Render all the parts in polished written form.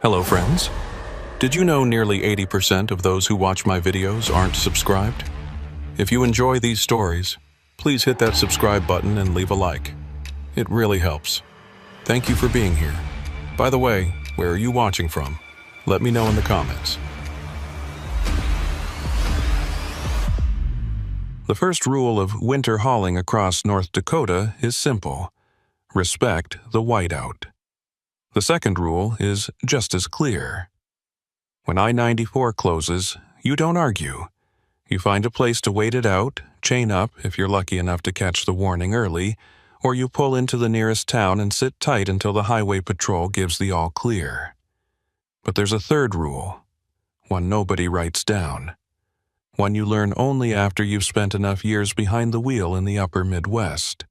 Hello friends. Did you know nearly 80% of those who watch my videos aren't subscribed? If you enjoy these stories, please hit that subscribe button and leave a like. It really helps. Thank you for being here. By the way, where are you watching from? Let me know in the comments. The first rule of winter hauling across North Dakota is simple: respect the whiteout. The second rule is just as clear. When I-94 closes, you don't argue. You find a place to wait it out, chain up if you're lucky enough to catch the warning early, or you pull into the nearest town and sit tight until the highway patrol gives the all clear. But there's a third rule, one nobody writes down, one you learn only after you've spent enough years behind the wheel in the upper Midwest.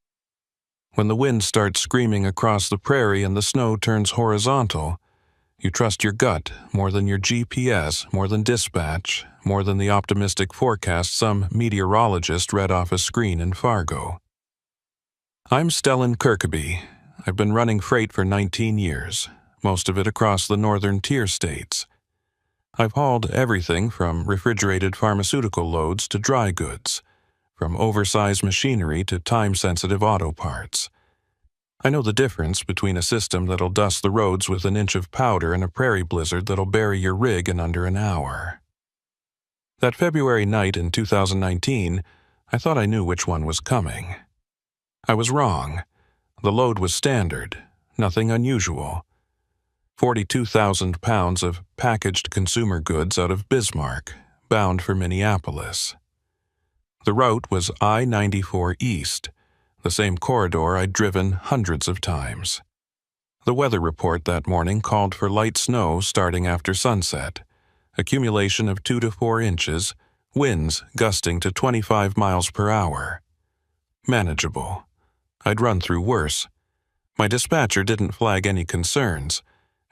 When the wind starts screaming across the prairie and the snow turns horizontal, you trust your gut more than your GPS, more than dispatch, more than the optimistic forecast some meteorologist read off a screen in Fargo. I'm Stellan Kirkeby. I've been running freight for 19 years, most of it across the northern tier states. I've hauled everything from refrigerated pharmaceutical loads to dry goods, from oversized machinery to time-sensitive auto parts. I know the difference between a system that'll dust the roads with an inch of powder and a prairie blizzard that'll bury your rig in under an hour. That February night in 2019, I thought I knew which one was coming. I was wrong. The load was standard, nothing unusual. 42,000 pounds of packaged consumer goods out of Bismarck, bound for Minneapolis. The route was I-94 East, the same corridor I'd driven hundreds of times. The weather report that morning called for light snow starting after sunset, accumulation of 2 to 4 inches, winds gusting to 25 miles per hour. Manageable. I'd run through worse. My dispatcher didn't flag any concerns,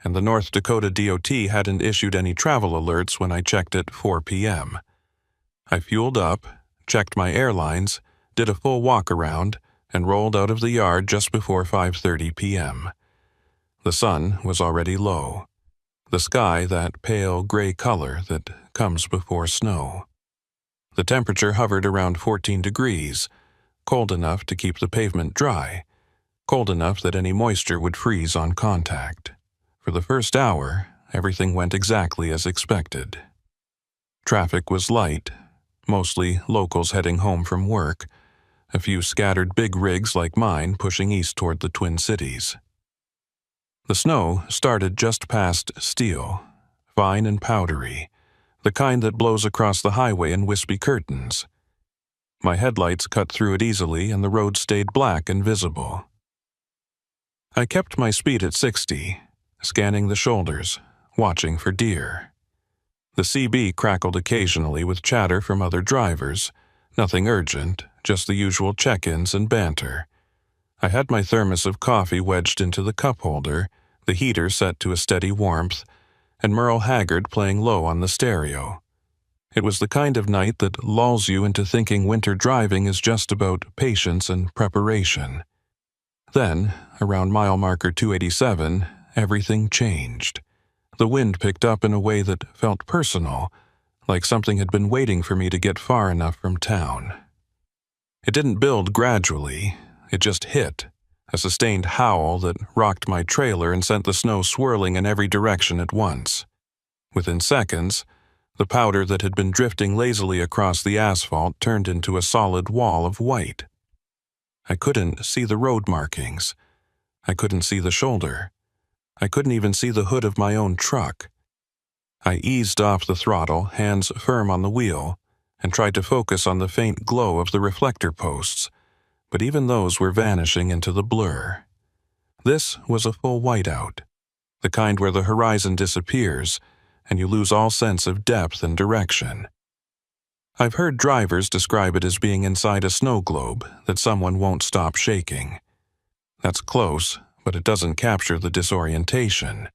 and the North Dakota DOT hadn't issued any travel alerts when I checked at 4 p.m. I fueled up, checked my airlines, did a full walk-around, and rolled out of the yard just before 5:30 p.m. The sun was already low, the sky that pale gray color that comes before snow. The temperature hovered around 14 degrees, cold enough to keep the pavement dry, cold enough that any moisture would freeze on contact. For the first hour, everything went exactly as expected. Traffic was light, mostly locals heading home from work, a few scattered big rigs like mine pushing east toward the Twin Cities. The snow started just past Steele, fine and powdery, the kind that blows across the highway in wispy curtains. My headlights cut through it easily and the road stayed black and visible. I kept my speed at 60, scanning the shoulders, watching for deer. The CB crackled occasionally with chatter from other drivers, nothing urgent, just the usual check-ins and banter. I had my thermos of coffee wedged into the cup holder, the heater set to a steady warmth, and Merle Haggard playing low on the stereo. It was the kind of night that lulls you into thinking winter driving is just about patience and preparation. Then, around mile marker 287, everything changed. The wind picked up in a way that felt personal, like something had been waiting for me to get far enough from town. It didn't build gradually, it just hit, a sustained howl that rocked my trailer and sent the snow swirling in every direction at once. Within seconds, the powder that had been drifting lazily across the asphalt turned into a solid wall of white. I couldn't see the road markings. I couldn't see the shoulder. I couldn't even see the hood of my own truck. I eased off the throttle, hands firm on the wheel, and tried to focus on the faint glow of the reflector posts, but even those were vanishing into the blur. This was a full whiteout, the kind where the horizon disappears and you lose all sense of depth and direction. I've heard drivers describe it as being inside a snow globe that someone won't stop shaking. That's close, but it doesn't capture the disorientation,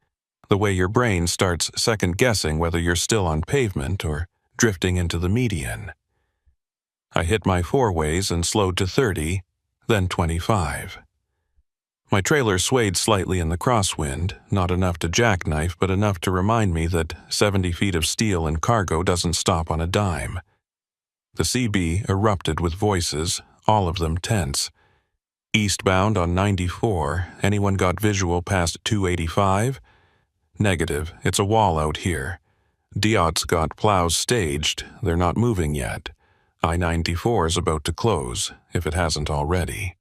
the way your brain starts second-guessing whether you're still on pavement or drifting into the median. I hit my four-ways and slowed to 30, then 25. My trailer swayed slightly in the crosswind, not enough to jackknife, but enough to remind me that 70 feet of steel and cargo doesn't stop on a dime. The CB erupted with voices, all of them tense. Eastbound on 94, anyone got visual past 285? Negative, it's a wall out here. Diot's got plows staged, they're not moving yet. I-94 is about to close, if it hasn't already.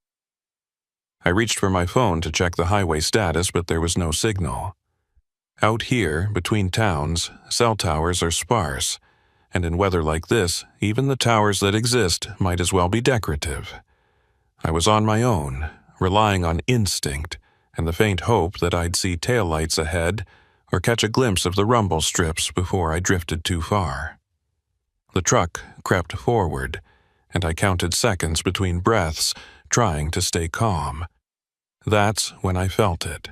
I reached for my phone to check the highway status, but there was no signal. Out here, between towns, cell towers are sparse, and in weather like this, even the towers that exist might as well be decorative. I was on my own, relying on instinct and the faint hope that I'd see taillights ahead or catch a glimpse of the rumble strips before I drifted too far. The truck crept forward, and I counted seconds between breaths, trying to stay calm. That's when I felt it.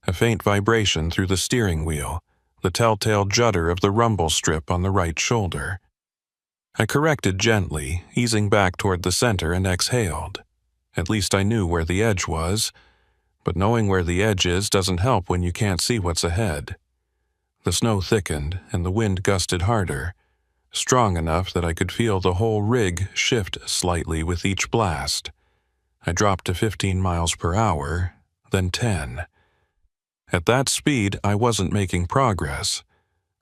A faint vibration through the steering wheel, the telltale judder of the rumble strip on the right shoulder. I corrected gently, easing back toward the center, and exhaled. At least I knew where the edge was, but knowing where the edge is doesn't help when you can't see what's ahead. The snow thickened, and the wind gusted harder, strong enough that I could feel the whole rig shift slightly with each blast. I dropped to 15 miles per hour, then 10. At that speed, I wasn't making progress.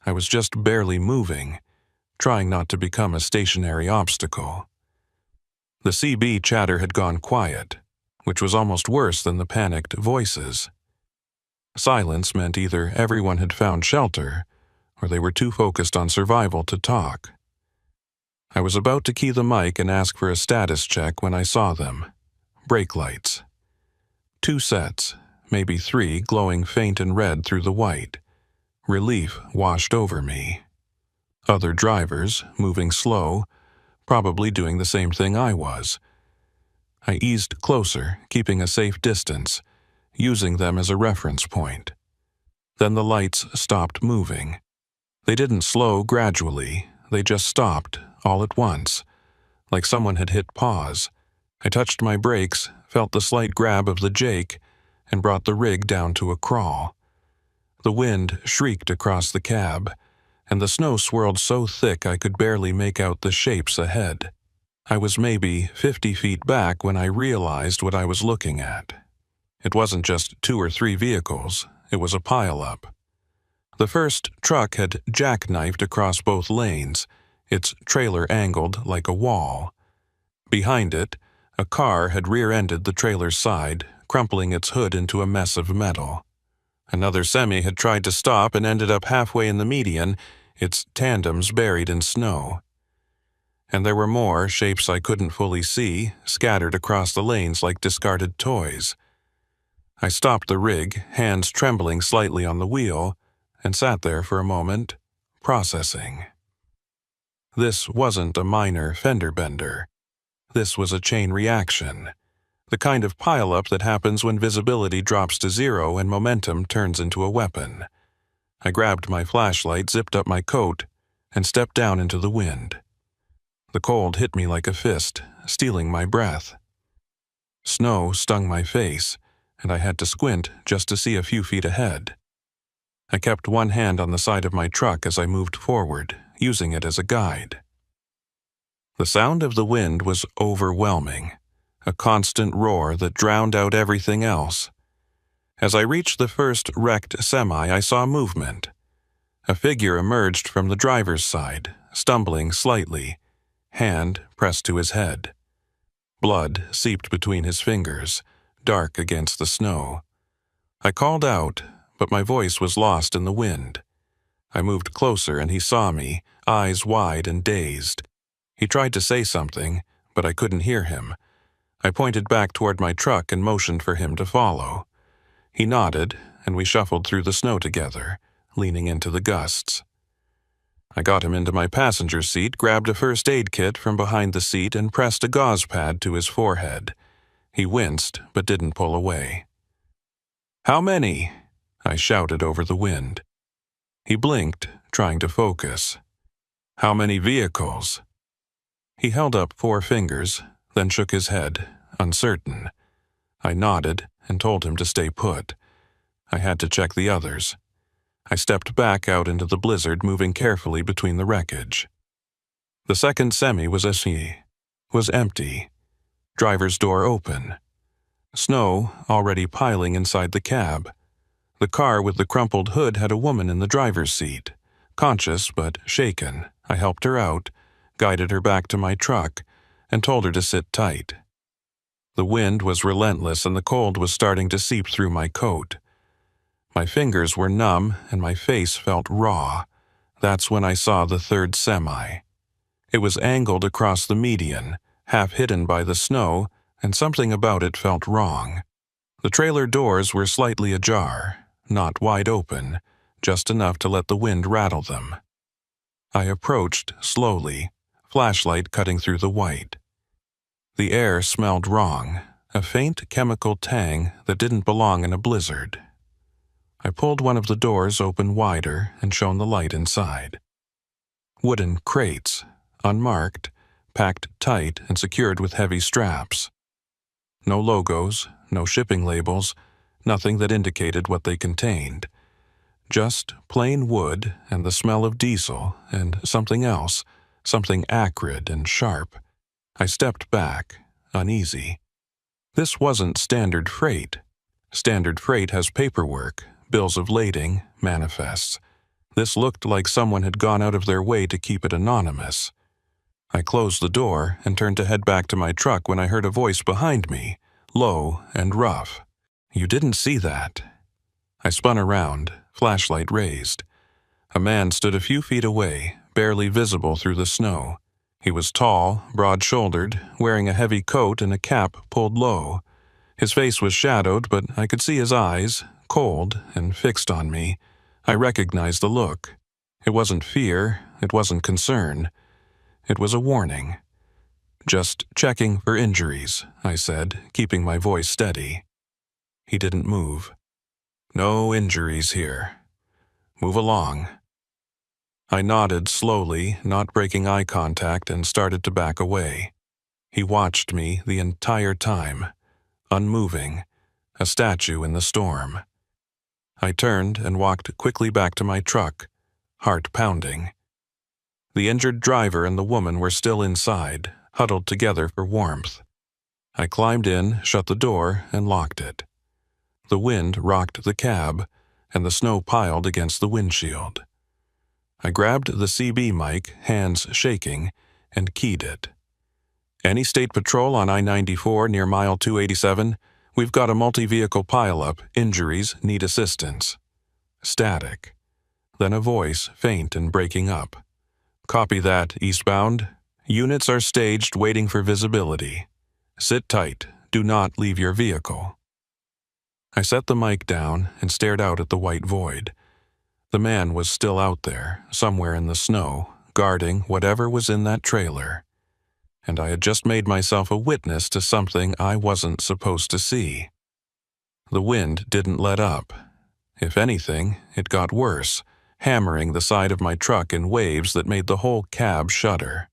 I was just barely moving, trying not to become a stationary obstacle. The CB chatter had gone quiet, which was almost worse than the panicked voices. Silence meant either everyone had found shelter, or they were too focused on survival to talk. I was about to key the mic and ask for a status check when I saw them. Brake lights. 2 sets, maybe 3, glowing faint and red through the white. Relief washed over me. Other drivers, moving slow, probably doing the same thing I was. I eased closer, keeping a safe distance, using them as a reference point. Then the lights stopped moving. They didn't slow gradually, they just stopped, all at once, like someone had hit pause. I touched my brakes, felt the slight grab of the Jake, and brought the rig down to a crawl. The wind shrieked across the cab, and the snow swirled so thick I could barely make out the shapes ahead. I was maybe 50 feet back when I realized what I was looking at. It wasn't just 2 or 3 vehicles, it was a pile-up. The first truck had jackknifed across both lanes, its trailer angled like a wall. Behind it, a car had rear-ended the trailer's side, crumpling its hood into a mess of metal. Another semi had tried to stop and ended up halfway in the median, its tandems buried in snow. And there were more, shapes I couldn't fully see, scattered across the lanes like discarded toys. I stopped the rig, hands trembling slightly on the wheel, and sat there for a moment, processing. This wasn't a minor fender bender. This was a chain reaction, the kind of pileup that happens when visibility drops to 0 and momentum turns into a weapon. I grabbed my flashlight, zipped up my coat, and stepped down into the wind. The cold hit me like a fist, stealing my breath. Snow stung my face, and I had to squint just to see a few feet ahead. I kept one hand on the side of my truck as I moved forward, using it as a guide. The sound of the wind was overwhelming, a constant roar that drowned out everything else. As I reached the first wrecked semi, I saw movement. A figure emerged from the driver's side, stumbling slightly, hand pressed to his head. Blood seeped between his fingers, dark against the snow. I called out, but my voice was lost in the wind. I moved closer and he saw me, eyes wide and dazed. He tried to say something, but I couldn't hear him. I pointed back toward my truck and motioned for him to follow. He nodded, and we shuffled through the snow together, leaning into the gusts. I got him into my passenger seat, grabbed a first aid kit from behind the seat, and pressed a gauze pad to his forehead. He winced, but didn't pull away. "How many?" I shouted over the wind. He blinked, trying to focus. "How many vehicles?" He held up 4 fingers, then shook his head, uncertain. I nodded, and told him to stay put. I had to check the others. I stepped back out into the blizzard, moving carefully between the wreckage. The second semi was empty. Driver's door open. Snow already piling inside the cab. The car with the crumpled hood had a woman in the driver's seat. Conscious but shaken, I helped her out, guided her back to my truck, and told her to sit tight. The wind was relentless and the cold was starting to seep through my coat. My fingers were numb and my face felt raw. That's when I saw the third semi. It was angled across the median, half hidden by the snow, and something about it felt wrong. The trailer doors were slightly ajar, not wide open, just enough to let the wind rattle them. I approached slowly, flashlight cutting through the white. The air smelled wrong, a faint chemical tang that didn't belong in a blizzard. I pulled one of the doors open wider and shone the light inside. Wooden crates, unmarked, packed tight and secured with heavy straps. No logos, no shipping labels, nothing that indicated what they contained. Just plain wood and the smell of diesel and something else, something acrid and sharp. I stepped back, uneasy. This wasn't standard freight. Standard freight has paperwork, bills of lading, manifests. This looked like someone had gone out of their way to keep it anonymous. I closed the door and turned to head back to my truck when I heard a voice behind me, low and rough. "You didn't see that." I spun around, flashlight raised. A man stood a few feet away, barely visible through the snow. He was tall, broad-shouldered, wearing a heavy coat and a cap pulled low. His face was shadowed, but I could see his eyes, cold and fixed on me. I recognized the look. It wasn't fear, it wasn't concern. It was a warning. "Just checking for injuries," I said, keeping my voice steady. He didn't move. "No injuries here. Move along." I nodded slowly, not breaking eye contact, and started to back away. He watched me the entire time, unmoving, a statue in the storm. I turned and walked quickly back to my truck, heart pounding. The injured driver and the woman were still inside, huddled together for warmth. I climbed in, shut the door, and locked it. The wind rocked the cab, and the snow piled against the windshield. I grabbed the CB mic, hands shaking, and keyed it. "Any state patrol on I-94 near mile 287? We've got a multi-vehicle pileup, injuries, need assistance." Static. Then a voice, faint and breaking up. "Copy that, eastbound. Units are staged waiting for visibility. Sit tight, do not leave your vehicle." I set the mic down and stared out at the white void. The man was still out there, somewhere in the snow, guarding whatever was in that trailer. And I had just made myself a witness to something I wasn't supposed to see. The wind didn't let up. If anything, it got worse, hammering the side of my truck in waves that made the whole cab shudder.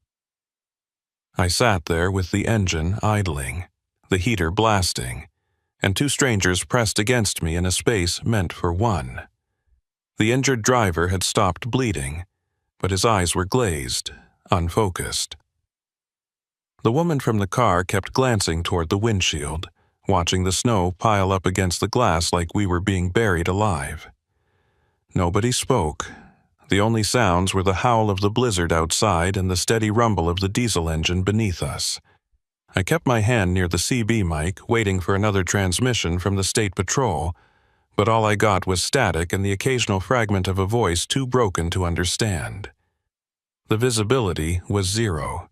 I sat there with the engine idling, the heater blasting, and two strangers pressed against me in a space meant for one. The injured driver had stopped bleeding, but his eyes were glazed, unfocused. The woman from the car kept glancing toward the windshield, watching the snow pile up against the glass like we were being buried alive. Nobody spoke. The only sounds were the howl of the blizzard outside and the steady rumble of the diesel engine beneath us. I kept my hand near the CB mic, waiting for another transmission from the state patrol, but all I got was static and the occasional fragment of a voice too broken to understand. The visibility was zero.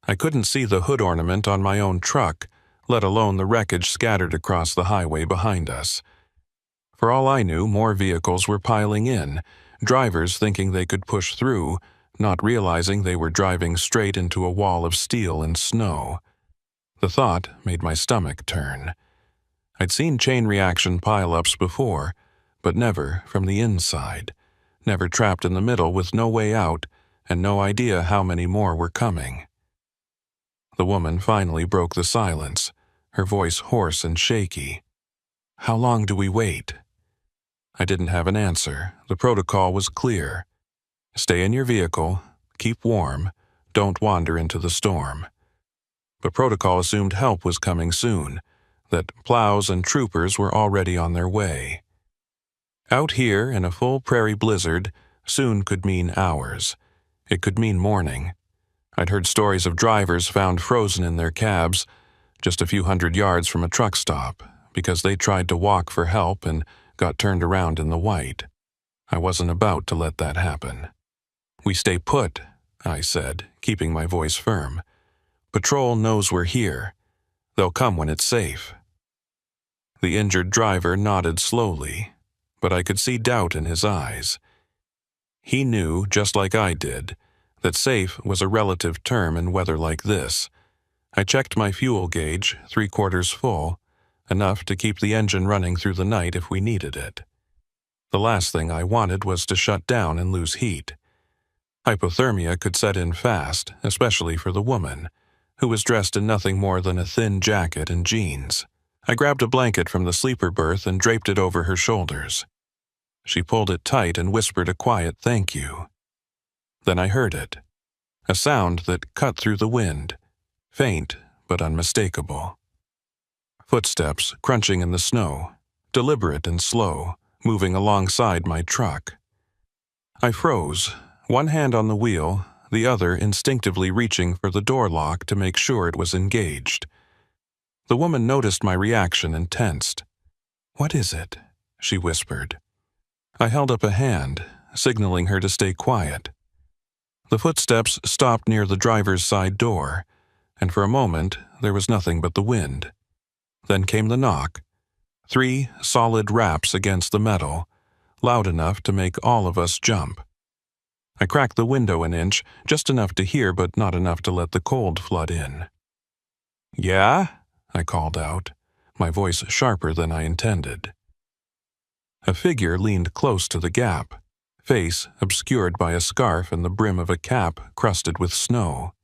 I couldn't see the hood ornament on my own truck, let alone the wreckage scattered across the highway behind us. For all I knew, more vehicles were piling in, drivers thinking they could push through, not realizing they were driving straight into a wall of steel and snow. The thought made my stomach turn. I'd seen chain reaction pileups before, but never from the inside, never trapped in the middle with no way out and no idea how many more were coming. The woman finally broke the silence, her voice hoarse and shaky. How long do we wait? I didn't have an answer. The protocol was clear. Stay in your vehicle, keep warm, don't wander into the storm. But protocol assumed help was coming soon, that plows and troopers were already on their way. Out here in a full prairie blizzard, soon could mean hours. It could mean morning. I'd heard stories of drivers found frozen in their cabs just a few hundred yards from a truck stop because they tried to walk for help and got turned around in the white. I wasn't about to let that happen. We stay put, I said, keeping my voice firm. Patrol knows we're here. They'll come when it's safe. The injured driver nodded slowly, but I could see doubt in his eyes. He knew, just like I did, that safe was a relative term in weather like this. I checked my fuel gauge, 3/4 full, enough to keep the engine running through the night if we needed it. The last thing I wanted was to shut down and lose heat. Hypothermia could set in fast, especially for the woman, who was dressed in nothing more than a thin jacket and jeans. I grabbed a blanket from the sleeper berth and draped it over her shoulders. She pulled it tight and whispered a quiet thank you. Then I heard it, a sound that cut through the wind, faint but unmistakable. Footsteps crunching in the snow, deliberate and slow, moving alongside my truck. I froze, one hand on the wheel, the other instinctively reaching for the door lock to make sure it was engaged. The woman noticed my reaction and tensed. "What is it?" she whispered. I held up a hand, signaling her to stay quiet. The footsteps stopped near the driver's side door, and for a moment there was nothing but the wind. Then came the knock. 3 solid raps against the metal, loud enough to make all of us jump. I cracked the window an inch, just enough to hear but not enough to let the cold flood in. "Yeah?" I called out, my voice sharper than I intended. A figure leaned close to the gap, face obscured by a scarf and the brim of a cap crusted with snow.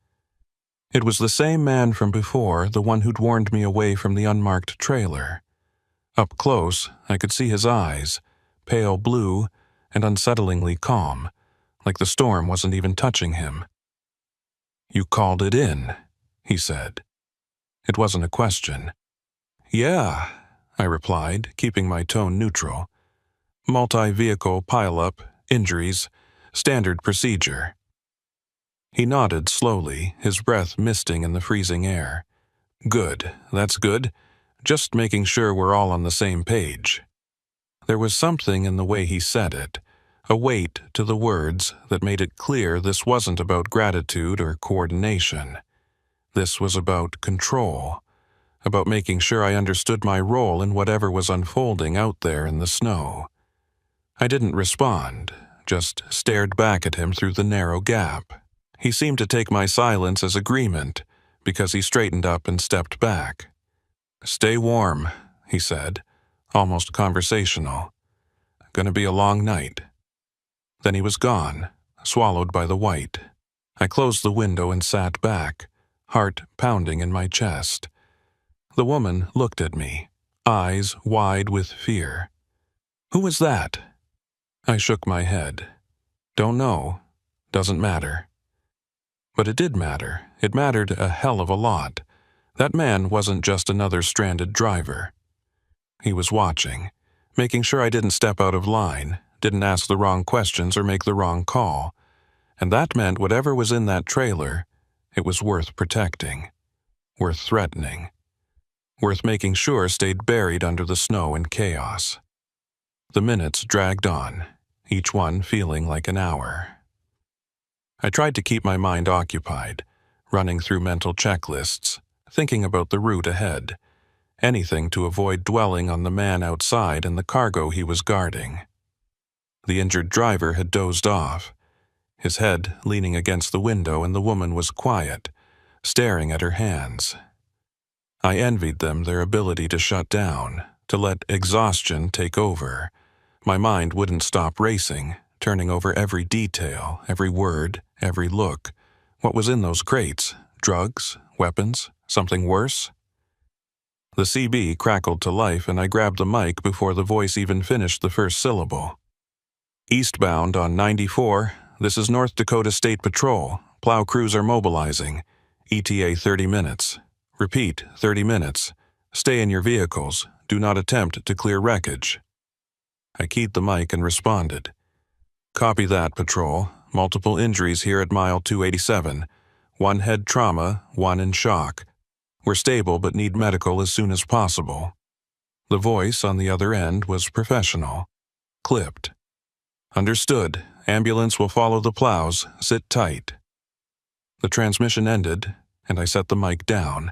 It was the same man from before, the one who'd warned me away from the unmarked trailer. Up close, I could see his eyes, pale blue and unsettlingly calm, like the storm wasn't even touching him. "You called it in," he said. It wasn't a question. "Yeah," I replied, keeping my tone neutral. "Multi-vehicle pileup, injuries, standard procedure." He nodded slowly, his breath misting in the freezing air. "Good, that's good. Just making sure we're all on the same page." There was something in the way he said it, a weight to the words that made it clear this wasn't about gratitude or coordination. This was about control, about making sure I understood my role in whatever was unfolding out there in the snow. I didn't respond, just stared back at him through the narrow gap. He seemed to take my silence as agreement, because he straightened up and stepped back. "Stay warm," he said, almost conversational. "Gonna be a long night." Then he was gone, swallowed by the white. I closed the window and sat back, heart pounding in my chest. The woman looked at me, eyes wide with fear. "Who was that?" I shook my head. "Don't know. Doesn't matter." But it did matter. It mattered a hell of a lot. That man wasn't just another stranded driver. He was watching, making sure I didn't step out of line, didn't ask the wrong questions or make the wrong call. And that meant whatever was in that trailer, it was worth protecting, worth threatening, worth making sure stayed buried under the snow and chaos. The minutes dragged on, each one feeling like an hour. I tried to keep my mind occupied, running through mental checklists, thinking about the route ahead, anything to avoid dwelling on the man outside and the cargo he was guarding. The injured driver had dozed off, his head leaning against the window, and the woman was quiet, staring at her hands. I envied them their ability to shut down, to let exhaustion take over. My mind wouldn't stop racing, turning over every detail, every word, every look. What was in those crates? Drugs? Weapons? Something worse? The CB crackled to life and I grabbed the mic before the voice even finished the first syllable. Eastbound on 94, this is North Dakota State Patrol. Plow crews are mobilizing. ETA 30 minutes. Repeat, 30 minutes. Stay in your vehicles. Do not attempt to clear wreckage. I keyed the mic and responded. Copy that, Patrol. Multiple injuries here at mile 287. 1 head trauma, 1 in shock. We're stable but need medical as soon as possible. The voice on the other end was professional. Clipped. Understood. Ambulance will follow the plows. Sit tight. The transmission ended, and I set the mic down,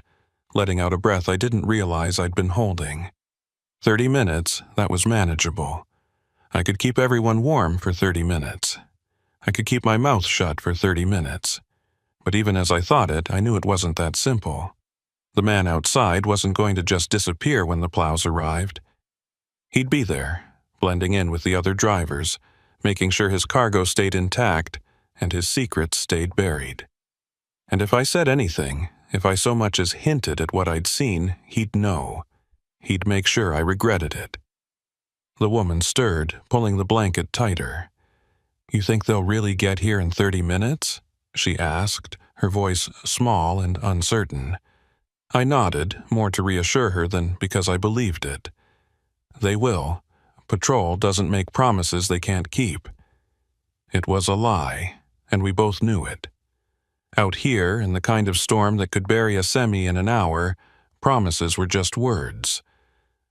letting out a breath I didn't realize I'd been holding. 30 minutes, that was manageable. I could keep everyone warm for 30 minutes. I could keep my mouth shut for 30 minutes. But even as I thought it, I knew it wasn't that simple. The man outside wasn't going to just disappear when the plows arrived. He'd be there, blending in with the other drivers, making sure his cargo stayed intact and his secrets stayed buried. And if I said anything, if I so much as hinted at what I'd seen, he'd know. He'd make sure I regretted it. The woman stirred, pulling the blanket tighter. You think they'll really get here in 30 minutes? She asked, her voice small and uncertain. I nodded, more to reassure her than because I believed it. They will. Patrol doesn't make promises they can't keep. It was a lie, and we both knew it. Out here, in the kind of storm that could bury a semi in an hour, promises were just words.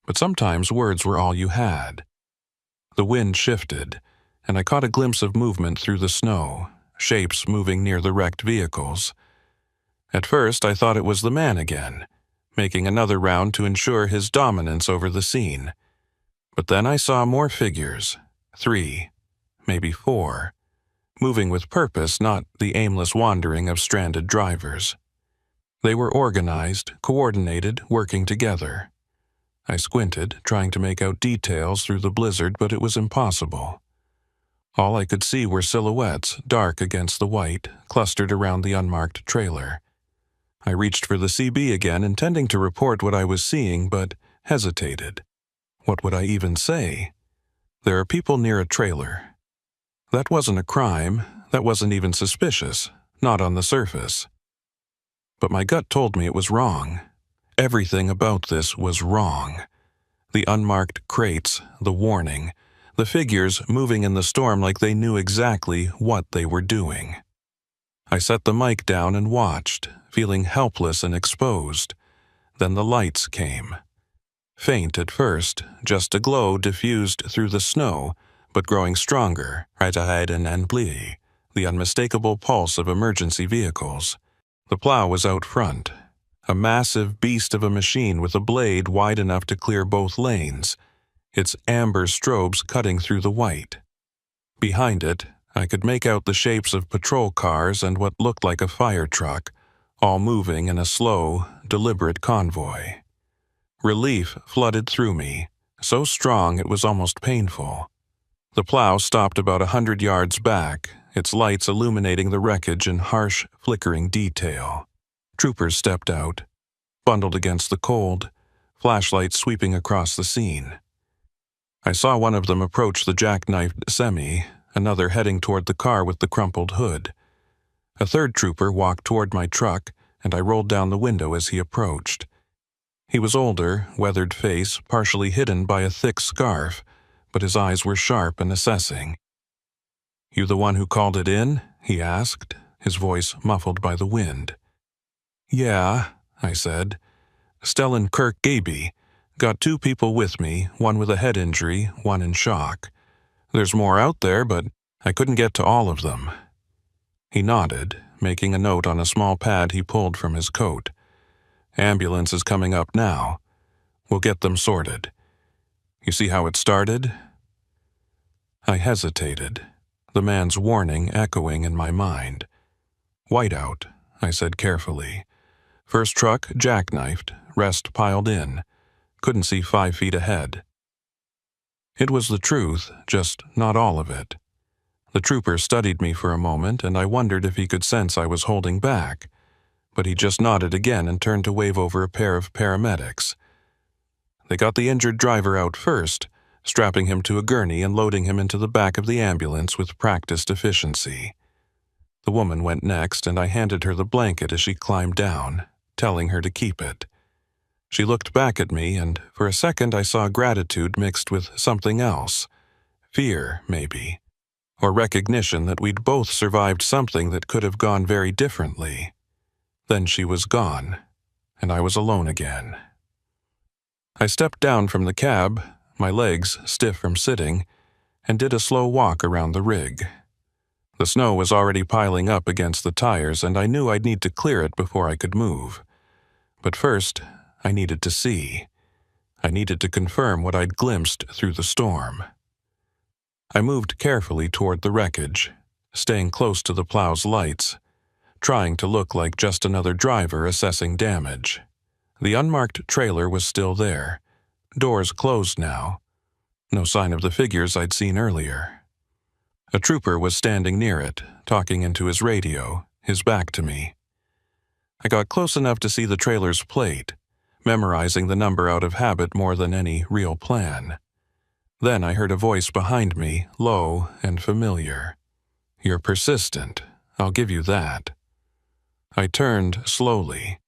But sometimes words were all you had. The wind shifted, and I caught a glimpse of movement through the snow, shapes moving near the wrecked vehicles. At first, I thought it was the man again, making another round to ensure his dominance over the scene. But then I saw more figures, 3, maybe 4, moving with purpose, not the aimless wandering of stranded drivers. They were organized, coordinated, working together. I squinted, trying to make out details through the blizzard, but it was impossible. All I could see were silhouettes, dark against the white, clustered around the unmarked trailer. I reached for the CB again, intending to report what I was seeing, but hesitated. What would I even say? There are people near a trailer. That wasn't a crime. That wasn't even suspicious. Not on the surface. But my gut told me it was wrong. Everything about this was wrong. The unmarked crates, the warning, the figures moving in the storm like they knew exactly what they were doing. I set the mic down and watched, feeling helpless and exposed. Then the lights came. Faint at first, just a glow diffused through the snow, but growing stronger, right ahead and bleed, the unmistakable pulse of emergency vehicles. The plow was out front, a massive beast of a machine with a blade wide enough to clear both lanes, its amber strobes cutting through the white. Behind it, I could make out the shapes of patrol cars and what looked like a fire truck, all moving in a slow, deliberate convoy. Relief flooded through me, so strong it was almost painful. The plow stopped about 100 yards back, its lights illuminating the wreckage in harsh, flickering detail. Troopers stepped out, bundled against the cold, flashlights sweeping across the scene. I saw one of them approach the jackknifed semi, another heading toward the car with the crumpled hood. A third trooper walked toward my truck, and I rolled down the window as he approached. He was older, weathered face, partially hidden by a thick scarf, but his eyes were sharp and assessing. "You the one who called it in?" he asked, his voice muffled by the wind. "Yeah," I said. "Stellan Kirk Gaby. Got 2 people with me, one with a head injury, one in shock. There's more out there, but I couldn't get to all of them." He nodded, making a note on a small pad he pulled from his coat. "Ambulance is coming up now. We'll get them sorted. You see how it started?" I hesitated, the man's warning echoing in my mind. "Whiteout," I said carefully. "First truck jackknifed, rest piled in. Couldn't see 5 feet ahead." It was the truth, just not all of it. The trooper studied me for a moment, and I wondered if he could sense I was holding back. But he just nodded again and turned to wave over a pair of paramedics. They got the injured driver out first, strapping him to a gurney and loading him into the back of the ambulance with practiced efficiency. The woman went next, and I handed her the blanket as she climbed down, telling her to keep it. She looked back at me, and for a second I saw gratitude mixed with something else. Fear, maybe. Or recognition that we'd both survived something that could have gone very differently. Then she was gone, and I was alone again. I stepped down from the cab, my legs stiff from sitting, and did a slow walk around the rig. The snow was already piling up against the tires, and I knew I'd need to clear it before I could move. But first, I needed to see. I needed to confirm what I'd glimpsed through the storm. I moved carefully toward the wreckage, staying close to the plow's lights, trying to look like just another driver assessing damage. The unmarked trailer was still there, doors closed now. No sign of the figures I'd seen earlier. A trooper was standing near it, talking into his radio, his back to me. I got close enough to see the trailer's plate, memorizing the number out of habit more than any real plan. Then I heard a voice behind me, low and familiar. "You're persistent, I'll give you that." I turned slowly.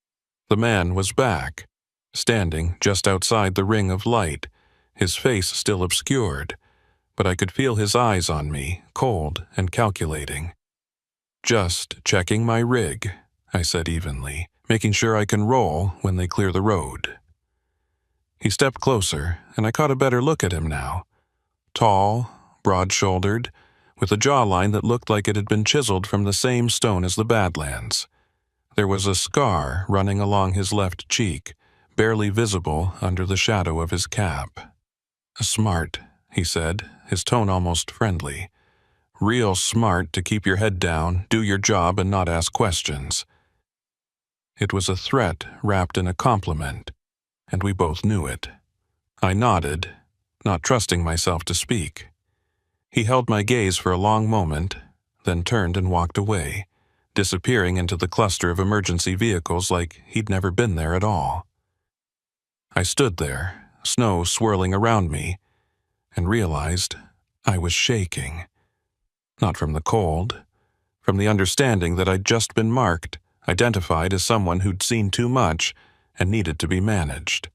The man was back, standing just outside the ring of light, his face still obscured, but I could feel his eyes on me, cold and calculating. "Just checking my rig," I said evenly, "making sure I can roll when they clear the road." He stepped closer, and I caught a better look at him now. Tall, broad-shouldered, with a jawline that looked like it had been chiseled from the same stone as the Badlands. There was a scar running along his left cheek, barely visible under the shadow of his cap. "Smart," he said, his tone almost friendly. "Real smart to keep your head down, do your job, and not ask questions." It was a threat wrapped in a compliment, and we both knew it. I nodded, not trusting myself to speak. He held my gaze for a long moment, then turned and walked away, disappearing into the cluster of emergency vehicles like he'd never been there at all. I stood there, snow swirling around me, and realized I was shaking. Not from the cold, from the understanding that I'd just been marked, identified as someone who'd seen too much and needed to be managed.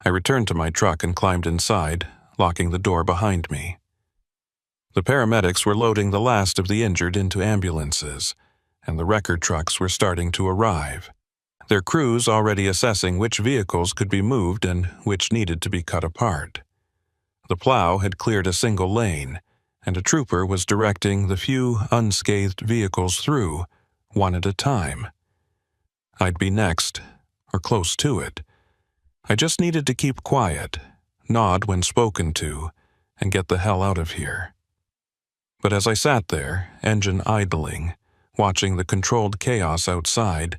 I returned to my truck and climbed inside, locking the door behind me. The paramedics were loading the last of the injured into ambulances, and the wrecker trucks were starting to arrive, their crews already assessing which vehicles could be moved and which needed to be cut apart. The plow had cleared a single lane, and a trooper was directing the few unscathed vehicles through, one at a time. I'd be next, or close to it. I just needed to keep quiet, nod when spoken to, and get the hell out of here. But as I sat there, engine idling, watching the controlled chaos outside,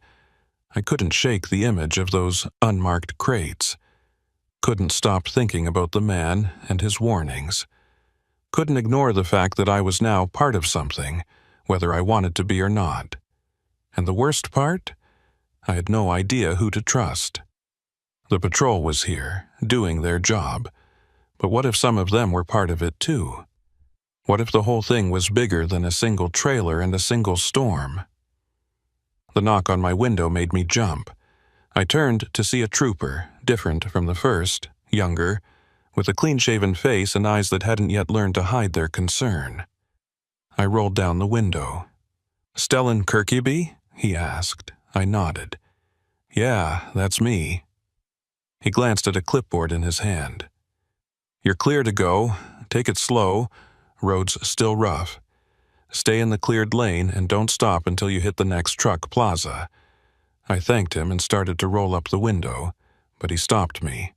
I couldn't shake the image of those unmarked crates. Couldn't stop thinking about the man and his warnings. Couldn't ignore the fact that I was now part of something, whether I wanted to be or not. And the worst part? I had no idea who to trust. The patrol was here, doing their job. But what if some of them were part of it too? What if the whole thing was bigger than a single trailer and a single storm? The knock on my window made me jump. I turned to see a trooper, different from the first, younger, with a clean-shaven face and eyes that hadn't yet learned to hide their concern. I rolled down the window. "Stellan Kirkeby?" he asked. I nodded. "Yeah, that's me." He glanced at a clipboard in his hand. "You're clear to go. Take it slow. Road's still rough. Stay in the cleared lane and don't stop until you hit the next truck plaza." I thanked him and started to roll up the window, but he stopped me.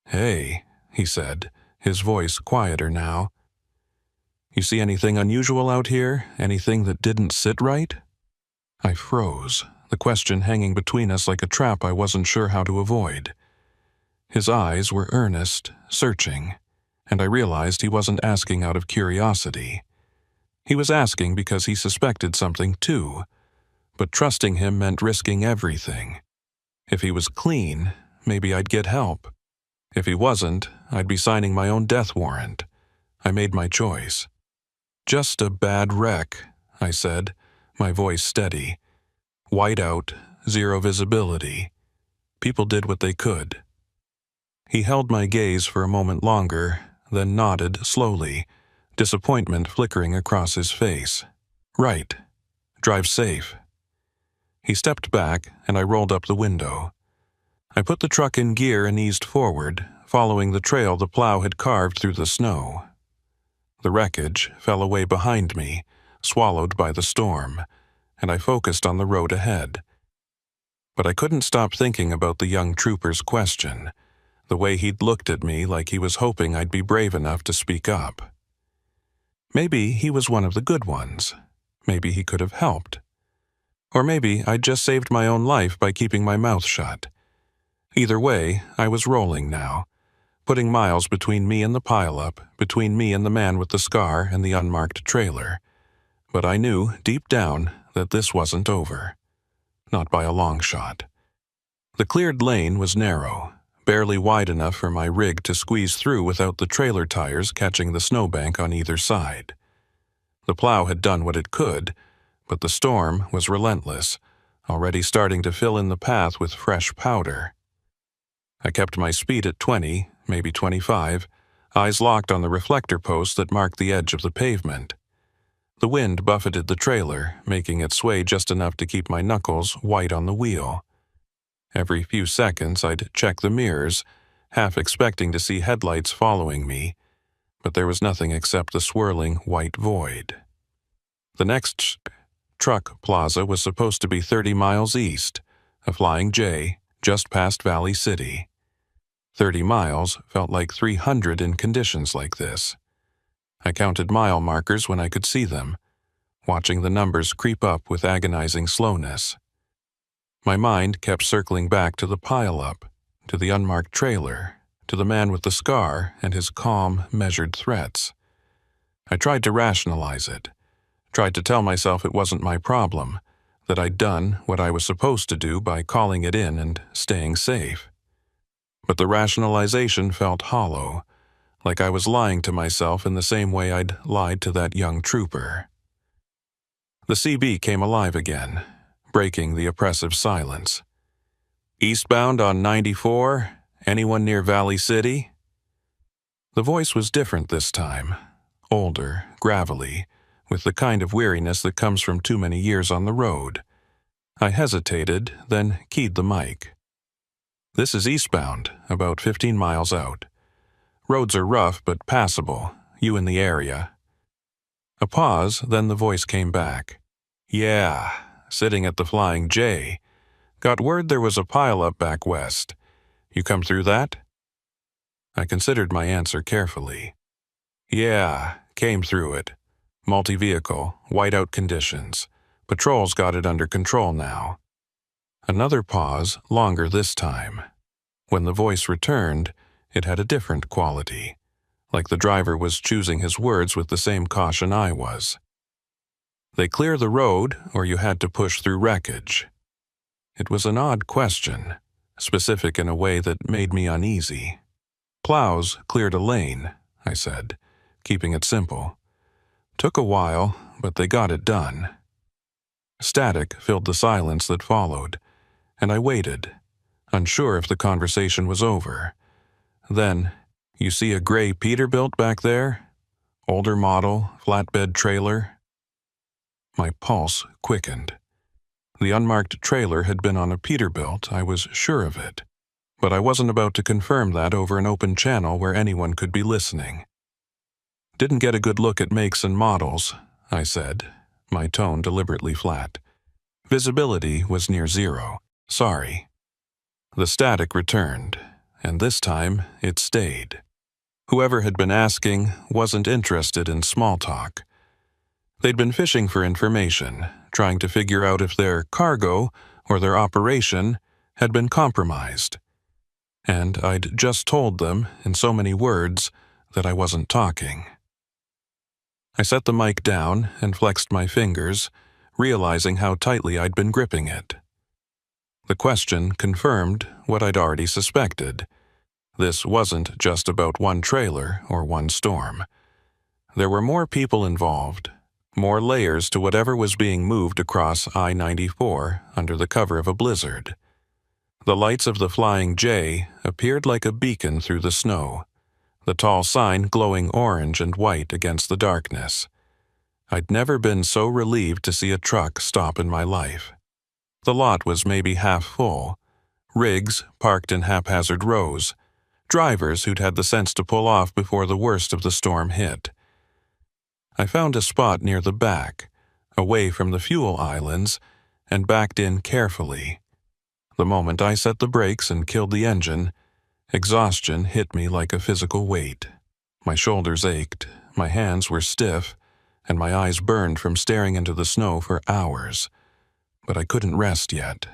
"Hey," he said, his voice quieter now. "You see anything unusual out here? Anything that didn't sit right?" I froze, the question hanging between us like a trap I wasn't sure how to avoid. His eyes were earnest, searching, and I realized he wasn't asking out of curiosity. He was asking because he suspected something too, but trusting him meant risking everything. If he was clean, maybe I'd get help. If he wasn't, I'd be signing my own death warrant. I made my choice. "Just a bad wreck," I said, my voice steady. "Whiteout, zero visibility. People did what they could." He held my gaze for a moment longer, then nodded slowly, disappointment flickering across his face. "Right. Drive safe." He stepped back, and I rolled up the window. I put the truck in gear and eased forward, following the trail the plow had carved through the snow. The wreckage fell away behind me, swallowed by the storm, and I focused on the road ahead. But I couldn't stop thinking about the young trooper's question, the way he'd looked at me like he was hoping I'd be brave enough to speak up. Maybe he was one of the good ones. Maybe he could have helped. Or maybe I'd just saved my own life by keeping my mouth shut. Either way, I was rolling now, putting miles between me and the pileup, between me and the man with the scar and the unmarked trailer. But I knew, deep down, that this wasn't over. Not by a long shot. The cleared lane was narrow, barely wide enough for my rig to squeeze through without the trailer tires catching the snowbank on either side. The plow had done what it could, but the storm was relentless, already starting to fill in the path with fresh powder. I kept my speed at 20, maybe 25, eyes locked on the reflector post that marked the edge of the pavement. The wind buffeted the trailer, making it sway just enough to keep my knuckles white on the wheel. Every few seconds I'd check the mirrors, half expecting to see headlights following me, but there was nothing except the swirling white void. The next truck plaza was supposed to be 30 miles east, a Flying J, just past Valley City. 30 miles felt like 300 in conditions like this. I counted mile markers when I could see them, watching the numbers creep up with agonizing slowness. My mind kept circling back to the pileup, to the unmarked trailer, to the man with the scar and his calm, measured threats. I tried to rationalize it, tried to tell myself it wasn't my problem, that I'd done what I was supposed to do by calling it in and staying safe. But the rationalization felt hollow, like I was lying to myself in the same way I'd lied to that young trooper. The CB came alive again, breaking the oppressive silence. "Eastbound on 94? Anyone near Valley City?" The voice was different this time, older, gravelly, with the kind of weariness that comes from too many years on the road. I hesitated, then keyed the mic. "This is eastbound, about 15 miles out. Roads are rough but passable, you in the area." A pause, then the voice came back. "Yeah, sitting at the Flying J. Got word there was a pileup back west. You come through that?" I considered my answer carefully. "Yeah, came through it. Multi-vehicle, whiteout conditions. Patrol's got it under control now." Another pause, longer this time. When the voice returned, it had a different quality, like the driver was choosing his words with the same caution I was. "They clear the road, or you had to push through wreckage?" It was an odd question, specific in a way that made me uneasy. "Plows cleared a lane," I said, keeping it simple. "Took a while, but they got it done." Static filled the silence that followed, and I waited, unsure if the conversation was over. Then, "You see a gray Peterbilt back there? Older model, flatbed trailer?" My pulse quickened. The unmarked trailer had been on a Peterbilt, I was sure of it. But I wasn't about to confirm that over an open channel where anyone could be listening. "Didn't get a good look at makes and models," I said, my tone deliberately flat. "Visibility was near zero. Sorry." The static returned, and this time it stayed. Whoever had been asking wasn't interested in small talk. They'd been fishing for information, trying to figure out if their cargo or their operation had been compromised. And I'd just told them, in so many words, that I wasn't talking. I set the mic down and flexed my fingers, realizing how tightly I'd been gripping it. The question confirmed what I'd already suspected. This wasn't just about one trailer or one storm. There were more people involved, more layers to whatever was being moved across I-94 under the cover of a blizzard. The lights of the Flying J appeared like a beacon through the snow, the tall sign glowing orange and white against the darkness. I'd never been so relieved to see a truck stop in my life. The lot was maybe half full, rigs parked in haphazard rows, drivers who'd had the sense to pull off before the worst of the storm hit. I found a spot near the back, away from the fuel islands, and backed in carefully. The moment I set the brakes and killed the engine, exhaustion hit me like a physical weight. My shoulders ached, my hands were stiff, and my eyes burned from staring into the snow for hours. But I couldn't rest yet.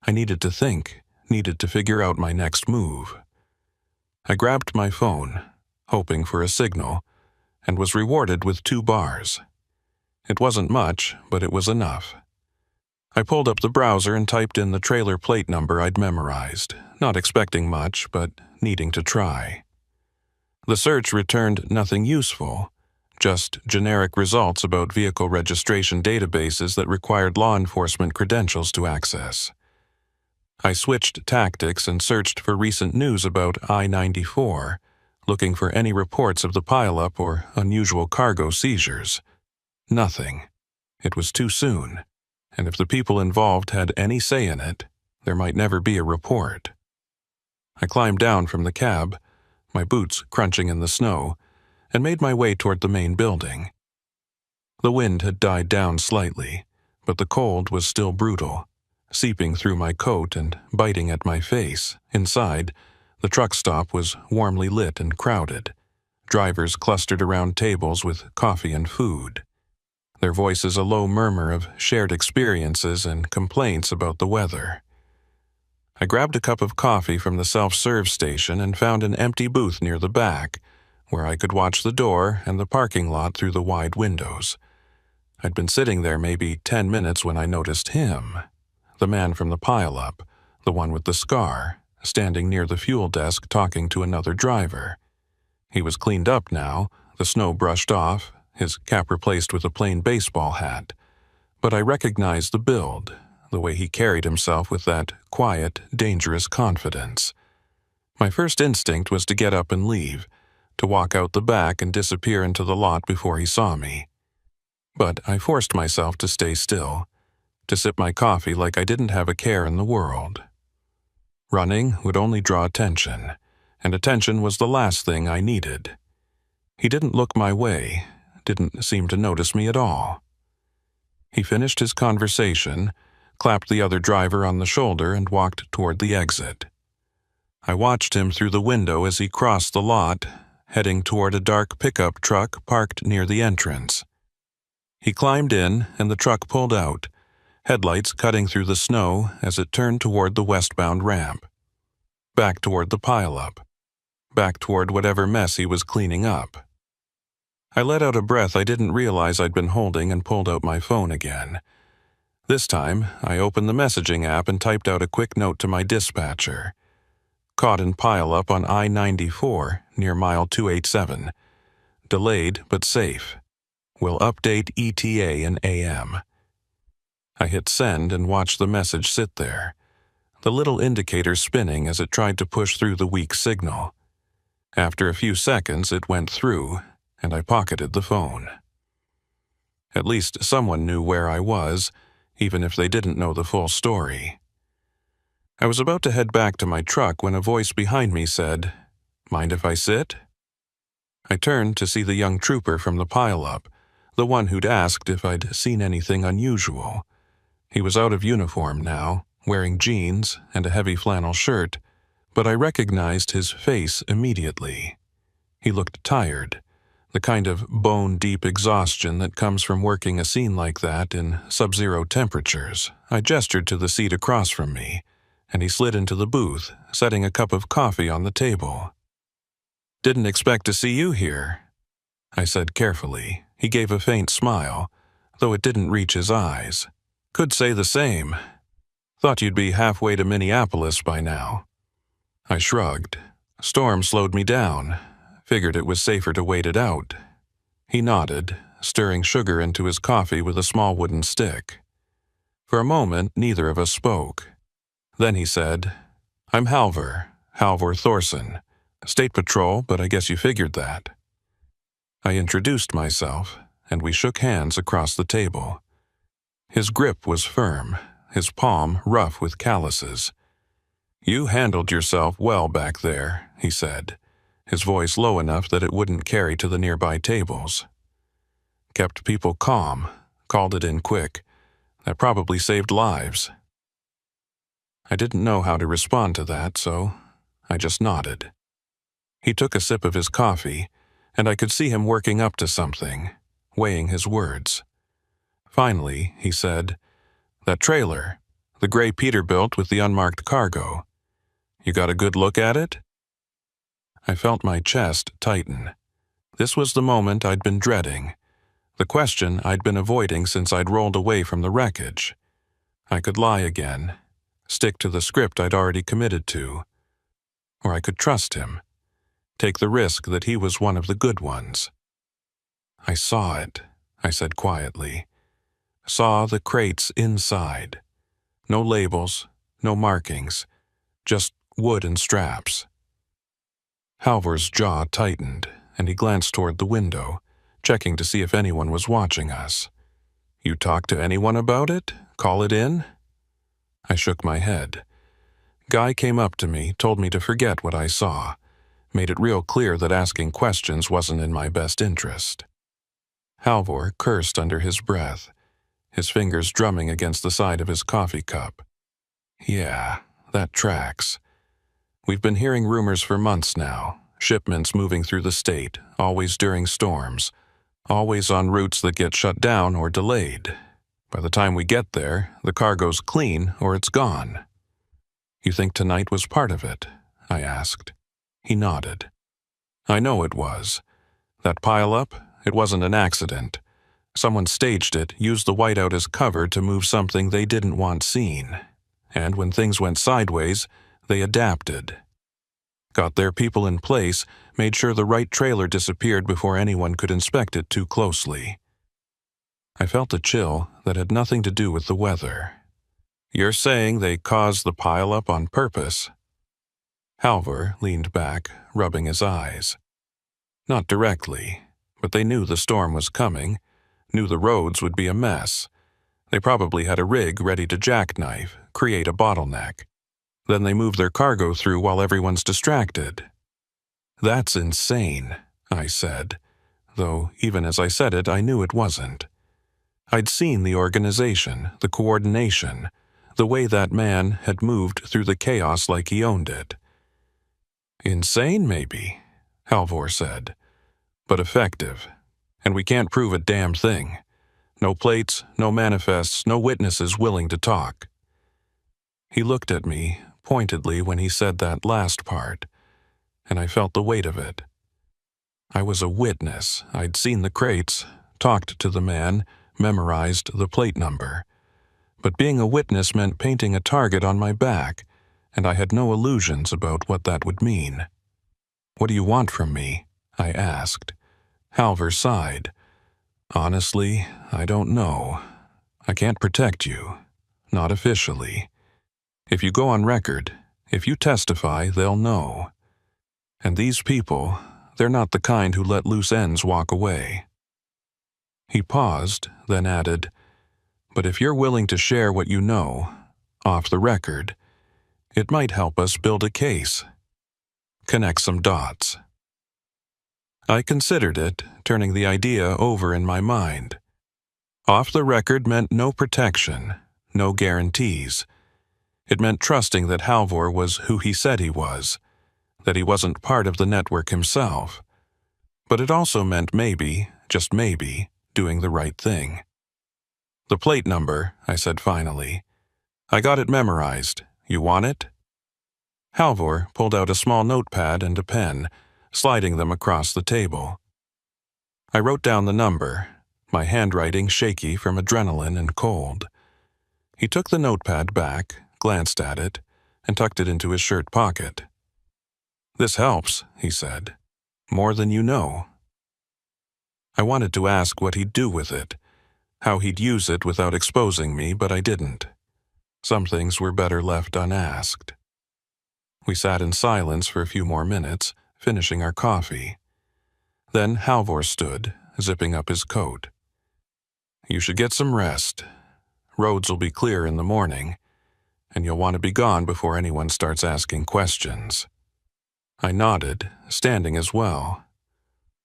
I needed to think, needed to figure out my next move. I grabbed my phone, hoping for a signal, and was rewarded with 2 bars. It wasn't much, but it was enough. I pulled up the browser and typed in the trailer plate number I'd memorized, not expecting much, but needing to try. The search returned nothing useful, just generic results about vehicle registration databases that required law enforcement credentials to access. I switched tactics and searched for recent news about I-94, looking for any reports of the pileup or unusual cargo seizures. Nothing. It was too soon, and if the people involved had any say in it, there might never be a report. I climbed down from the cab, my boots crunching in the snow, and made my way toward the main building. The wind had died down slightly, but the cold was still brutal, seeping through my coat and biting at my face. Inside, the truck stop was warmly lit and crowded, drivers clustered around tables with coffee and food, their voices a low murmur of shared experiences and complaints about the weather. I grabbed a cup of coffee from the self-serve station and found an empty booth near the back, where I could watch the door and the parking lot through the wide windows. I'd been sitting there maybe 10 minutes when I noticed him, the man from the pileup, the one with the scar, standing near the fuel desk talking to another driver. He was cleaned up now, the snow brushed off, his cap replaced with a plain baseball hat. But I recognized the build, the way he carried himself with that quiet, dangerous confidence. My first instinct was to get up and leave, to walk out the back and disappear into the lot before he saw me. But I forced myself to stay still, to sip my coffee like I didn't have a care in the world. Running would only draw attention, and attention was the last thing I needed. He didn't look my way, didn't seem to notice me at all. He finished his conversation, clapped the other driver on the shoulder, and walked toward the exit. I watched him through the window as he crossed the lot, heading toward a dark pickup truck parked near the entrance. He climbed in, and the truck pulled out, headlights cutting through the snow as it turned toward the westbound ramp. Back toward the pileup. Back toward whatever mess he was cleaning up. I let out a breath I didn't realize I'd been holding and pulled out my phone again. This time, I opened the messaging app and typed out a quick note to my dispatcher. Caught in pileup on I-94 near mile 287. Delayed but safe. Will update ETA in AM. I hit send and watched the message sit there, the little indicator spinning as it tried to push through the weak signal. After a few seconds, it went through, and I pocketed the phone. At least someone knew where I was, even if they didn't know the full story. I was about to head back to my truck when a voice behind me said, "Mind if I sit?" I turned to see the young trooper from the pileup, the one who'd asked if I'd seen anything unusual. He was out of uniform now, wearing jeans and a heavy flannel shirt, but I recognized his face immediately. He looked tired, the kind of bone-deep exhaustion that comes from working a scene like that in sub-zero temperatures. I gestured to the seat across from me, and he slid into the booth, setting a cup of coffee on the table. "Didn't expect to see you here," I said carefully. He gave a faint smile, though it didn't reach his eyes. "Could say the same. Thought you'd be halfway to Minneapolis by now." I shrugged. Storm slowed me down. Figured it was safer to wait it out. He nodded, stirring sugar into his coffee with a small wooden stick. For a moment, neither of us spoke. Then he said, "I'm Halvor Thorson. State Patrol, but I guess you figured that." I introduced myself, and we shook hands across the table. His grip was firm, his palm rough with calluses. "You handled yourself well back there," he said, his voice low enough that it wouldn't carry to the nearby tables. "Kept people calm, called it in quick. That probably saved lives." I didn't know how to respond to that, so I just nodded. He took a sip of his coffee, and I could see him working up to something, weighing his words. Finally, he said, "That trailer, the gray Peterbilt with the unmarked cargo. You got a good look at it?" I felt my chest tighten. This was the moment I'd been dreading, the question I'd been avoiding since I'd rolled away from the wreckage. I could lie again, stick to the script I'd already committed to. Or I could trust him, take the risk that he was one of the good ones. "I saw it," I said quietly. "Saw the crates inside. No labels, no markings, just wood and straps." Halvor's jaw tightened, and he glanced toward the window, checking to see if anyone was watching us. "You talk to anyone about it? Call it in?" I shook my head. Guy came up to me, told me to forget what I saw, made it real clear that asking questions wasn't in my best interest. Halvor cursed under his breath, his fingers drumming against the side of his coffee cup. "Yeah, that tracks. We've been hearing rumors for months now, shipments moving through the state, always during storms, always on routes that get shut down or delayed. By the time we get there, the cargo's clean or it's gone." "You think tonight was part of it?" I asked. He nodded. "I know it was. That pile-up, it wasn't an accident. Someone staged it, used the whiteout as cover to move something they didn't want seen. And when things went sideways, they adapted. Got their people in place, made sure the right trailer disappeared before anyone could inspect it too closely." I felt a chill that had nothing to do with the weather. "You're saying they caused the pile-up on purpose?" Halvor leaned back, rubbing his eyes. "Not directly, but they knew the storm was coming, knew the roads would be a mess. They probably had a rig ready to jackknife, create a bottleneck. Then they move their cargo through while everyone's distracted." "That's insane," I said, though even as I said it, I knew it wasn't. I'd seen the organization, the coordination, the way that man had moved through the chaos like he owned it. "Insane, maybe," Halvor said, "but effective. And we can't prove a damn thing. No plates, no manifests, no witnesses willing to talk." He looked at me pointedly when he said that last part, and I felt the weight of it. I was a witness. I'd seen the crates, talked to the man, memorized the plate number. But being a witness meant painting a target on my back, and I had no illusions about what that would mean. "What do you want from me?" I asked. Halvor sighed. "Honestly, I don't know. I can't protect you. Not officially. If you go on record, if you testify, they'll know. And these people, they're not the kind who let loose ends walk away." He paused, then added, "But if you're willing to share what you know, off the record, it might help us build a case. Connect some dots." I considered it, turning the idea over in my mind. Off the record meant no protection, no guarantees. It meant trusting that Halvor was who he said he was, that he wasn't part of the network himself. But it also meant maybe, just maybe, doing the right thing. "The plate number," I said finally. "I got it memorized. You want it?" Halvor pulled out a small notepad and a pen, sliding them across the table. I wrote down the number, my handwriting shaky from adrenaline and cold. He took the notepad back, glanced at it, and tucked it into his shirt pocket. "This helps," he said. "More than you know." I wanted to ask what he'd do with it, how he'd use it without exposing me, but I didn't. Some things were better left unasked. We sat in silence for a few more minutes, finishing our coffee. Then Halvor stood, zipping up his coat. "You should get some rest. Roads will be clear in the morning, and you'll want to be gone before anyone starts asking questions." I nodded, standing as well.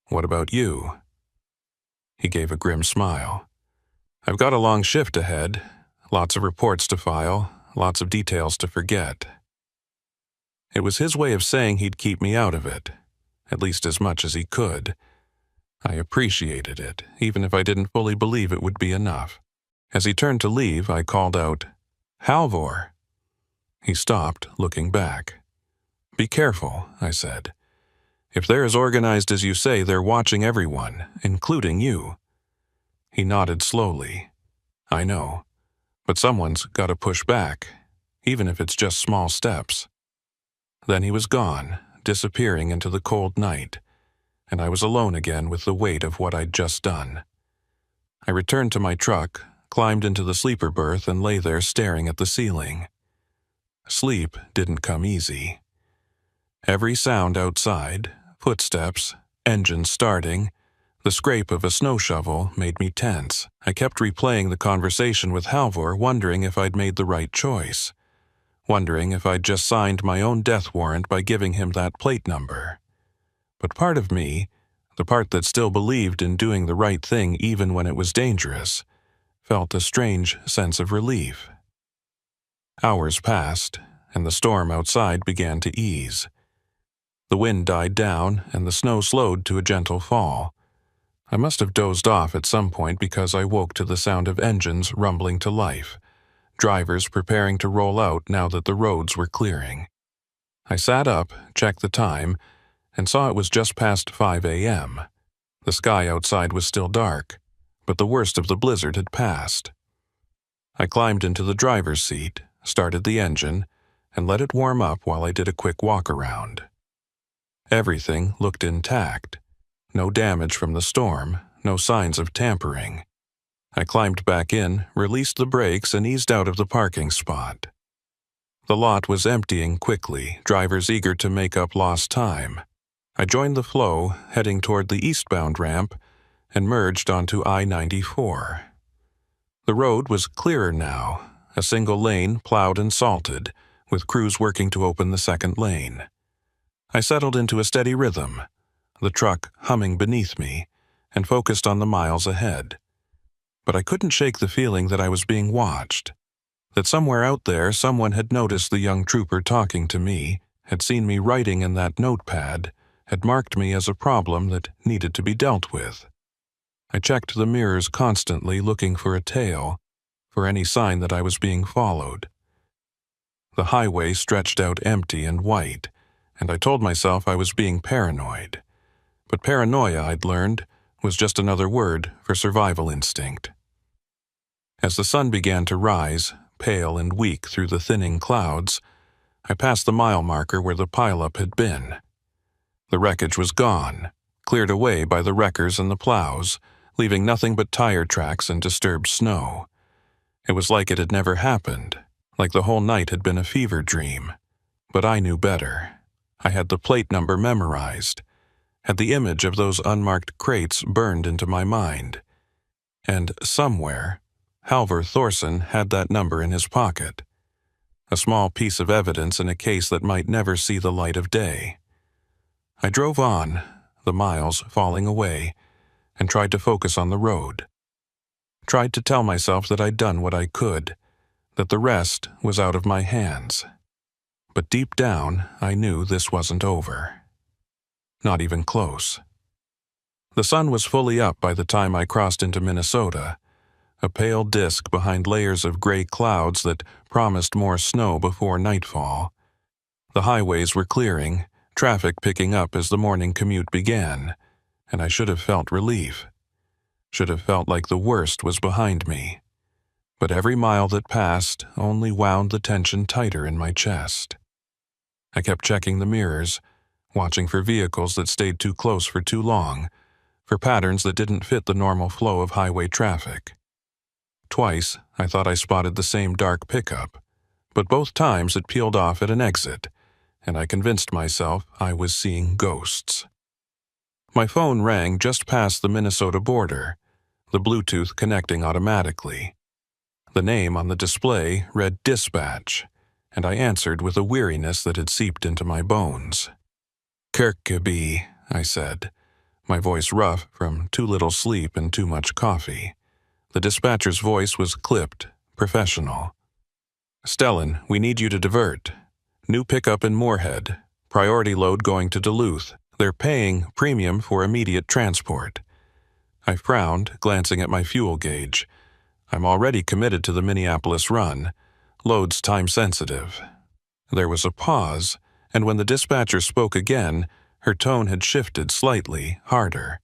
"What about you?" He gave a grim smile. "I've got a long shift ahead, lots of reports to file, lots of details to forget." It was his way of saying he'd keep me out of it, at least as much as he could. I appreciated it, even if I didn't fully believe it would be enough. As he turned to leave, I called out, "Halvor!" He stopped, looking back. "Be careful," I said. "If they're as organized as you say, they're watching everyone, including you." He nodded slowly. "I know, but someone's got to push back, even if it's just small steps." Then he was gone, disappearing into the cold night, and I was alone again with the weight of what I'd just done. I returned to my truck, climbed into the sleeper berth, and lay there staring at the ceiling. Sleep didn't come easy. Every sound outside, footsteps, engines starting, the scrape of a snow shovel made me tense. I kept replaying the conversation with Halvor, wondering if I'd made the right choice, wondering if I'd just signed my own death warrant by giving him that plate number. But part of me, the part that still believed in doing the right thing even when it was dangerous, felt a strange sense of relief. Hours passed, and the storm outside began to ease. The wind died down, and the snow slowed to a gentle fall. I must have dozed off at some point because I woke to the sound of engines rumbling to life, drivers preparing to roll out now that the roads were clearing. I sat up, checked the time, and saw it was just past 5 a.m. The sky outside was still dark, but the worst of the blizzard had passed. I climbed into the driver's seat, started the engine, and let it warm up while I did a quick walk around. Everything looked intact. No damage from the storm, no signs of tampering. I climbed back in, released the brakes, and eased out of the parking spot. The lot was emptying quickly, drivers eager to make up lost time. I joined the flow, heading toward the eastbound ramp, and merged onto I-94. The road was clearer now, a single lane plowed and salted, with crews working to open the second lane. I settled into a steady rhythm, the truck humming beneath me, and focused on the miles ahead. But I couldn't shake the feeling that I was being watched, that somewhere out there someone had noticed the young trooper talking to me, had seen me writing in that notepad, had marked me as a problem that needed to be dealt with. I checked the mirrors constantly, looking for a tail, for any sign that I was being followed. The highway stretched out empty and white, and I told myself I was being paranoid. But paranoia, I'd learned, was just another word for survival instinct. As the sun began to rise, pale and weak through the thinning clouds, I passed the mile marker where the pileup had been. The wreckage was gone, cleared away by the wreckers and the plows, leaving nothing but tire tracks and disturbed snow. It was like it had never happened, like the whole night had been a fever dream. But I knew better. I had the plate number memorized, had the image of those unmarked crates burned into my mind. And somewhere, Halvor Thorson had that number in his pocket. A small piece of evidence in a case that might never see the light of day. I drove on, the miles falling away, and tried to focus on the road. Tried to tell myself that I'd done what I could, that the rest was out of my hands. But deep down, I knew this wasn't over. Not even close. The sun was fully up by the time I crossed into Minnesota, a pale disk behind layers of gray clouds that promised more snow before nightfall. The highways were clearing, traffic picking up as the morning commute began, and I should have felt relief. Should have felt like the worst was behind me. But every mile that passed only wound the tension tighter in my chest. I kept checking the mirrors, watching for vehicles that stayed too close for too long, for patterns that didn't fit the normal flow of highway traffic. Twice, I thought I spotted the same dark pickup, but both times it peeled off at an exit, and I convinced myself I was seeing ghosts. My phone rang just past the Minnesota border, the Bluetooth connecting automatically. The name on the display read Dispatch, and I answered with a weariness that had seeped into my bones. "Kirkeby," I said, my voice rough from too little sleep and too much coffee. The dispatcher's voice was clipped, professional. "Stellan, we need you to divert. New pickup in Moorhead. Priority load going to Duluth. They're paying premium for immediate transport." I frowned, glancing at my fuel gauge. I'm already committed to the Minneapolis run. Load's time-sensitive. There was a pause, and when the dispatcher spoke again, her tone had shifted slightly, harder.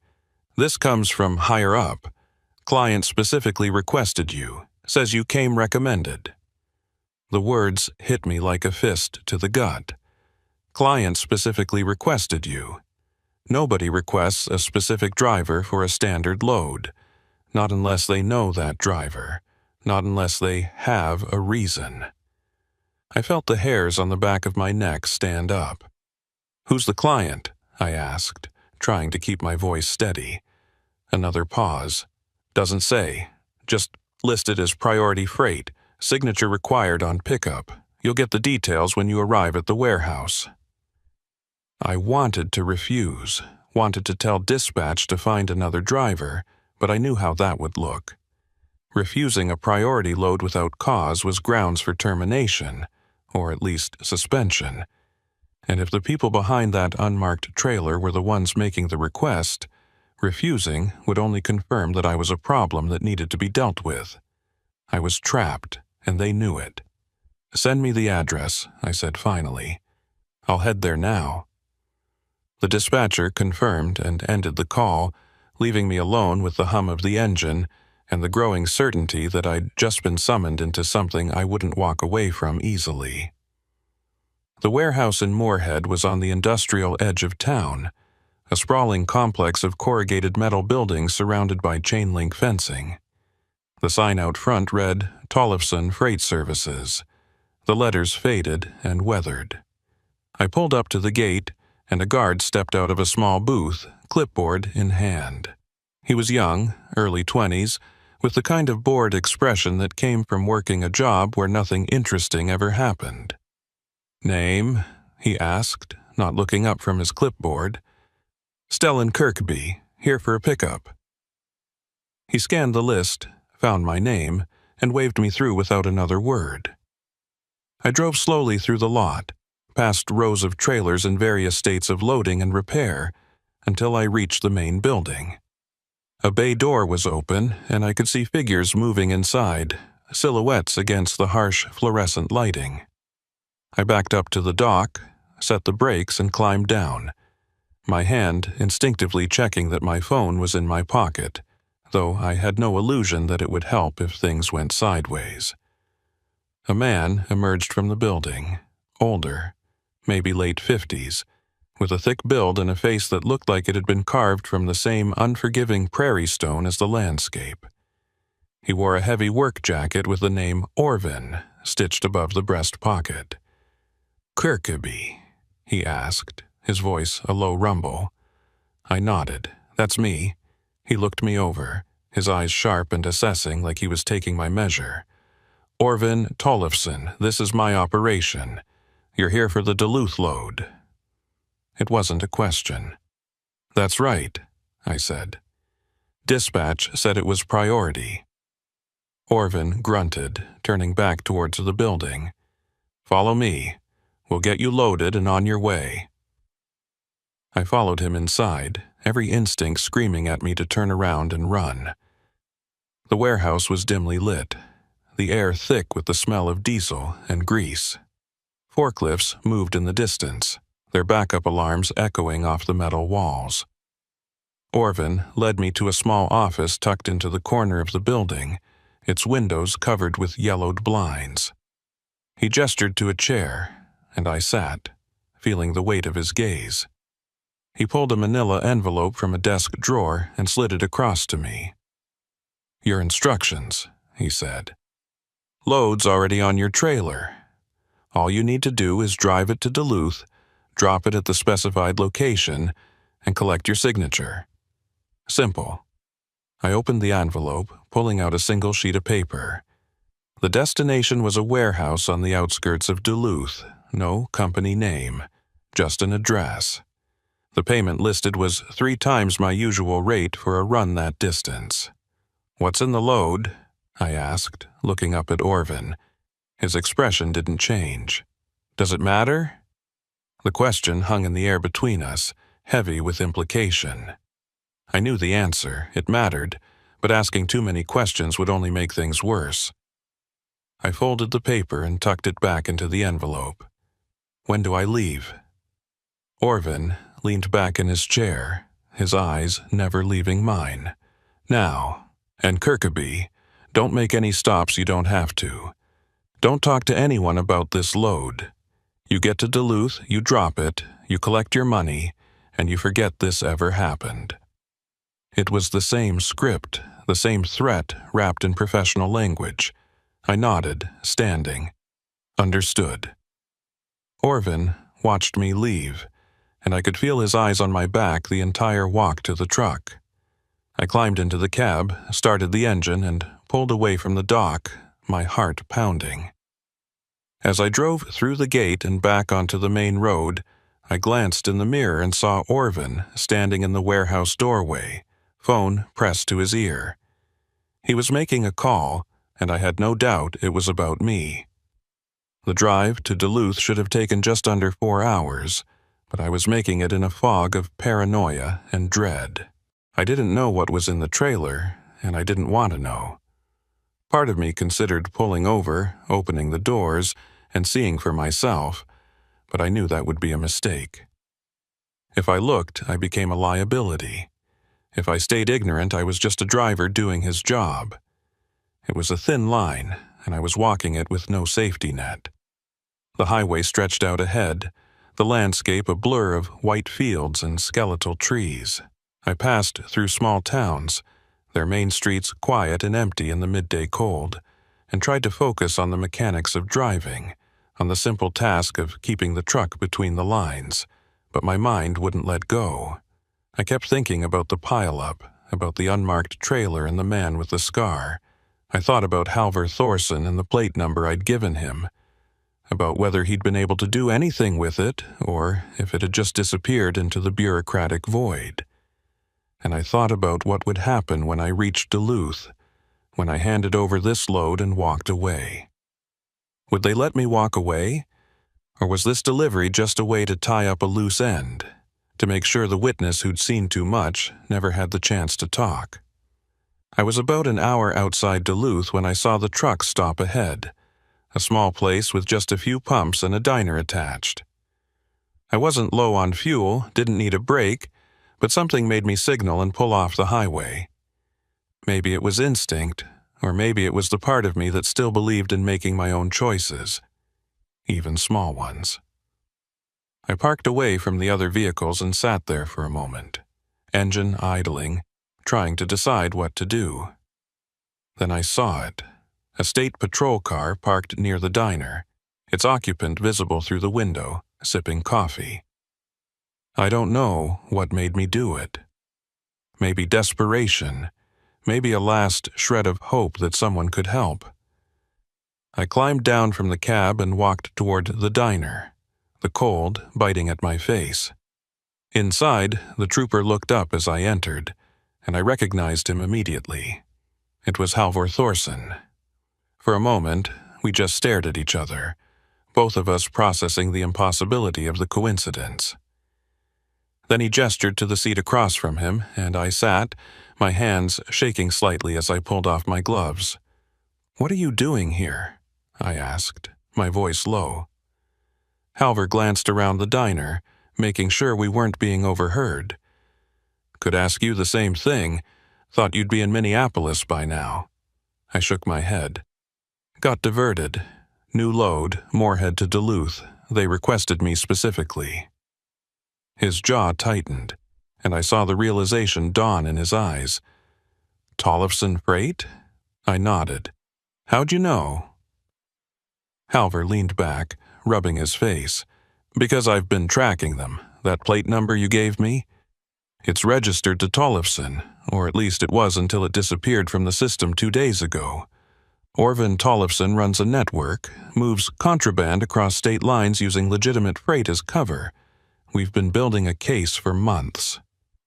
"This comes from higher up. Client specifically requested you. Says you came recommended." The words hit me like a fist to the gut. Client specifically requested you. Nobody requests a specific driver for a standard load. Not unless they know that driver. Not unless they have a reason. I felt the hairs on the back of my neck stand up. "Who's the client?" I asked, trying to keep my voice steady. Another pause. "Doesn't say. Just listed as priority freight. Signature required on pickup. You'll get the details when you arrive at the warehouse." I wanted to refuse, wanted to tell dispatch to find another driver, but I knew how that would look. Refusing a priority load without cause was grounds for termination, or at least suspension. And if the people behind that unmarked trailer were the ones making the request, refusing would only confirm that I was a problem that needed to be dealt with. I was trapped, and they knew it. "Send me the address," I said finally. "I'll head there now." The dispatcher confirmed and ended the call, leaving me alone with the hum of the engine and the growing certainty that I'd just been summoned into something I wouldn't walk away from easily. The warehouse in Moorhead was on the industrial edge of town, a sprawling complex of corrugated metal buildings surrounded by chain-link fencing. The sign out front read, "Tollefson Freight Services." The letters faded and weathered. I pulled up to the gate, and a guard stepped out of a small booth, clipboard in hand. He was young, early 20s, with the kind of bored expression that came from working a job where nothing interesting ever happened. "Name?" he asked, not looking up from his clipboard. "Stellan Kirkeby, here for a pickup." He scanned the list, found my name, and waved me through without another word. I drove slowly through the lot, past rows of trailers in various states of loading and repair, until I reached the main building. A bay door was open, and I could see figures moving inside, silhouettes against the harsh fluorescent lighting. I backed up to the dock, set the brakes, and climbed down, my hand instinctively checking that my phone was in my pocket, though I had no illusion that it would help if things went sideways. A man emerged from the building, older, maybe late 50s, with a thick build and a face that looked like it had been carved from the same unforgiving prairie stone as the landscape. He wore a heavy work jacket with the name Orvin stitched above the breast pocket. "Kirkeby?" he asked, his voice a low rumble. I nodded. "That's me." He looked me over, his eyes sharp and assessing like he was taking my measure. "Orvin Tollefson, this is my operation. You're here for the Duluth load." It wasn't a question. "That's right," I said. "Dispatch said it was priority." Orvin grunted, turning back towards the building. "Follow me. We'll get you loaded and on your way." I followed him inside, every instinct screaming at me to turn around and run. The warehouse was dimly lit, the air thick with the smell of diesel and grease. Forklifts moved in the distance, their backup alarms echoing off the metal walls. Orvin led me to a small office tucked into the corner of the building, its windows covered with yellowed blinds. He gestured to a chair, and I sat, feeling the weight of his gaze. He pulled a manila envelope from a desk drawer and slid it across to me. "Your instructions," he said. "Load's already on your trailer. All you need to do is drive it to Duluth, drop it at the specified location, and collect your signature. Simple." I opened the envelope, pulling out a single sheet of paper. The destination was a warehouse on the outskirts of Duluth, no company name, just an address. The payment listed was 3 times my usual rate for a run that distance. "What's in the load?" I asked, looking up at Orvin. His expression didn't change. "Does it matter?" The question hung in the air between us, heavy with implication. I knew the answer. It mattered, but asking too many questions would only make things worse. I folded the paper and tucked it back into the envelope. "When do I leave?" Orvin leaned back in his chair, his eyes never leaving mine. "Now. And Kirkaby, don't make any stops you don't have to. Don't talk to anyone about this load. You get to Duluth, you drop it, you collect your money, and you forget this ever happened." It was the same script, the same threat wrapped in professional language. I nodded, standing. "Understood." Orvin watched me leave, and I could feel his eyes on my back the entire walk to the truck. I climbed into the cab, started the engine, and pulled away from the dock, my heart pounding. As I drove through the gate and back onto the main road, I glanced in the mirror and saw Orvin standing in the warehouse doorway, phone pressed to his ear. He was making a call, and I had no doubt it was about me. The drive to Duluth should have taken just under 4 hours, but I was making it in a fog of paranoia and dread. I didn't know what was in the trailer, and I didn't want to know. Part of me considered pulling over, opening the doors, and seeing for myself, but I knew that would be a mistake. If I looked, I became a liability. If I stayed ignorant, I was just a driver doing his job. It was a thin line, and I was walking it with no safety net. The highway stretched out ahead, the landscape a blur of white fields and skeletal trees. I passed through small towns, their main streets quiet and empty in the midday cold, and tried to focus on the mechanics of driving, on the simple task of keeping the truck between the lines, but my mind wouldn't let go. I kept thinking about the pileup, about the unmarked trailer and the man with the scar. I thought about Halvor Thorson and the plate number I'd given him, about whether he'd been able to do anything with it, or if it had just disappeared into the bureaucratic void. And I thought about what would happen when I reached Duluth, when I handed over this load and walked away. Would they let me walk away? Or was this delivery just a way to tie up a loose end, to make sure the witness who'd seen too much never had the chance to talk? I was about an hour outside Duluth when I saw the truck stop ahead, a small place with just a few pumps and a diner attached. I wasn't low on fuel, didn't need a break, but something made me signal and pull off the highway. Maybe it was instinct, or maybe it was the part of me that still believed in making my own choices, even small ones. I parked away from the other vehicles and sat there for a moment, engine idling, trying to decide what to do. Then I saw it, a state patrol car parked near the diner, its occupant visible through the window, sipping coffee. I don't know what made me do it. Maybe desperation, maybe a last shred of hope that someone could help. I climbed down from the cab and walked toward the diner, the cold biting at my face. Inside, the trooper looked up as I entered, and I recognized him immediately. It was Halvor Thorson. For a moment, we just stared at each other, both of us processing the impossibility of the coincidence. Then he gestured to the seat across from him, and I sat, my hands shaking slightly as I pulled off my gloves. "What are you doing here?" I asked, my voice low. Halvor glanced around the diner, making sure we weren't being overheard. "Could ask you the same thing. Thought you'd be in Minneapolis by now." I shook my head. "Got diverted. New load, Moorhead to Duluth. They requested me specifically." His jaw tightened, and I saw the realization dawn in his eyes. Tollefson Freight? I nodded. How'd you know? Halvor leaned back, rubbing his face. Because I've been tracking them. That plate number you gave me? It's registered to Tollefson, or at least it was until it disappeared from the system 2 days ago. Orvin Tollefson runs a network, moves contraband across state lines using legitimate freight as cover. We've been building a case for months.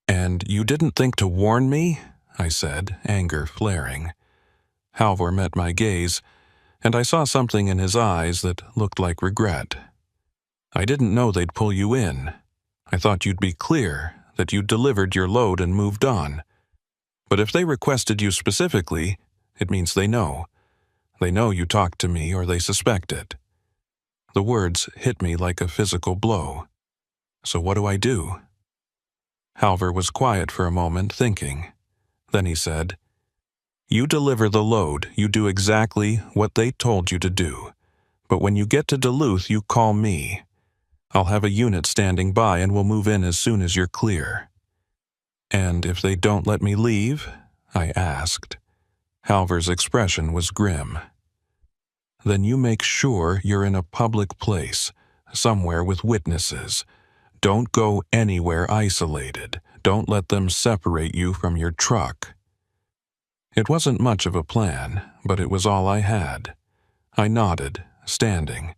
And you didn't think to warn me? I said, anger flaring. Halvor met my gaze, and I saw something in his eyes that looked like regret. I didn't know they'd pull you in. I thought you'd be clear, that you'd delivered your load and moved on. But if they requested you specifically, it means they know. They know you talked to me or they suspect it. The words hit me like a physical blow. So what do I do? Halvor was quiet for a moment, thinking. Then he said, You deliver the load, you do exactly what they told you to do. But when you get to Duluth, you call me. I'll have a unit standing by and we'll move in as soon as you're clear. And if they don't let me leave? I asked. Halvor's expression was grim. Then you make sure you're in a public place, somewhere with witnesses. Don't go anywhere isolated. Don't let them separate you from your truck. It wasn't much of a plan, but it was all I had. I nodded, standing.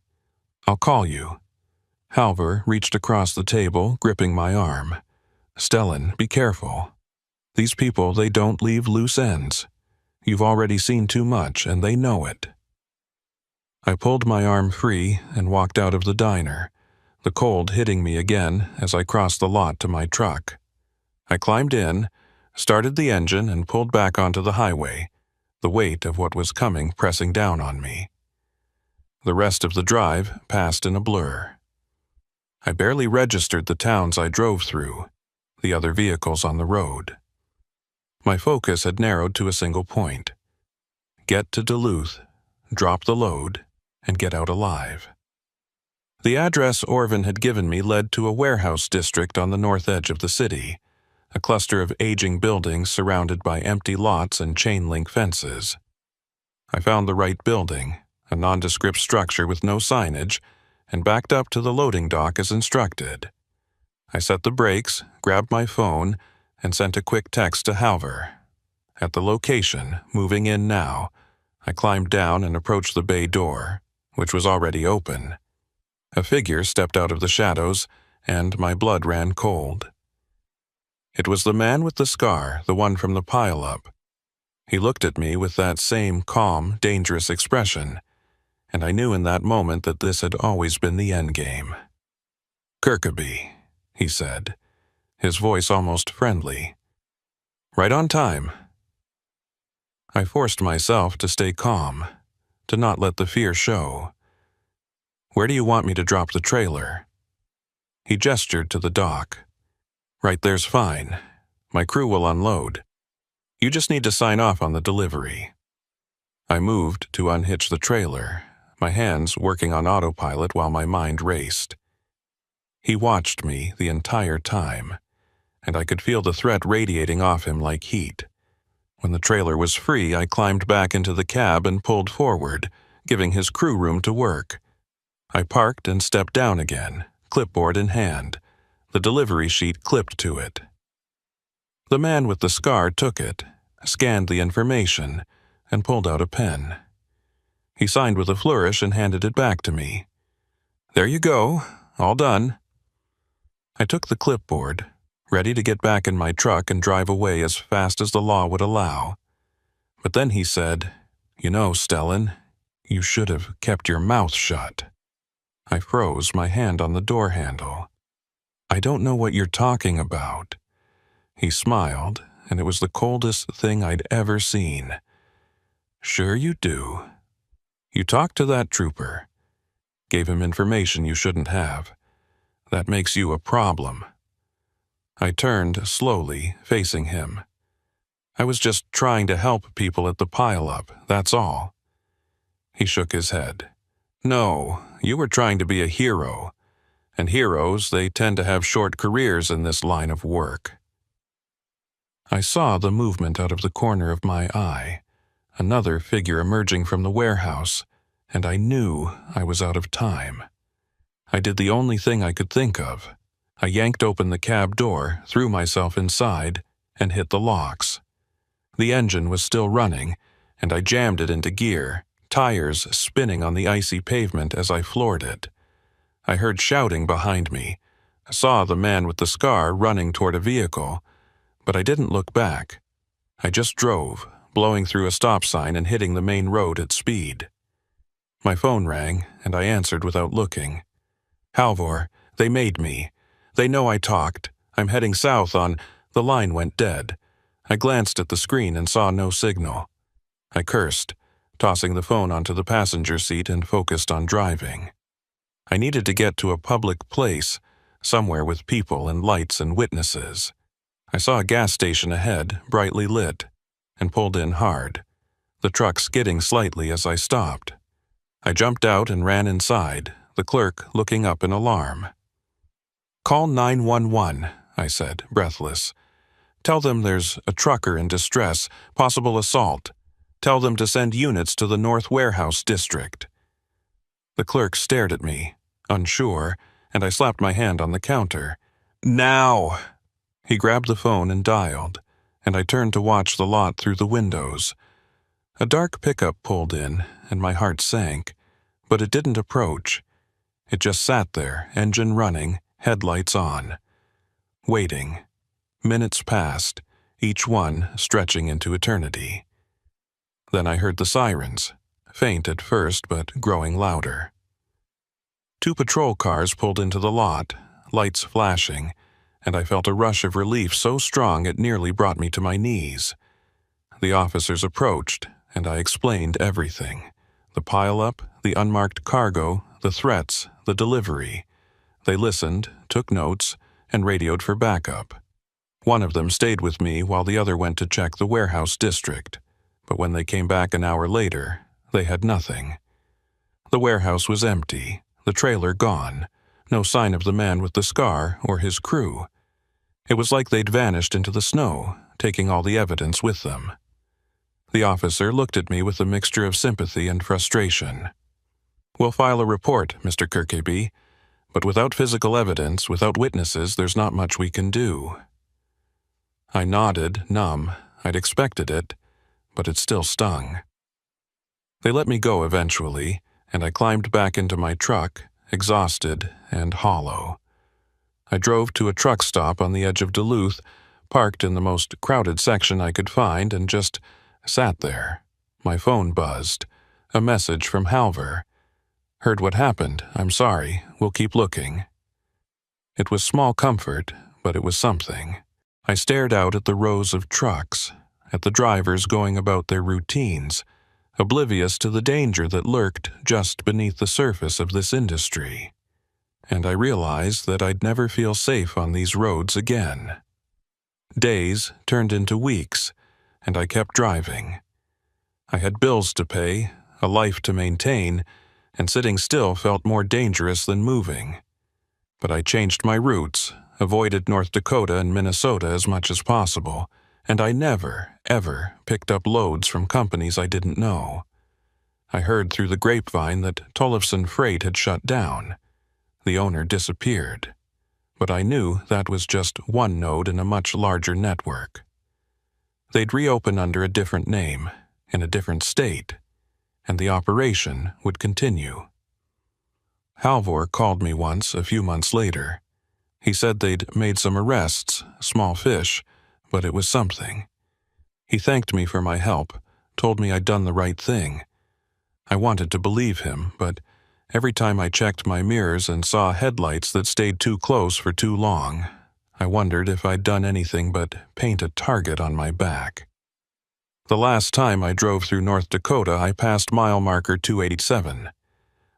I'll call you. Halvor reached across the table, gripping my arm. Stellan, be careful. These people, they don't leave loose ends. You've already seen too much, and they know it. I pulled my arm free and walked out of the diner, the cold hitting me again as I crossed the lot to my truck. I climbed in, started the engine, and pulled back onto the highway, the weight of what was coming pressing down on me. The rest of the drive passed in a blur. I barely registered the towns I drove through, the other vehicles on the road. My focus had narrowed to a single point. Get to Duluth, drop the load, and get out alive. The address Orvin had given me led to a warehouse district on the north edge of the city, a cluster of aging buildings surrounded by empty lots and chain-link fences. I found the right building, a nondescript structure with no signage, and backed up to the loading dock as instructed. I set the brakes, grabbed my phone, and sent a quick text to Halvor. At the location, moving in now, I climbed down and approached the bay door, which was already open. A figure stepped out of the shadows, and my blood ran cold. It was the man with the scar, the one from the pile-up. He looked at me with that same calm, dangerous expression, and I knew in that moment that this had always been the endgame. Kirkeby, he said, his voice almost friendly. Right on time. I forced myself to stay calm, to not let the fear show. Where do you want me to drop the trailer? He gestured to the dock. Right there's fine. My crew will unload. You just need to sign off on the delivery. I moved to unhitch the trailer, my hands working on autopilot while my mind raced. He watched me the entire time, and I could feel the threat radiating off him like heat. When the trailer was free, I climbed back into the cab and pulled forward, giving his crew room to work. I parked and stepped down again, clipboard in hand, the delivery sheet clipped to it. The man with the scar took it, scanned the information, and pulled out a pen. He signed with a flourish and handed it back to me. There you go, all done. I took the clipboard, ready to get back in my truck and drive away as fast as the law would allow. But then he said, You know, Stellan, you should have kept your mouth shut. I froze, my hand on the door handle. I don't know what you're talking about. He smiled, and it was the coldest thing I'd ever seen. Sure you do. You talked to that trooper. Gave him information you shouldn't have. That makes you a problem. I turned slowly, facing him. I was just trying to help people at the pile-up, that's all. He shook his head. No, you were trying to be a hero. and heroes, they tend to have short careers in this line of work. I saw the movement out of the corner of my eye, another figure emerging from the warehouse, and I knew I was out of time. I did the only thing I could think of. I yanked open the cab door, threw myself inside, and hit the locks. The engine was still running, and I jammed it into gear, tires spinning on the icy pavement as I floored it. I heard shouting behind me. I saw the man with the scar running toward a vehicle, but I didn't look back. I just drove, blowing through a stop sign and hitting the main road at speed. My phone rang, and I answered without looking. "Halvor, they made me. They know I talked. I'm heading south on—" The line went dead. I glanced at the screen and saw no signal. I cursed, tossing the phone onto the passenger seat and focused on driving. I needed to get to a public place, somewhere with people and lights and witnesses. I saw a gas station ahead, brightly lit, and pulled in hard, the truck skidding slightly as I stopped. I jumped out and ran inside, the clerk looking up in alarm. "Call 911, I said, breathless. "Tell them there's a trucker in distress, possible assault. Tell them to send units to the North Warehouse District." The clerk stared at me, unsure, and I slapped my hand on the counter. "Now!" He grabbed the phone and dialed, and I turned to watch the lot through the windows. A dark pickup pulled in, and my heart sank, but it didn't approach. It just sat there, engine running, headlights on. Waiting. Minutes passed, each one stretching into eternity. Then I heard the sirens, faint at first but growing louder. 2 patrol cars pulled into the lot, lights flashing, and I felt a rush of relief so strong it nearly brought me to my knees. The officers approached, and I explained everything. The pileup, the unmarked cargo, the threats, the delivery. They listened, took notes, and radioed for backup. One of them stayed with me while the other went to check the warehouse district, but when they came back an hour later, they had nothing. The warehouse was empty, the trailer gone, no sign of the man with the scar or his crew. It was like they'd vanished into the snow, taking all the evidence with them. The officer looked at me with a mixture of sympathy and frustration. "We'll file a report, Mr. Kirkeby, but without physical evidence, without witnesses, there's not much we can do." I nodded, numb. I'd expected it, but it still stung. They let me go eventually, and I climbed back into my truck, exhausted and hollow. I drove to a truck stop on the edge of Duluth, parked in the most crowded section I could find, and just sat there. My phone buzzed. A message from Halvor. "Heard what happened. I'm sorry. We'll keep looking." It was small comfort, but it was something. I stared out at the rows of trucks, at the drivers going about their routines, oblivious to the danger that lurked just beneath the surface of this industry. And I realized that I'd never feel safe on these roads again. Days turned into weeks, and I kept driving. I had bills to pay, a life to maintain, and sitting still felt more dangerous than moving. But I changed my routes, avoided North Dakota and Minnesota as much as possible, and I never, ever picked up loads from companies I didn't know. I heard through the grapevine that Tollefson Freight had shut down. The owner disappeared, but I knew that was just one node in a much larger network. They'd reopen under a different name, in a different state, and the operation would continue. Halvor called me once a few months later. He said they'd made some arrests, small fish, but it was something. He thanked me for my help, told me I'd done the right thing. I wanted to believe him, but every time I checked my mirrors and saw headlights that stayed too close for too long, I wondered if I'd done anything but paint a target on my back. The last time I drove through North Dakota, I passed mile marker 287.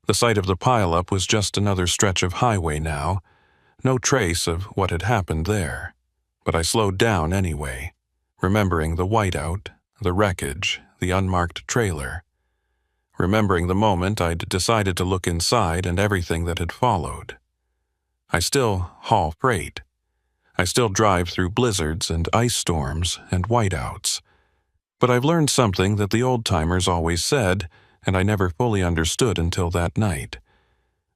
The site of the pileup was just another stretch of highway now, no trace of what had happened there. But I slowed down anyway, remembering the whiteout, the wreckage, the unmarked trailer. Remembering the moment I'd decided to look inside and everything that had followed. I still haul freight. I still drive through blizzards and ice storms and whiteouts. But I've learned something that the old-timers always said, and I never fully understood until that night.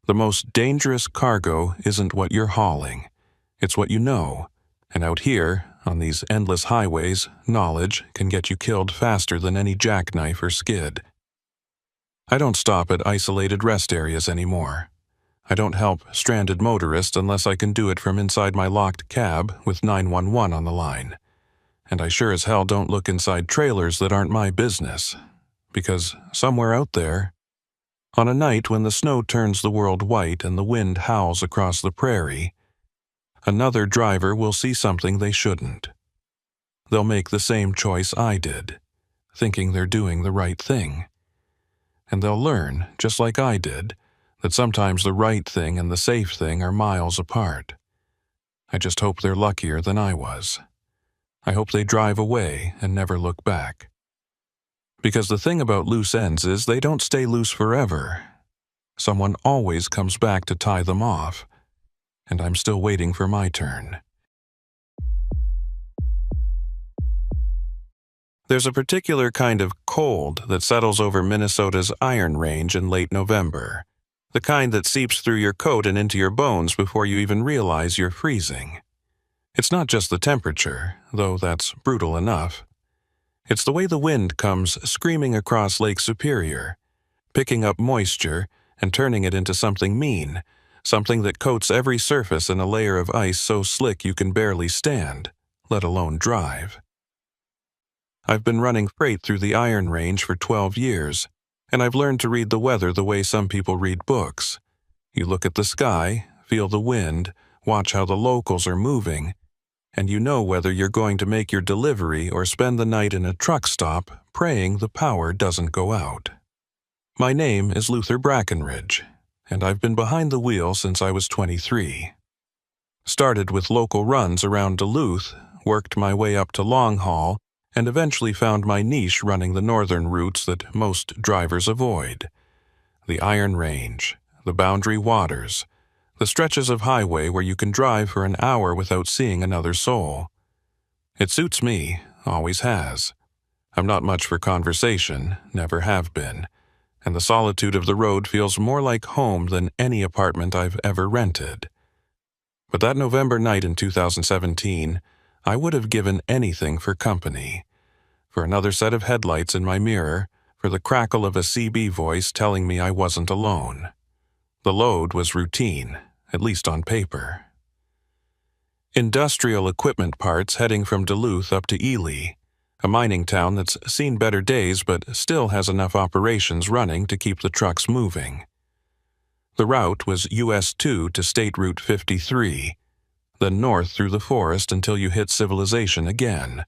The most dangerous cargo isn't what you're hauling. It's what you know. And out here, on these endless highways, knowledge can get you killed faster than any jackknife or skid. I don't stop at isolated rest areas anymore. I don't help stranded motorists unless I can do it from inside my locked cab with 911 on the line. And I sure as hell don't look inside trailers that aren't my business. Because somewhere out there, on a night when the snow turns the world white and the wind howls across the prairie, another driver will see something they shouldn't. They'll make the same choice I did, thinking they're doing the right thing. And they'll learn, just like I did, that sometimes the right thing and the safe thing are miles apart. I just hope they're luckier than I was. I hope they drive away and never look back. Because the thing about loose ends is they don't stay loose forever. Someone always comes back to tie them off, and I'm still waiting for my turn. There's a particular kind of cold that settles over Minnesota's Iron Range in late November, the kind that seeps through your coat and into your bones before you even realize you're freezing. It's not just the temperature, though that's brutal enough. It's the way the wind comes screaming across Lake Superior, picking up moisture and turning it into something mean, something that coats every surface in a layer of ice so slick you can barely stand, let alone drive. I've been running freight through the Iron Range for 12 years, and I've learned to read the weather the way some people read books. You look at the sky, feel the wind, watch how the locals are moving, and you know whether you're going to make your delivery or spend the night in a truck stop praying the power doesn't go out. My name is Luther Brackenridge, and I've been behind the wheel since I was 23. Started with local runs around Duluth, worked my way up to long haul, and eventually found my niche running the northern routes that most drivers avoid. The Iron Range, the Boundary Waters, the stretches of highway where you can drive for an hour without seeing another soul. It suits me, always has. I'm not much for conversation, never have been, and the solitude of the road feels more like home than any apartment I've ever rented. But that November night in 2017, I would have given anything for company, for another set of headlights in my mirror, for the crackle of a CB voice telling me I wasn't alone. The load was routine, at least on paper. Industrial equipment parts heading from Duluth up to Ely, a mining town that's seen better days but still has enough operations running to keep the trucks moving. The route was US 2 to State Route 53, then north through the forest until you hit civilization again.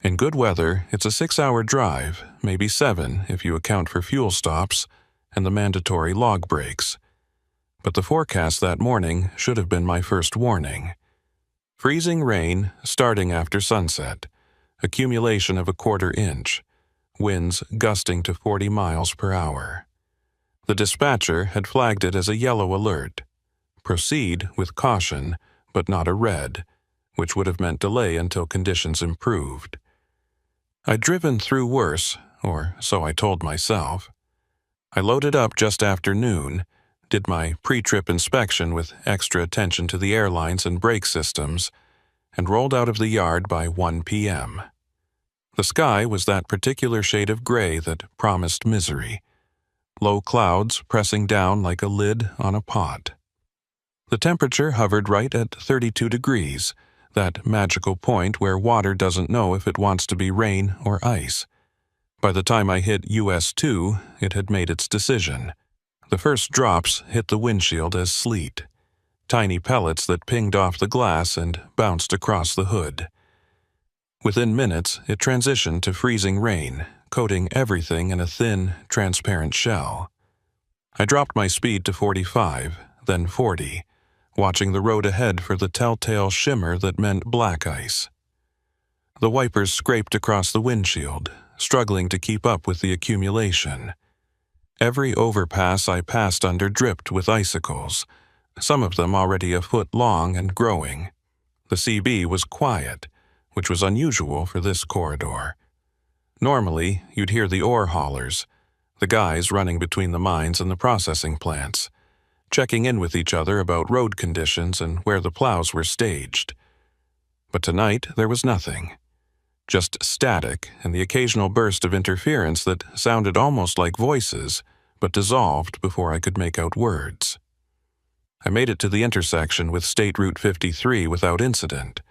In good weather, it's a 6-hour drive, maybe 7 if you account for fuel stops and the mandatory log breaks. But the forecast that morning should have been my first warning. Freezing rain starting after sunset, accumulation of a 1/4 inch, winds gusting to 40 miles per hour. The dispatcher had flagged it as a yellow alert. Proceed with caution, but not a red, which would have meant delay until conditions improved. I'd driven through worse, or so I told myself. I loaded up just after noon, did my pre-trip inspection with extra attention to the airlines and brake systems, and rolled out of the yard by 1 p.m. The sky was that particular shade of gray that promised misery, low clouds pressing down like a lid on a pot. The temperature hovered right at 32 degrees, that magical point where water doesn't know if it wants to be rain or ice. By the time I hit US 2, it had made its decision. The first drops hit the windshield as sleet, tiny pellets that pinged off the glass and bounced across the hood. Within minutes, it transitioned to freezing rain, coating everything in a thin, transparent shell. I dropped my speed to 45, then 40, watching the road ahead for the telltale shimmer that meant black ice. The wipers scraped across the windshield, struggling to keep up with the accumulation. Every overpass I passed under dripped with icicles, some of them already a foot long and growing. The CB was quiet, which was unusual for this corridor. Normally, you'd hear the ore haulers, the guys running between the mines and the processing plants, checking in with each other about road conditions and where the plows were staged. But tonight there was nothing. Just static and the occasional burst of interference that sounded almost like voices, but dissolved before I could make out words. I made it to the intersection with State Route 53 without incident,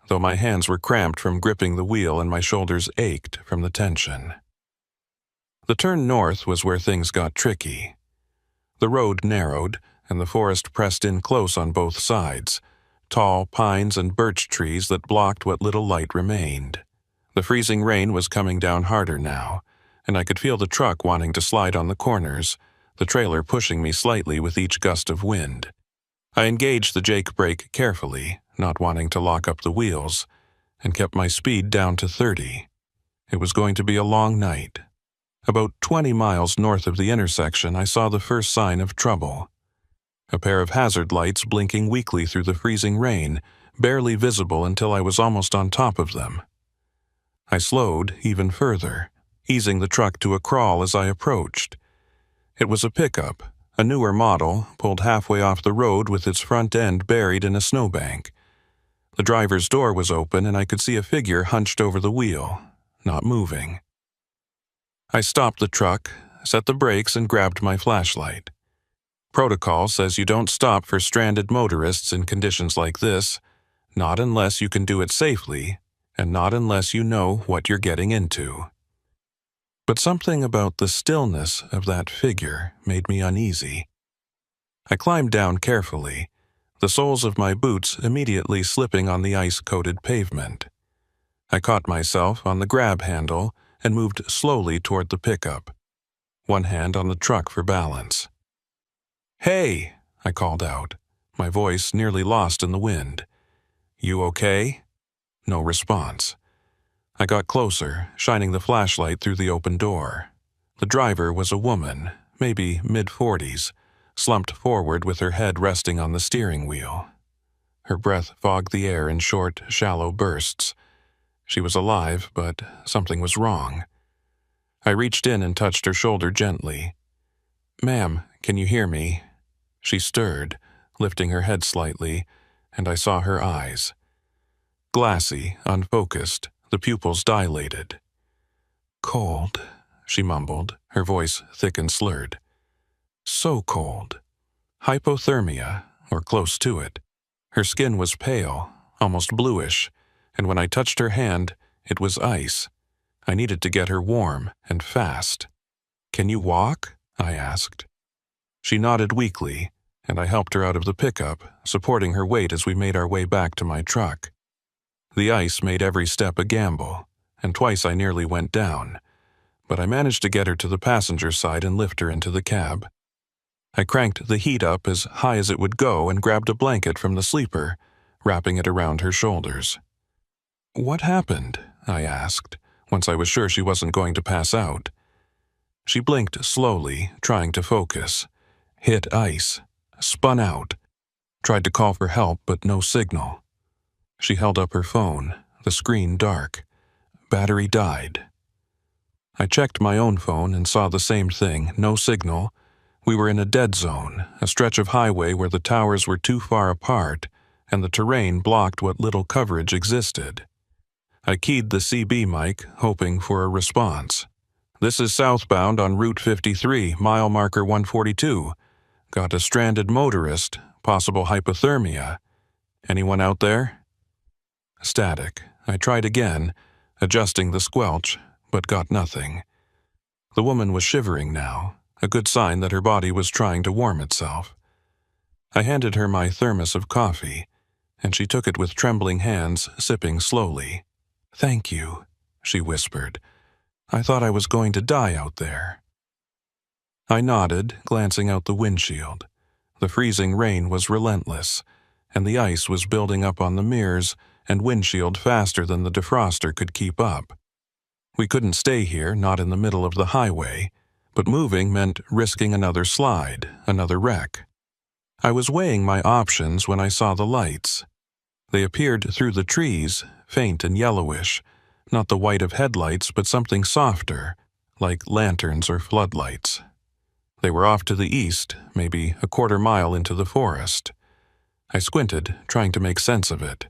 though my hands were cramped from gripping the wheel and my shoulders ached from the tension. The turn north was where things got tricky. The road narrowed, and the forest pressed in close on both sides, tall pines and birch trees that blocked what little light remained. The freezing rain was coming down harder now, and I could feel the truck wanting to slide on the corners, the trailer pushing me slightly with each gust of wind. I engaged the Jake brake carefully, not wanting to lock up the wheels, and kept my speed down to 30. It was going to be a long night. About 20 miles north of the intersection, I saw the first sign of trouble. A pair of hazard lights blinking weakly through the freezing rain, barely visible until I was almost on top of them. I slowed even further, easing the truck to a crawl as I approached. It was a pickup, a newer model, pulled halfway off the road with its front end buried in a snowbank. The driver's door was open and I could see a figure hunched over the wheel, not moving. I stopped the truck, set the brakes, and grabbed my flashlight. Protocol says you don't stop for stranded motorists in conditions like this, not unless you can do it safely, and not unless you know what you're getting into. But something about the stillness of that figure made me uneasy. I climbed down carefully, the soles of my boots immediately slipping on the ice-coated pavement. I caught myself on the grab handle and moved slowly toward the pickup, one hand on the truck for balance. "Hey," I called out, my voice nearly lost in the wind. "You okay?" No response. I got closer, shining the flashlight through the open door. The driver was a woman, maybe mid-40s, slumped forward with her head resting on the steering wheel. Her breath fogged the air in short, shallow bursts. She was alive, but something was wrong. I reached in and touched her shoulder gently. "Ma'am, can you hear me?" She stirred, lifting her head slightly, and I saw her eyes. Glassy, unfocused, the pupils dilated. "Cold," she mumbled, her voice thick and slurred. "So cold. Hypothermia, or close to it. Her skin was pale, almost bluish, and when I touched her hand, it was ice. I needed to get her warm, and fast. "Can you walk?" I asked. She nodded weakly, and I helped her out of the pickup, supporting her weight as we made our way back to my truck. The ice made every step a gamble, and twice I nearly went down, but I managed to get her to the passenger side and lift her into the cab. I cranked the heat up as high as it would go and grabbed a blanket from the sleeper, wrapping it around her shoulders. "What happened?" I asked, once I was sure she wasn't going to pass out. She blinked slowly, trying to focus. Hit ice, spun out, tried to call for help, but no signal. She held up her phone, the screen dark. Battery died. I checked my own phone and saw the same thing, no signal. We were in a dead zone, a stretch of highway where the towers were too far apart, and the terrain blocked what little coverage existed. I keyed the CB mic, hoping for a response. "This is southbound on Route 53, mile marker 142. Got a stranded motorist, possible hypothermia. Anyone out there?" Static. I tried again, adjusting the squelch, but got nothing. The woman was shivering now, a good sign that her body was trying to warm itself. I handed her my thermos of coffee, and she took it with trembling hands, sipping slowly. "Thank you," she whispered. "I thought I was going to die out there." I nodded, glancing out the windshield. The freezing rain was relentless, and the ice was building up on the mirrors and windshield faster than the defroster could keep up. We couldn't stay here, not in the middle of the highway, but moving meant risking another slide, another wreck. I was weighing my options when I saw the lights. They appeared through the trees, faint and yellowish, not the white of headlights but something softer, like lanterns or floodlights. They were off to the east, maybe a quarter mile into the forest. I squinted, trying to make sense of it.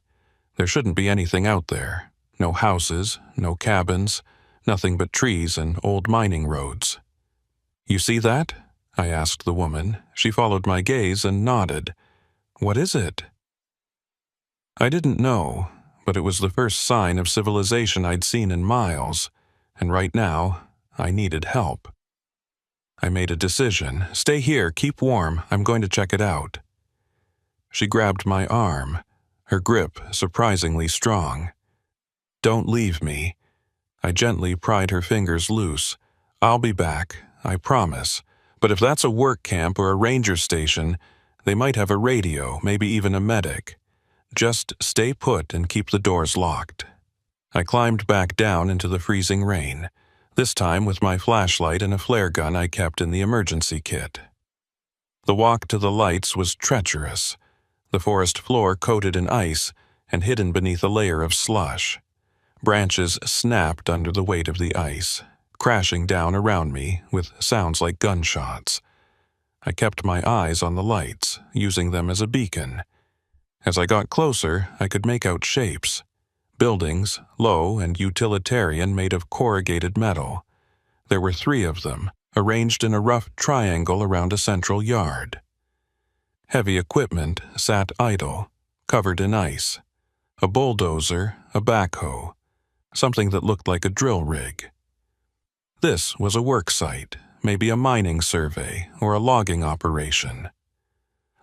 There shouldn't be anything out there. No houses, no cabins, nothing but trees and old mining roads. "You see that?" I asked the woman. She followed my gaze and nodded. "What is it?" I didn't know, but it was the first sign of civilization I'd seen in miles, and right now, I needed help. I made a decision. "Stay here, keep warm, I'm going to check it out." She grabbed my arm, her grip surprisingly strong. "Don't leave me." I gently pried her fingers loose. "I'll be back, I promise. But if that's a work camp or a ranger station, they might have a radio, maybe even a medic. Just stay put and keep the doors locked." I climbed back down into the freezing rain, this time with my flashlight and a flare gun I kept in the emergency kit. The walk to the lights was treacherous, the forest floor coated in ice and hidden beneath a layer of slush. Branches snapped under the weight of the ice, crashing down around me with sounds like gunshots. I kept my eyes on the lights, using them as a beacon. As I got closer, I could make out shapes. Buildings, low and utilitarian, made of corrugated metal. There were 3 of them, arranged in a rough triangle around a central yard. Heavy equipment sat idle, covered in ice. A bulldozer, a backhoe, something that looked like a drill rig. This was a work site, maybe a mining survey or a logging operation.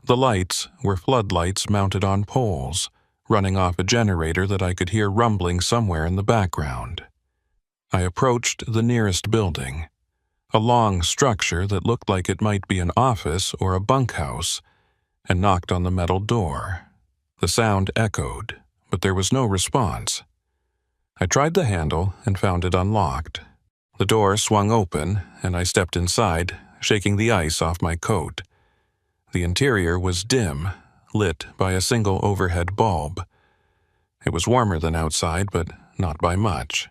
The lights were floodlights mounted on poles, running off a generator that I could hear rumbling somewhere in the background. I approached the nearest building, a long structure that looked like it might be an office or a bunkhouse, and knocked on the metal door. The sound echoed, but there was no response. I tried the handle and found it unlocked. The door swung open, and I stepped inside, shaking the ice off my coat. The interior was dim, lit by a single overhead bulb. It was warmer than outside, but not by much.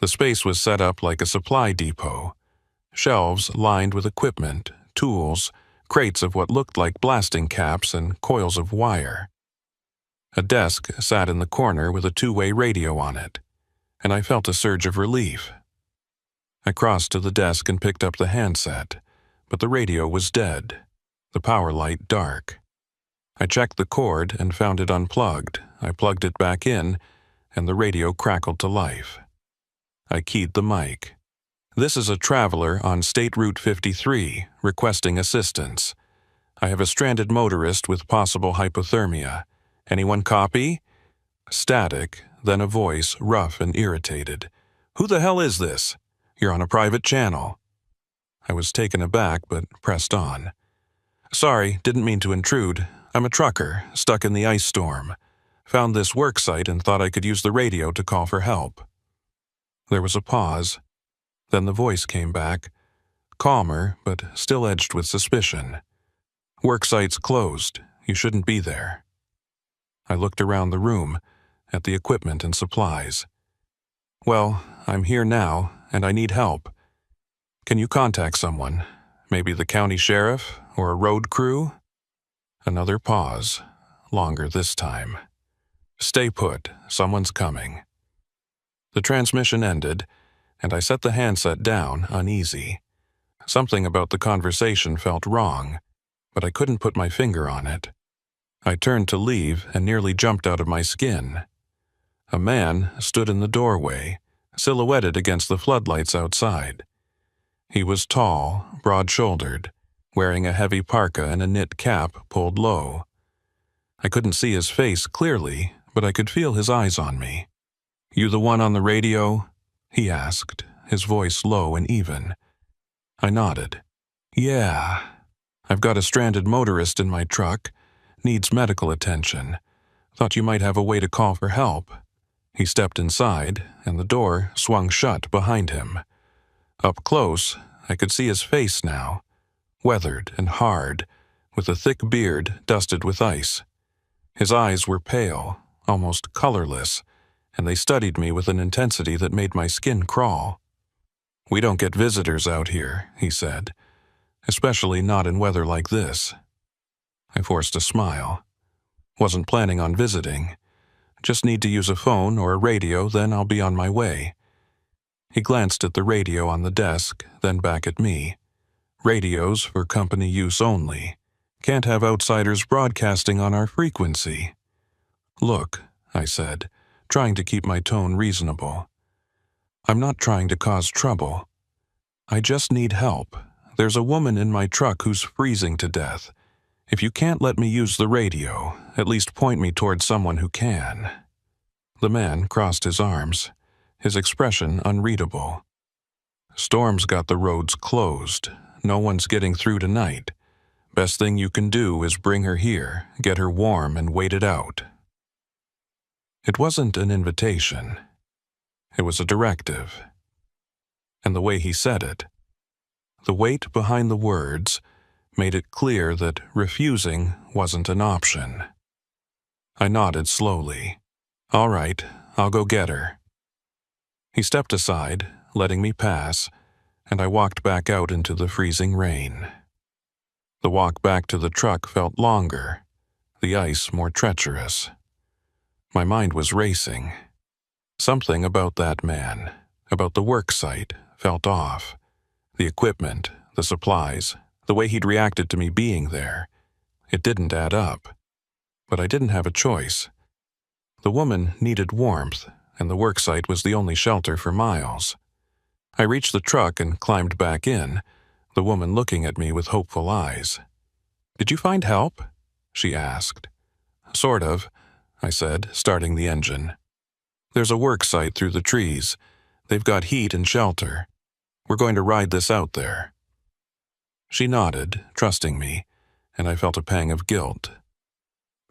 The space was set up like a supply depot. Shelves lined with equipment, tools, crates of what looked like blasting caps and coils of wire. A desk sat in the corner with a 2-way radio on it, and I felt a surge of relief. I crossed to the desk and picked up the handset, but the radio was dead, the power light dark. I checked the cord and found it unplugged. I plugged it back in, and the radio crackled to life. I keyed the mic. "This is a traveler on State Route 53, requesting assistance. I have a stranded motorist with possible hypothermia. Anyone copy?" Static, then a voice, rough and irritated. "Who the hell is this? You're on a private channel." I was taken aback, but pressed on. "Sorry, didn't mean to intrude. I'm a trucker, stuck in the ice storm. Found this work site and thought I could use the radio to call for help." There was a pause. Then the voice came back, calmer, but still edged with suspicion. "Work site's closed. You shouldn't be there." I looked around the room, at the equipment and supplies. "Well, I'm here now, and I need help. Can you contact someone? Maybe the county sheriff or a road crew?" Another pause, longer this time. "Stay put, someone's coming." The transmission ended, and I set the handset down, uneasy. Something about the conversation felt wrong, but I couldn't put my finger on it. I turned to leave and nearly jumped out of my skin. A man stood in the doorway, silhouetted against the floodlights outside. He was tall, broad-shouldered, wearing a heavy parka and a knit cap pulled low. I couldn't see his face clearly, but I could feel his eyes on me. "You the one on the radio?" he asked, his voice low and even. I nodded. "Yeah. I've got a stranded motorist in my truck. Needs medical attention. Thought you might have a way to call for help." He stepped inside, and the door swung shut behind him. Up close, I could see his face now, weathered and hard, with a thick beard dusted with ice. His eyes were pale, almost colorless, and they studied me with an intensity that made my skin crawl. "We don't get visitors out here," he said, "especially not in weather like this." I forced a smile. "Wasn't planning on visiting. Just need to use a phone or a radio, then I'll be on my way." He glanced at the radio on the desk, then back at me. "Radios for company use only. Can't have outsiders broadcasting on our frequency." "Look," I said, trying to keep my tone reasonable. "I'm not trying to cause trouble. I just need help. There's a woman in my truck who's freezing to death. If you can't let me use the radio, at least point me towards someone who can." The man crossed his arms, his expression unreadable. "Storm's got the roads closed. No one's getting through tonight. Best thing you can do is bring her here, get her warm, and wait it out." It wasn't an invitation. It was a directive. And the way he said it, the weight behind the words, made it clear that refusing wasn't an option. I nodded slowly. "All right, I'll go get her." He stepped aside, letting me pass, and I walked back out into the freezing rain. The walk back to the truck felt longer, the ice more treacherous. My mind was racing. Something about that man, about the work site, felt off. The equipment, the supplies, the way he'd reacted to me being there. It didn't add up. But I didn't have a choice. The woman needed warmth, and the worksite was the only shelter for miles. I reached the truck and climbed back in, the woman looking at me with hopeful eyes. "Did you find help?" she asked. "Sort of," I said, starting the engine. "There's a worksite through the trees. They've got heat and shelter. We're going to ride this out there." She nodded, trusting me, and I felt a pang of guilt.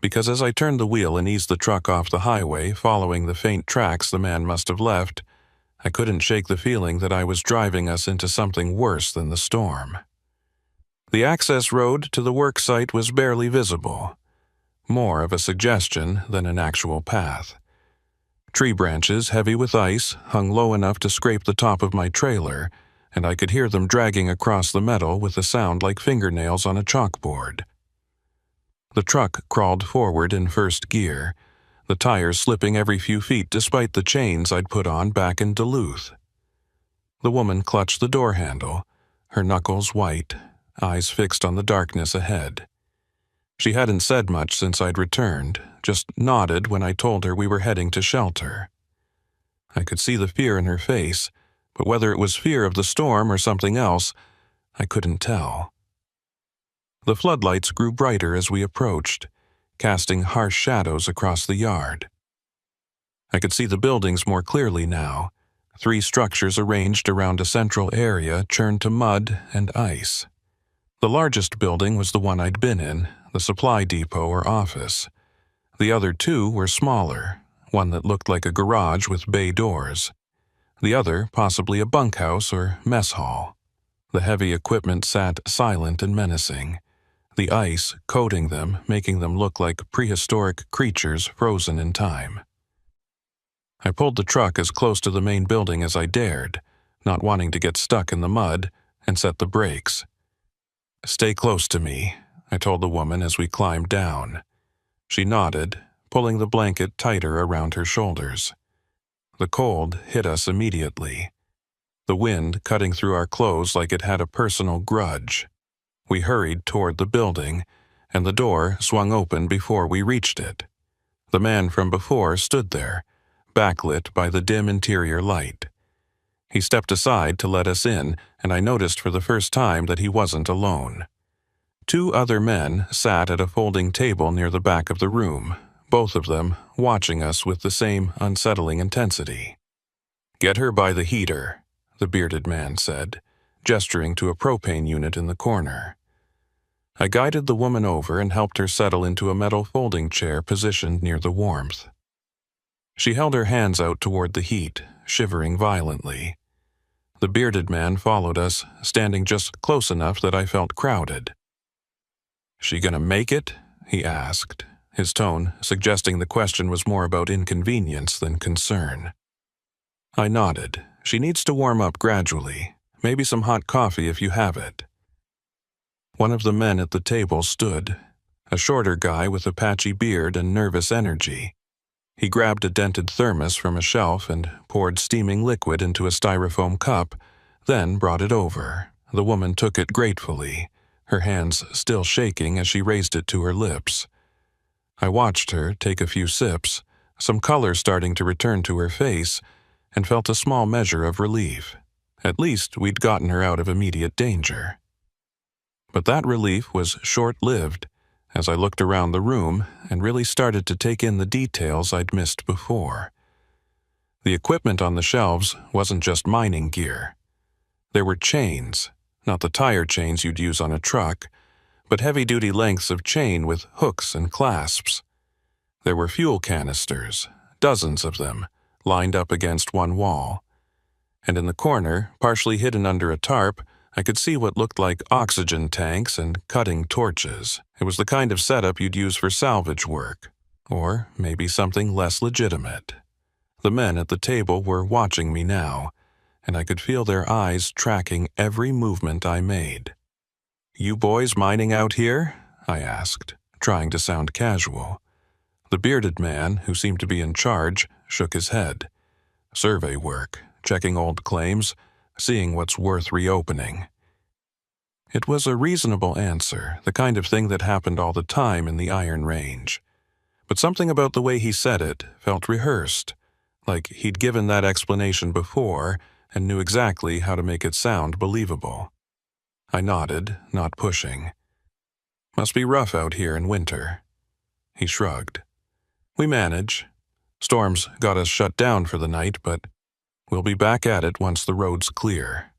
Because as I turned the wheel and eased the truck off the highway, following the faint tracks the man must have left, I couldn't shake the feeling that I was driving us into something worse than the storm. The access road to the work site was barely visible, more of a suggestion than an actual path. Tree branches, heavy with ice, hung low enough to scrape the top of my trailer, and I could hear them dragging across the metal with a sound like fingernails on a chalkboard. The truck crawled forward in first gear, the tires slipping every few feet despite the chains I'd put on back in Duluth. The woman clutched the door handle, her knuckles white, eyes fixed on the darkness ahead. She hadn't said much since I'd returned, just nodded when I told her we were heading to shelter. I could see the fear in her face, but whether it was fear of the storm or something else, I couldn't tell. The floodlights grew brighter as we approached, casting harsh shadows across the yard. I could see the buildings more clearly now, 3 structures arranged around a central area churned to mud and ice. The largest building was the one I'd been in, the supply depot or office. The other 2 were smaller, one that looked like a garage with bay doors. The other possibly a bunkhouse or mess hall. The heavy equipment sat silent and menacing, the ice coating them, making them look like prehistoric creatures frozen in time. I pulled the truck as close to the main building as I dared, not wanting to get stuck in the mud, and set the brakes. "Stay close to me," I told the woman as we climbed down. She nodded, pulling the blanket tighter around her shoulders. The cold hit us immediately, the wind cutting through our clothes like it had a personal grudge. We hurried toward the building, and the door swung open before we reached it. The man from before stood there, backlit by the dim interior light. He stepped aside to let us in, and I noticed for the first time that he wasn't alone. 2 other men sat at a folding table near the back of the room, both of them watching us with the same unsettling intensity. "Get her by the heater," the bearded man said, gesturing to a propane unit in the corner. I guided the woman over and helped her settle into a metal folding chair positioned near the warmth. She held her hands out toward the heat, shivering violently. The bearded man followed us, standing just close enough that I felt crowded. "She gonna make it?" he asked, his tone suggesting the question was more about inconvenience than concern. I nodded. "She needs to warm up gradually. Maybe some hot coffee if you have it." One of the men at the table stood, a shorter guy with a patchy beard and nervous energy. He grabbed a dented thermos from a shelf and poured steaming liquid into a styrofoam cup, then brought it over. The woman took it gratefully, her hands still shaking as she raised it to her lips. I watched her take a few sips, some color starting to return to her face, and felt a small measure of relief. At least we'd gotten her out of immediate danger. But that relief was short-lived as I looked around the room and really started to take in the details I'd missed before. The equipment on the shelves wasn't just mining gear. There were chains, not the tire chains you'd use on a truck, but heavy-duty lengths of chain with hooks and clasps. There were fuel canisters, dozens of them, lined up against one wall. And in the corner, partially hidden under a tarp, I could see what looked like oxygen tanks and cutting torches. It was the kind of setup you'd use for salvage work, or maybe something less legitimate. The men at the table were watching me now, and I could feel their eyes tracking every movement I made. "You boys mining out here?" I asked, trying to sound casual. The bearded man, who seemed to be in charge, shook his head. "Survey work, checking old claims, seeing what's worth reopening." It was a reasonable answer, the kind of thing that happened all the time in the Iron Range. But something about the way he said it felt rehearsed, like he'd given that explanation before and knew exactly how to make it sound believable. I nodded, not pushing. "Must be rough out here in winter." He shrugged. "We manage. Storms got us shut down for the night, but we'll be back at it once the road's clear."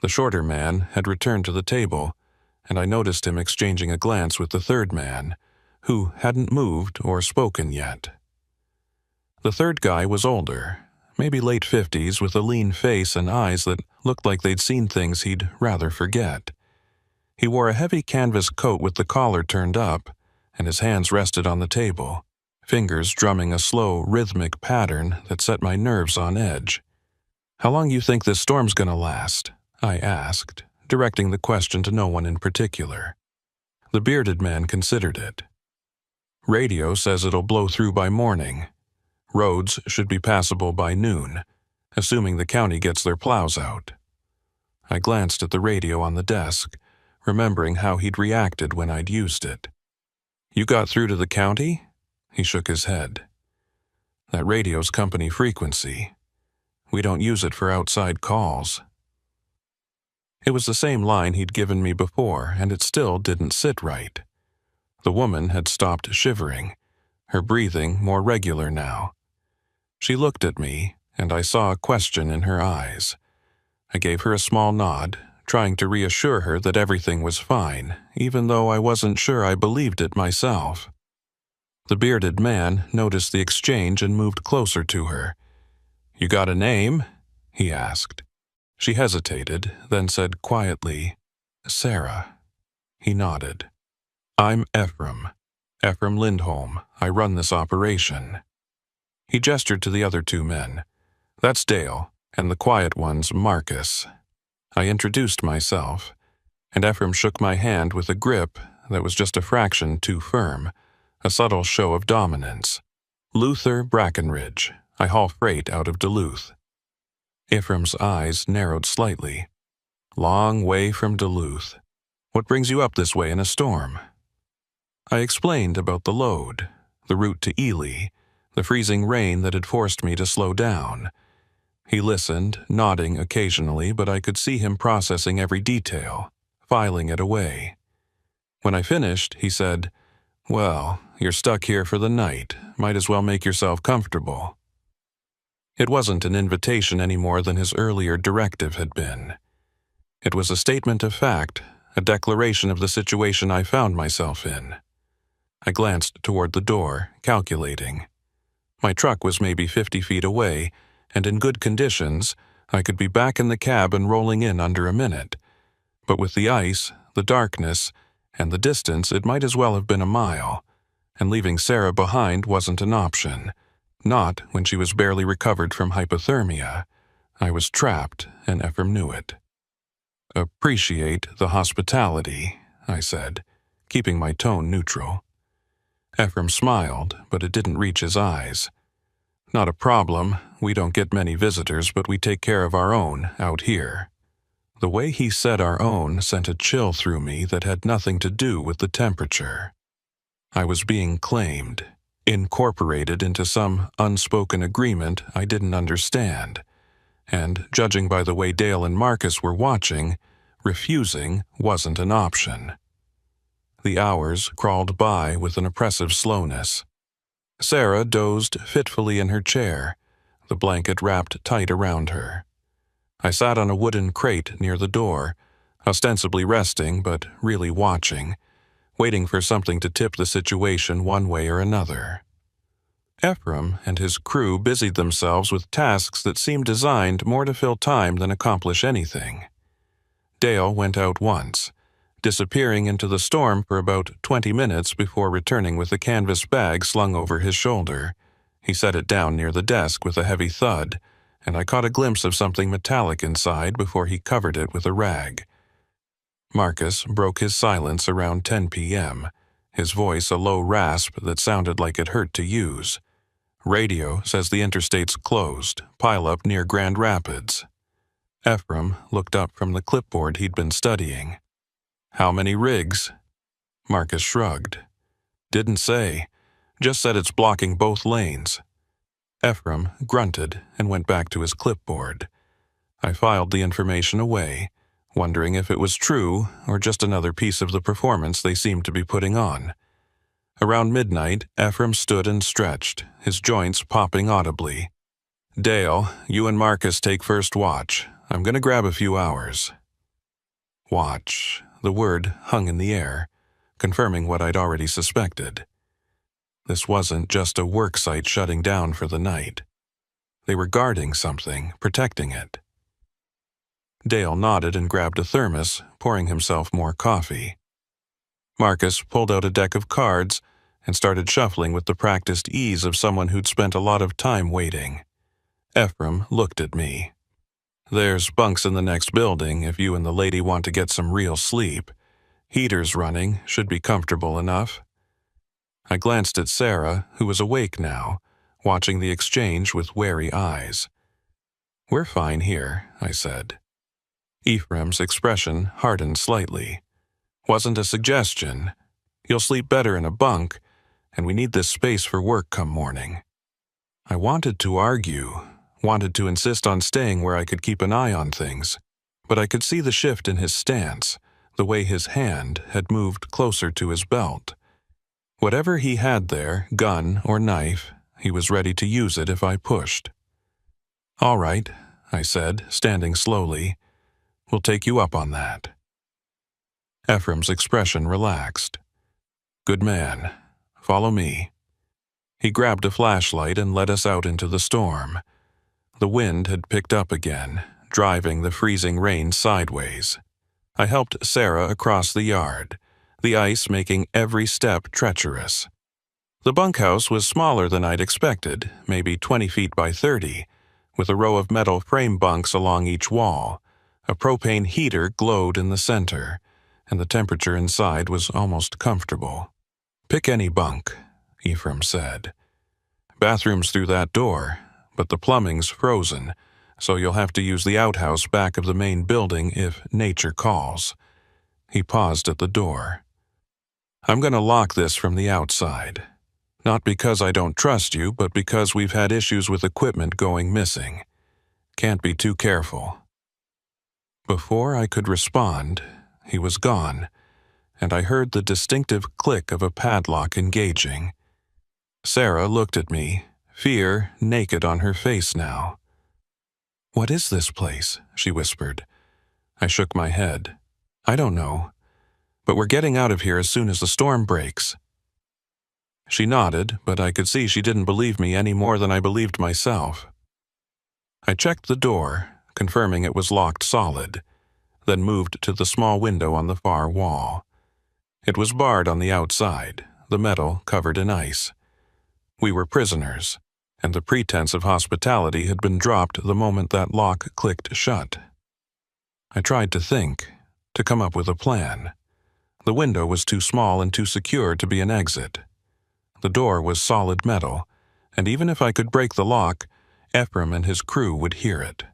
The shorter man had returned to the table, and I noticed him exchanging a glance with the third man, who hadn't moved or spoken yet. The third guy was older, maybe late 50s, with a lean face and eyes that looked like they'd seen things he'd rather forget. He wore a heavy canvas coat with the collar turned up, and his hands rested on the table, fingers drumming a slow, rhythmic pattern that set my nerves on edge. "How long you think this storm's gonna last?" I asked, directing the question to no one in particular. The bearded man considered it. "Radio says it'll blow through by morning. Roads should be passable by noon, assuming the county gets their plows out." I glanced at the radio on the desk, remembering how he'd reacted when I'd used it. "You got through to the county?" He shook his head. "That radio's company frequency. We don't use it for outside calls." It was the same line he'd given me before, and it still didn't sit right. The woman had stopped shivering, her breathing more regular now. She looked at me, and I saw a question in her eyes. I gave her a small nod, trying to reassure her that everything was fine, even though I wasn't sure I believed it myself. The bearded man noticed the exchange and moved closer to her. "You got a name?" he asked. She hesitated, then said quietly, "Sarah." He nodded. "I'm Ephraim Lindholm. I run this operation." He gestured to the other two men. "That's Dale, and the quiet one's Marcus." I introduced myself, and Ephraim shook my hand with a grip that was just a fraction too firm, a subtle show of dominance. "Luther Brackenridge. I haul freight out of Duluth." Ephraim's eyes narrowed slightly. "Long way from Duluth. What brings you up this way in a storm?" I explained about the load, the route to Ely, the freezing rain that had forced me to slow down. He listened, nodding occasionally, but I could see him processing every detail, filing it away. When I finished, he said, "Well, you're stuck here for the night. Might as well make yourself comfortable." It wasn't an invitation any more than his earlier directive had been. It was a statement of fact, a declaration of the situation I found myself in. I glanced toward the door, calculating. My truck was maybe 50 feet away, and in good conditions, I could be back in the cab and rolling in under a minute. But with the ice, the darkness, and the distance it might as well have been a mile, and leaving Sarah behind wasn't an option, not when she was barely recovered from hypothermia. I was trapped, and Ephraim knew it. "Appreciate the hospitality," I said, keeping my tone neutral. Ephraim smiled, but it didn't reach his eyes. "Not a problem. We don't get many visitors, but we take care of our own out here." The way he said "our own" sent a chill through me that had nothing to do with the temperature. I was being claimed, incorporated into some unspoken agreement I didn't understand, and, judging by the way Dale and Marcus were watching, refusing wasn't an option. The hours crawled by with an oppressive slowness. Sarah dozed fitfully in her chair, the blanket wrapped tight around her. I sat on a wooden crate near the door, ostensibly resting but really watching, waiting for something to tip the situation one way or another. Ephraim and his crew busied themselves with tasks that seemed designed more to fill time than accomplish anything. Dale went out once, disappearing into the storm for about 20 minutes before returning with a canvas bag slung over his shoulder. He set it down near the desk with a heavy thud, and I caught a glimpse of something metallic inside before he covered it with a rag. Marcus broke his silence around 10 p.m., his voice a low rasp that sounded like it hurt to use. "Radio says the interstate's closed. Pile up near Grand Rapids." Ephraim looked up from the clipboard he'd been studying. "How many rigs?" Marcus shrugged. "Didn't say. Just said it's blocking both lanes." Ephraim grunted and went back to his clipboard. I filed the information away, wondering if it was true or just another piece of the performance they seemed to be putting on. Around midnight, Ephraim stood and stretched, his joints popping audibly. "Dale, you and Marcus take first watch. I'm going to grab a few hours." Watch. The word hung in the air, confirming what I'd already suspected. This wasn't just a work site shutting down for the night. They were guarding something, protecting it. Dale nodded and grabbed a thermos, pouring himself more coffee. Marcus pulled out a deck of cards and started shuffling with the practiced ease of someone who'd spent a lot of time waiting. Ephraim looked at me. "There's bunks in the next building if you and the lady want to get some real sleep. Heaters running, should be comfortable enough." I glanced at Sarah, who was awake now, watching the exchange with wary eyes. "We're fine here," I said. Ephraim's expression hardened slightly. "Wasn't a suggestion. You'll sleep better in a bunk, and we need this space for work come morning." I wanted to argue, wanted to insist on staying where I could keep an eye on things, but I could see the shift in his stance, the way his hand had moved closer to his belt. Whatever he had there, gun or knife, he was ready to use it if I pushed. "All right," I said, standing slowly. "We'll take you up on that." Ephraim's expression relaxed. "Good man. Follow me." He grabbed a flashlight and led us out into the storm. The wind had picked up again, driving the freezing rain sideways. I helped Sarah across the yard, the ice making every step treacherous. The bunkhouse was smaller than I'd expected, maybe 20 feet by 30, with a row of metal frame bunks along each wall. A propane heater glowed in the center, and the temperature inside was almost comfortable. "Pick any bunk," Ephraim said. "Bathroom's through that door, but the plumbing's frozen, so you'll have to use the outhouse back of the main building if nature calls." He paused at the door. "I'm going to lock this from the outside. Not because I don't trust you, but because we've had issues with equipment going missing. Can't be too careful." Before I could respond, he was gone, and I heard the distinctive click of a padlock engaging. Sarah looked at me, fear naked on her face now. "What is this place?" she whispered. I shook my head. "I don't know. But we're getting out of here as soon as the storm breaks." She nodded, but I could see she didn't believe me any more than I believed myself. I checked the door, confirming it was locked solid, then moved to the small window on the far wall. It was barred on the outside, the metal covered in ice. We were prisoners, and the pretense of hospitality had been dropped the moment that lock clicked shut. I tried to think, to come up with a plan. The window was too small and too secure to be an exit. The door was solid metal, and even if I could break the lock, Ephraim and his crew would hear it.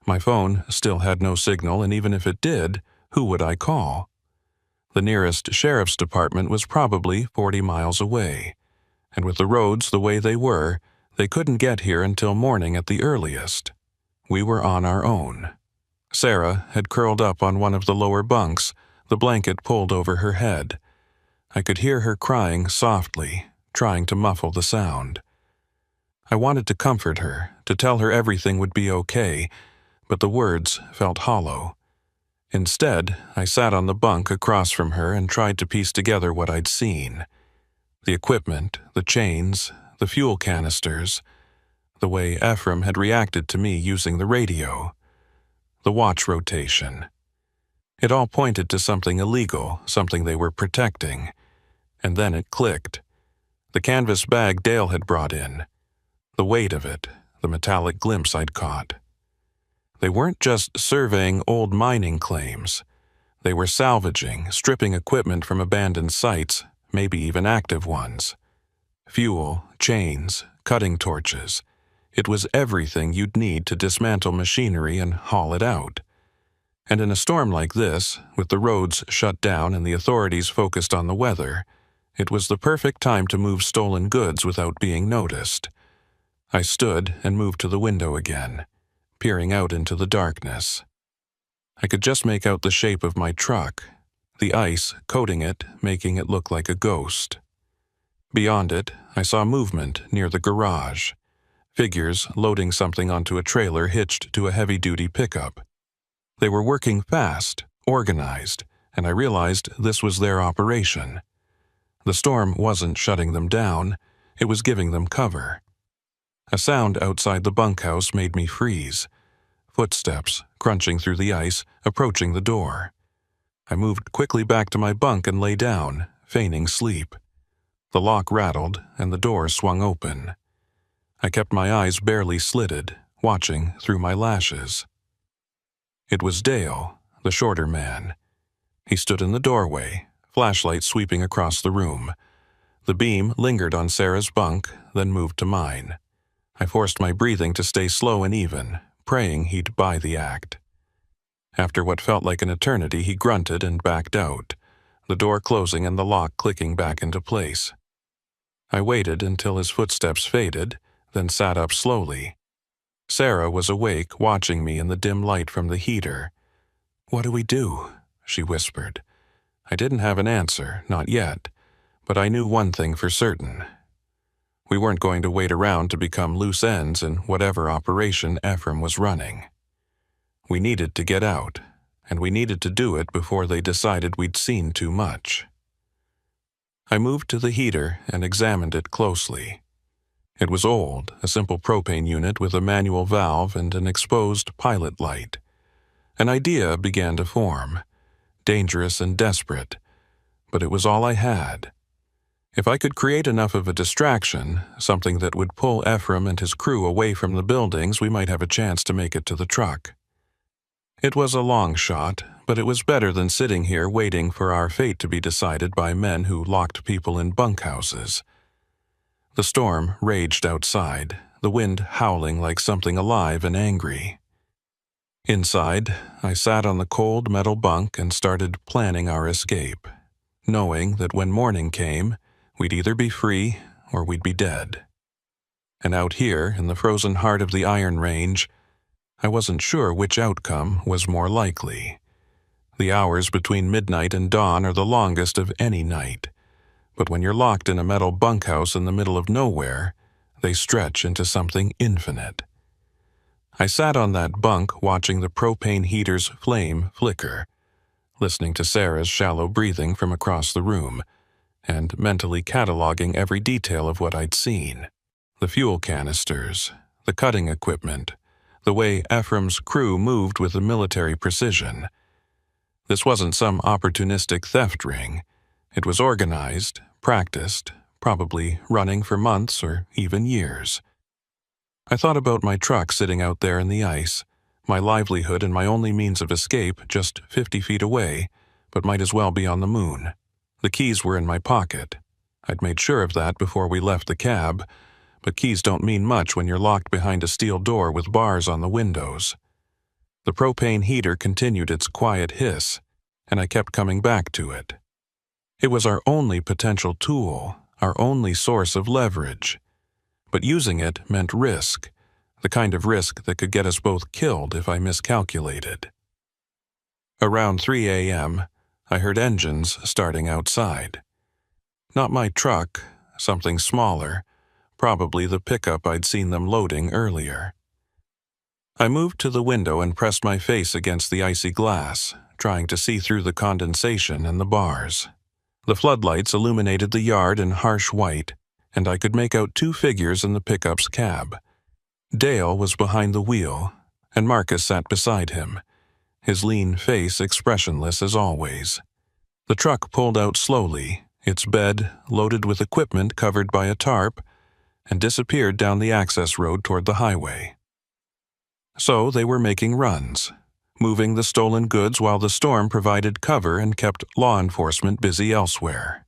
My phone still had no signal, and even if it did, who would I call? The nearest sheriff's department was probably 40 miles away, and with the roads the way they were, they couldn't get here until morning at the earliest. We were on our own. Sarah had curled up on one of the lower bunks, the blanket pulled over her head. I could hear her crying softly, trying to muffle the sound. I wanted to comfort her, to tell her everything would be okay, but the words felt hollow. Instead, I sat on the bunk across from her and tried to piece together what I'd seen. The equipment, the chains, the fuel canisters, the way Ephraim had reacted to me using the radio, the watch rotation. It all pointed to something illegal, something they were protecting. And then it clicked. The canvas bag Dale had brought in. The weight of it, the metallic glimpse I'd caught. They weren't just surveying old mining claims. They were salvaging, stripping equipment from abandoned sites, maybe even active ones. Fuel, chains, cutting torches. It was everything you'd need to dismantle machinery and haul it out. And in a storm like this, with the roads shut down and the authorities focused on the weather, it was the perfect time to move stolen goods without being noticed. I stood and moved to the window again, peering out into the darkness. I could just make out the shape of my truck, the ice coating it, making it look like a ghost. Beyond it, I saw movement near the garage, figures loading something onto a trailer hitched to a heavy-duty pickup. They were working fast, organized, and I realized this was their operation. The storm wasn't shutting them down, it was giving them cover. A sound outside the bunkhouse made me freeze. Footsteps, crunching through the ice, approaching the door. I moved quickly back to my bunk and lay down, feigning sleep. The lock rattled, and the door swung open. I kept my eyes barely slitted, watching through my lashes. It was Dale, the shorter man. He stood in the doorway, flashlight sweeping across the room. The beam lingered on Sarah's bunk, then moved to mine. I forced my breathing to stay slow and even, praying he'd buy the act. After what felt like an eternity, he grunted and backed out, the door closing and the lock clicking back into place. I waited until his footsteps faded, then sat up slowly. Sarah was awake, watching me in the dim light from the heater. "What do we do?" she whispered. I didn't have an answer, not yet, but I knew one thing for certain. We weren't going to wait around to become loose ends in whatever operation Ephraim was running. We needed to get out, and we needed to do it before they decided we'd seen too much. I moved to the heater and examined it closely. It was old, a simple propane unit with a manual valve and an exposed pilot light. An idea began to form, dangerous and desperate, but it was all I had. If I could create enough of a distraction, something that would pull Ephraim and his crew away from the buildings, we might have a chance to make it to the truck. It was a long shot, but it was better than sitting here waiting for our fate to be decided by men who locked people in bunkhouses. The storm raged outside, the wind howling like something alive and angry. Inside, I sat on the cold metal bunk and started planning our escape, knowing that when morning came, we'd either be free or we'd be dead. And out here, in the frozen heart of the Iron Range, I wasn't sure which outcome was more likely. The hours between midnight and dawn are the longest of any night, but when you're locked in a metal bunkhouse in the middle of nowhere, they stretch into something infinite. I sat on that bunk watching the propane heater's flame flicker, listening to Sarah's shallow breathing from across the room, and mentally cataloging every detail of what I'd seen. The fuel canisters, the cutting equipment, the way Ephraim's crew moved with a military precision. This wasn't some opportunistic theft ring. It was organized, practiced, probably running for months or even years. I thought about my truck sitting out there in the ice, my livelihood and my only means of escape just 50 feet away, but might as well be on the moon. The keys were in my pocket. I'd made sure of that before we left the cab, but keys don't mean much when you're locked behind a steel door with bars on the windows. The propane heater continued its quiet hiss, and I kept coming back to it. It was our only potential tool, our only source of leverage. But using it meant risk, the kind of risk that could get us both killed if I miscalculated. Around 3 a.m., I heard engines starting outside. Not my truck, something smaller, probably the pickup I'd seen them loading earlier. I moved to the window and pressed my face against the icy glass, trying to see through the condensation and the bars. The floodlights illuminated the yard in harsh white, and I could make out two figures in the pickup's cab. Dale was behind the wheel, and Marcus sat beside him, his lean face expressionless as always. The truck pulled out slowly, its bed loaded with equipment covered by a tarp, and disappeared down the access road toward the highway. So they were making runs, moving the stolen goods while the storm provided cover and kept law enforcement busy elsewhere.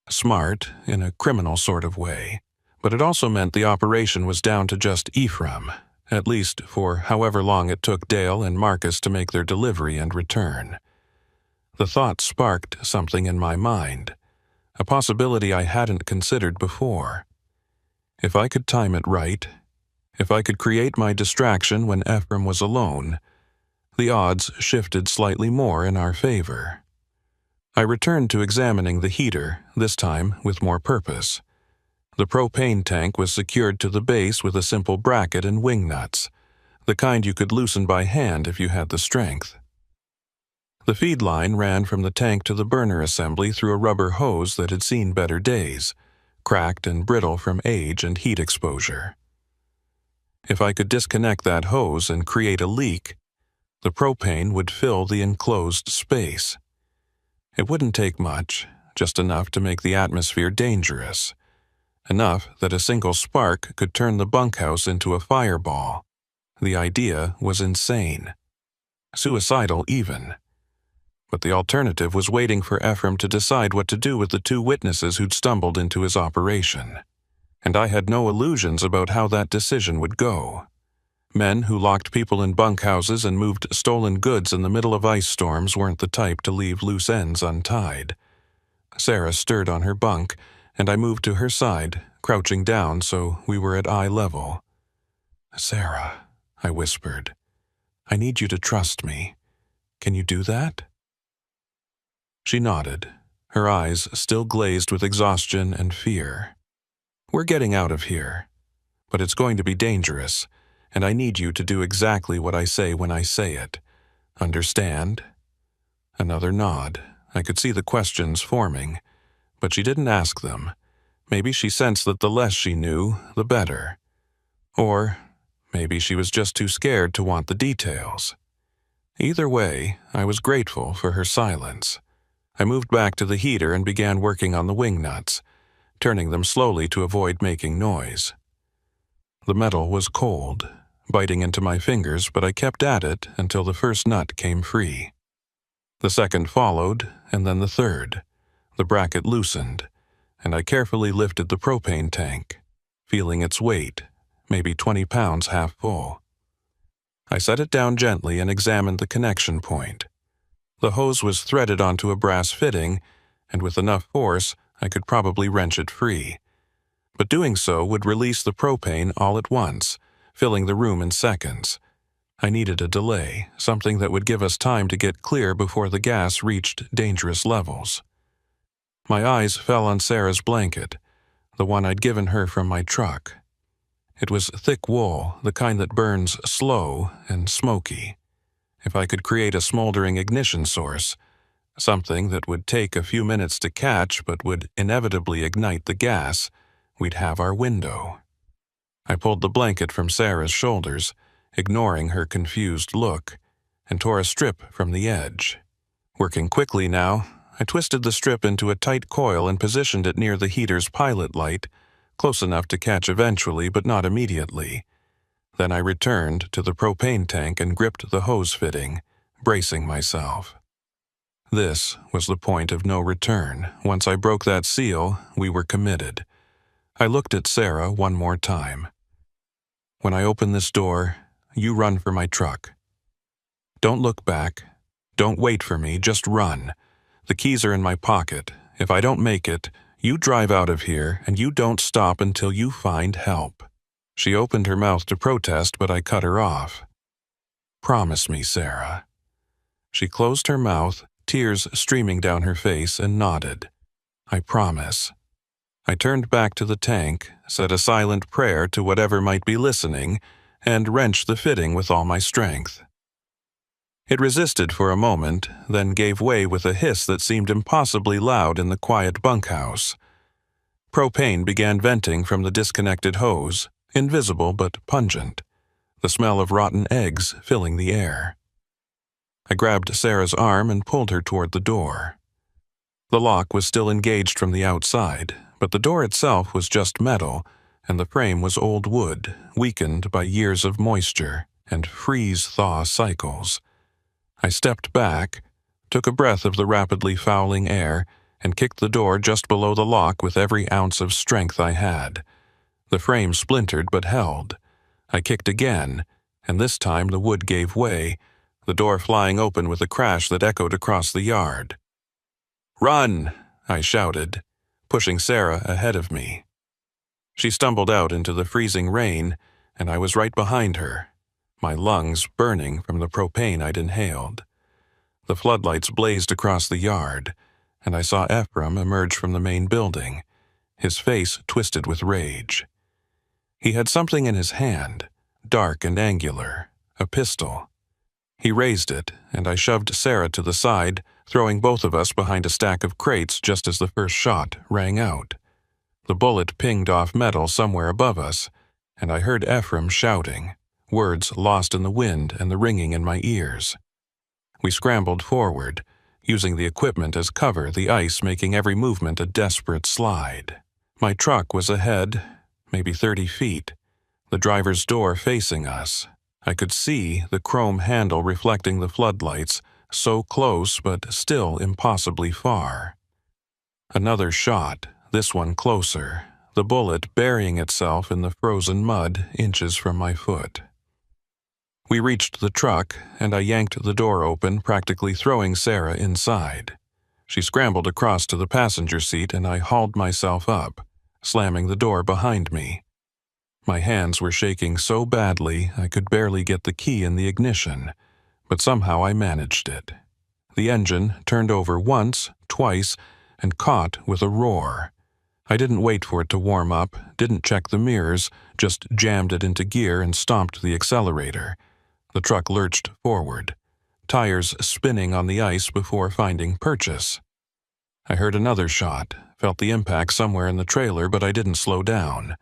Smart, in a criminal sort of way, but it also meant the operation was down to just Ephraim, at least for however long it took Dale and Marcus to make their delivery and return. The thought sparked something in my mind, a possibility I hadn't considered before. If I could time it right, if I could create my distraction when Ephraim was alone, the odds shifted slightly more in our favor. I returned to examining the heater, this time with more purpose. The propane tank was secured to the base with a simple bracket and wing nuts, the kind you could loosen by hand if you had the strength. The feed line ran from the tank to the burner assembly through a rubber hose that had seen better days, cracked and brittle from age and heat exposure. If I could disconnect that hose and create a leak, the propane would fill the enclosed space. It wouldn't take much, just enough to make the atmosphere dangerous. Enough that a single spark could turn the bunkhouse into a fireball. The idea was insane. Suicidal even. But the alternative was waiting for Ephraim to decide what to do with the two witnesses who'd stumbled into his operation. And I had no illusions about how that decision would go. Men who locked people in bunkhouses and moved stolen goods in the middle of ice storms weren't the type to leave loose ends untied. Sarah stirred on her bunk, and I moved to her side, crouching down so we were at eye level. "Sarah," I whispered, "I need you to trust me. Can you do that?" She nodded, her eyes still glazed with exhaustion and fear. "We're getting out of here, but it's going to be dangerous, and I need you to do exactly what I say when I say it. Understand?" Another nod. I could see the questions forming, but she didn't ask them. Maybe she sensed that the less she knew, the better. Or maybe she was just too scared to want the details. Either way, I was grateful for her silence. I moved back to the heater and began working on the wing nuts, turning them slowly to avoid making noise. The metal was cold, biting into my fingers, but I kept at it until the first nut came free. The second followed, and then the third. The bracket loosened, and I carefully lifted the propane tank, feeling its weight, maybe 20 pounds half full. I set it down gently and examined the connection point. The hose was threaded onto a brass fitting, and with enough force, I could probably wrench it free. But doing so would release the propane all at once, filling the room in seconds. I needed a delay, something that would give us time to get clear before the gas reached dangerous levels. My eyes fell on Sarah's blanket, the one I'd given her from my truck. It was thick wool, the kind that burns slow and smoky. If I could create a smoldering ignition source, something that would take a few minutes to catch but would inevitably ignite the gas, we'd have our window. I pulled the blanket from Sarah's shoulders, ignoring her confused look, and tore a strip from the edge. Working quickly now, I twisted the strip into a tight coil and positioned it near the heater's pilot light, close enough to catch eventually but not immediately. Then I returned to the propane tank and gripped the hose fitting, bracing myself. This was the point of no return. Once I broke that seal, we were committed. I looked at Sarah one more time. When I open this door, you run for my truck. Don't look back. Don't wait for me, just run. The keys are in my pocket. If I don't make it, you drive out of here and you don't stop until you find help. She opened her mouth to protest, but I cut her off. Promise me, Sarah. She closed her mouth, tears streaming down her face, and nodded. I promise. I turned back to the tank, said a silent prayer to whatever might be listening, and wrenched the fitting with all my strength. It resisted for a moment, then gave way with a hiss that seemed impossibly loud in the quiet bunkhouse. Propane began venting from the disconnected hose, invisible but pungent, the smell of rotten eggs filling the air. I grabbed Sarah's arm and pulled her toward the door. The lock was still engaged from the outside, but the door itself was just metal, and the frame was old wood, weakened by years of moisture and freeze-thaw cycles. I stepped back, took a breath of the rapidly fouling air, and kicked the door just below the lock with every ounce of strength I had. The frame splintered but held. I kicked again, and this time the wood gave way, the door flying open with a crash that echoed across the yard. "Run!" I shouted, pushing Sarah ahead of me. She stumbled out into the freezing rain, and I was right behind her, my lungs burning from the propane I'd inhaled. The floodlights blazed across the yard, and I saw Ephraim emerge from the main building, his face twisted with rage. He had something in his hand, dark and angular, a pistol. He raised it, and I shoved Sarah to the side, throwing both of us behind a stack of crates just as the first shot rang out. The bullet pinged off metal somewhere above us, and I heard Ephraim shouting, words lost in the wind and the ringing in my ears. We scrambled forward, using the equipment as cover, the ice making every movement a desperate slide. My truck was ahead, maybe 30 feet, the driver's door facing us. I could see the chrome handle reflecting the floodlights, so close but still impossibly far. Another shot, this one closer, the bullet burying itself in the frozen mud inches from my foot. We reached the truck, and I yanked the door open, practically throwing Sarah inside. She scrambled across to the passenger seat, and I hauled myself up, slamming the door behind me. My hands were shaking so badly I could barely get the key in the ignition, but somehow I managed it. The engine turned over once, twice, and caught with a roar. I didn't wait for it to warm up, didn't check the mirrors, just jammed it into gear and stomped the accelerator. The truck lurched forward, tires spinning on the ice before finding purchase. I heard another shot, felt the impact somewhere in the trailer, but I didn't slow down.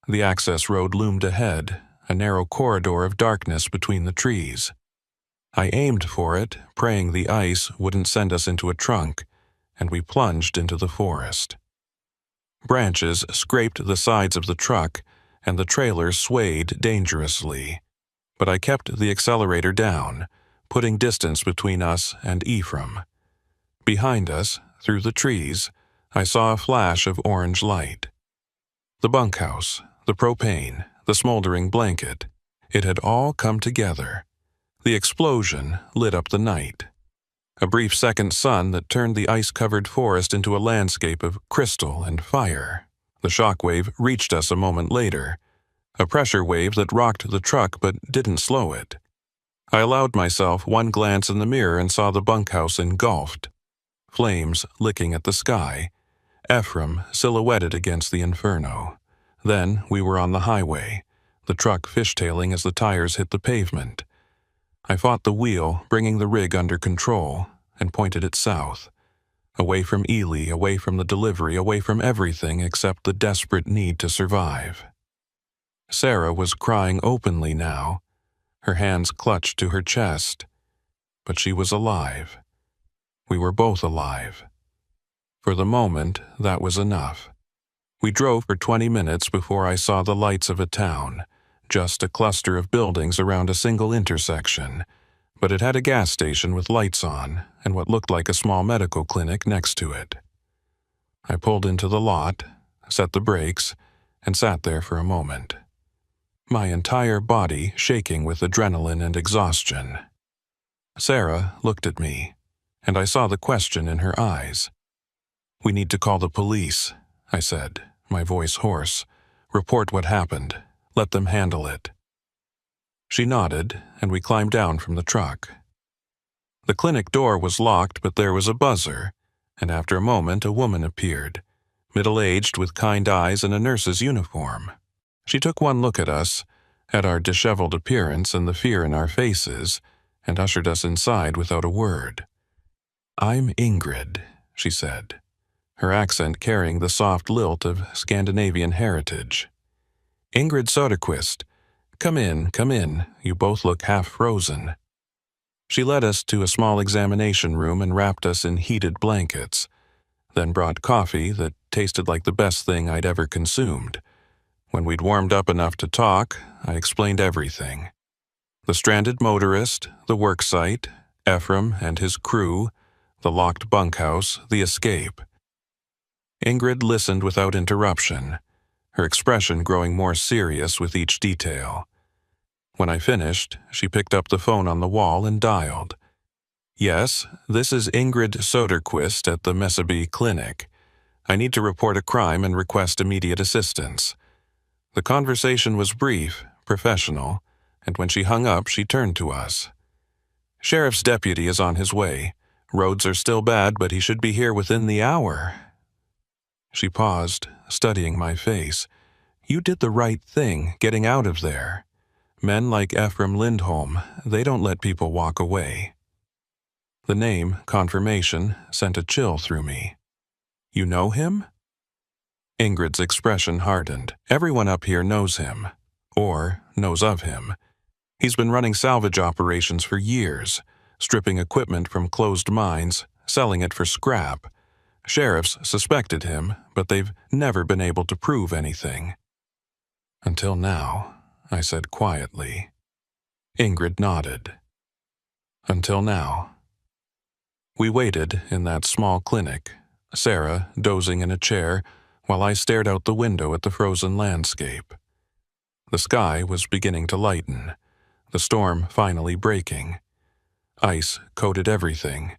The access road loomed ahead, a narrow corridor of darkness between the trees. I aimed for it, praying the ice wouldn't send us into a trunk, and we plunged into the forest. Branches scraped the sides of the truck, and the trailer swayed dangerously. But I kept the accelerator down, putting distance between us and Ephraim. Behind us, through the trees, I saw a flash of orange light. The bunkhouse, the propane, the smoldering blanket, it had all come together. The explosion lit up the night. A brief second sun that turned the ice-covered forest into a landscape of crystal and fire. The shockwave reached us a moment later, a pressure wave that rocked the truck but didn't slow it. I allowed myself one glance in the mirror and saw the bunkhouse engulfed, flames licking at the sky, Ephraim silhouetted against the inferno. Then we were on the highway, the truck fishtailing as the tires hit the pavement. I fought the wheel, bringing the rig under control, and pointed it south, away from Ely, away from the delivery, away from everything except the desperate need to survive. Sarah was crying openly now, her hands clutched to her chest, but she was alive. We were both alive. For the moment, that was enough. We drove for 20 minutes before I saw the lights of a town, just a cluster of buildings around a single intersection, but it had a gas station with lights on and what looked like a small medical clinic next to it. I pulled into the lot, set the brakes, and sat there for a moment, my entire body shaking with adrenaline and exhaustion. Sarah looked at me, and I saw the question in her eyes. "We need to call the police," I said, my voice hoarse. "Report what happened. Let them handle it." She nodded, and we climbed down from the truck. The clinic door was locked, but there was a buzzer, and after a moment a woman appeared, middle-aged with kind eyes and a nurse's uniform. She took one look at us, at our disheveled appearance and the fear in our faces, and ushered us inside without a word. "I'm Ingrid," she said, her accent carrying the soft lilt of Scandinavian heritage. "Ingrid Soderquist. Come in, you both look half frozen." She led us to a small examination room and wrapped us in heated blankets, then brought coffee that tasted like the best thing I'd ever consumed. When we'd warmed up enough to talk, I explained everything. The stranded motorist, the work site, Ephraim and his crew, the locked bunkhouse, the escape. Ingrid listened without interruption, her expression growing more serious with each detail. When I finished, she picked up the phone on the wall and dialed. "Yes, this is Ingrid Soderquist at the Messaby Clinic. I need to report a crime and request immediate assistance." The conversation was brief, professional, and when she hung up, she turned to us. "Sheriff's deputy is on his way. Roads are still bad, but he should be here within the hour." She paused, studying my face. "You did the right thing, getting out of there. Men like Ephraim Lindholm, they don't let people walk away." The name, confirmation, sent a chill through me. "You know him?" Ingrid's expression hardened. "Everyone up here knows him, or knows of him. He's been running salvage operations for years, stripping equipment from closed mines, selling it for scrap. Sheriffs suspected him, but they've never been able to prove anything." "Until now," I said quietly. Ingrid nodded. "Until now." We waited in that small clinic, Sarah dozing in a chair while I stared out the window at the frozen landscape. The sky was beginning to lighten, the storm finally breaking. Ice coated everything,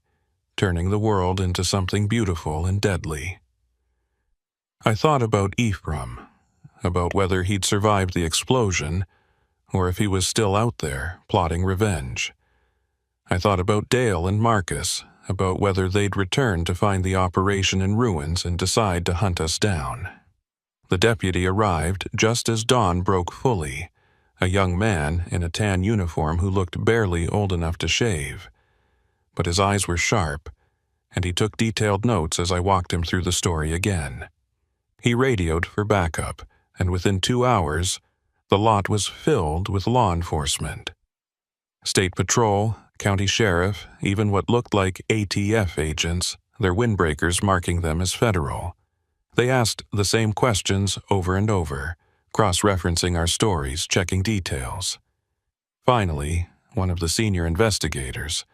turning the world into something beautiful and deadly. I thought about Ephraim, about whether he'd survived the explosion, or if he was still out there, plotting revenge. I thought about Dale and Marcus, about whether they'd return to find the operation in ruins and decide to hunt us down. The deputy arrived just as dawn broke fully, a young man in a tan uniform who looked barely old enough to shave. But his eyes were sharp, and he took detailed notes as I walked him through the story again. He radioed for backup, and within 2 hours, the lot was filled with law enforcement. State Patrol, County Sheriff, even what looked like ATF agents, their windbreakers marking them as federal. They asked the same questions over and over, cross-referencing our stories, checking details. Finally, one of the senior investigators,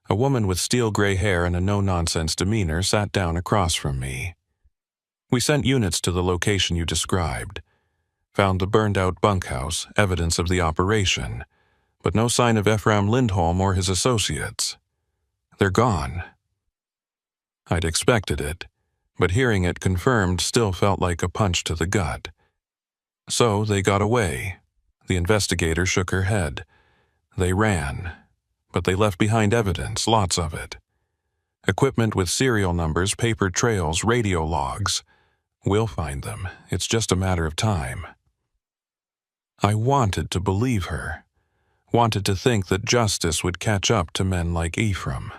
a woman with steel-gray hair and a no-nonsense demeanor, sat down across from me. "We sent units to the location you described. Found the burned-out bunkhouse, evidence of the operation, but no sign of Ephraim Lindholm or his associates. They're gone." I'd expected it, but hearing it confirmed still felt like a punch to the gut. "So they got away." The investigator shook her head. "They ran, but they left behind evidence, lots of it. Equipment with serial numbers, paper trails, radio logs. We'll find them. It's just a matter of time." I wanted to believe her, wanted to think that justice would catch up to men like Ephraim.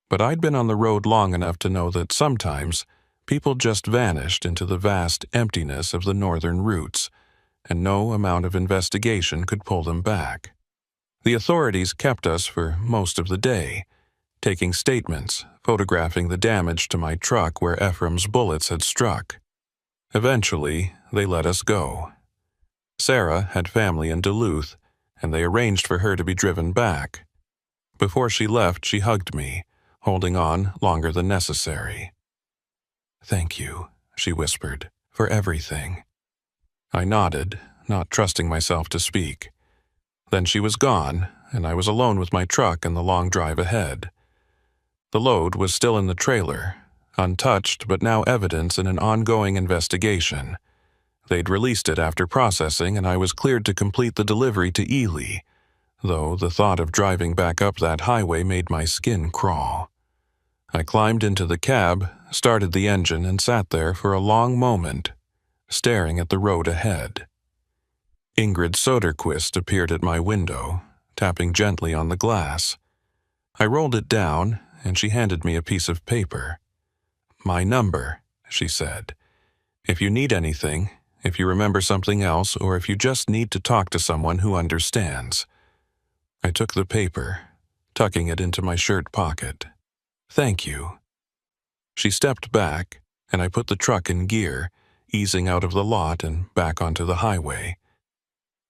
But I'd been on the road long enough to know that sometimes people just vanished into the vast emptiness of the northern routes, and no amount of investigation could pull them back. The authorities kept us for most of the day, taking statements, photographing the damage to my truck where Ephraim's bullets had struck. Eventually, they let us go. Sarah had family in Duluth, and they arranged for her to be driven back. Before she left, she hugged me, holding on longer than necessary. "Thank you," she whispered, "for everything." I nodded, not trusting myself to speak. Then she was gone, and I was alone with my truck and the long drive ahead. The load was still in the trailer, untouched but now evidence in an ongoing investigation. They'd released it after processing, and I was cleared to complete the delivery to Eerie, though the thought of driving back up that highway made my skin crawl. I climbed into the cab, started the engine, and sat there for a long moment, staring at the road ahead. Ingrid Soderquist appeared at my window, tapping gently on the glass. I rolled it down, and she handed me a piece of paper. "My number," she said. "If you need anything, if you remember something else, or if you just need to talk to someone who understands." I took the paper, tucking it into my shirt pocket. "Thank you." She stepped back, and I put the truck in gear, easing out of the lot and back onto the highway.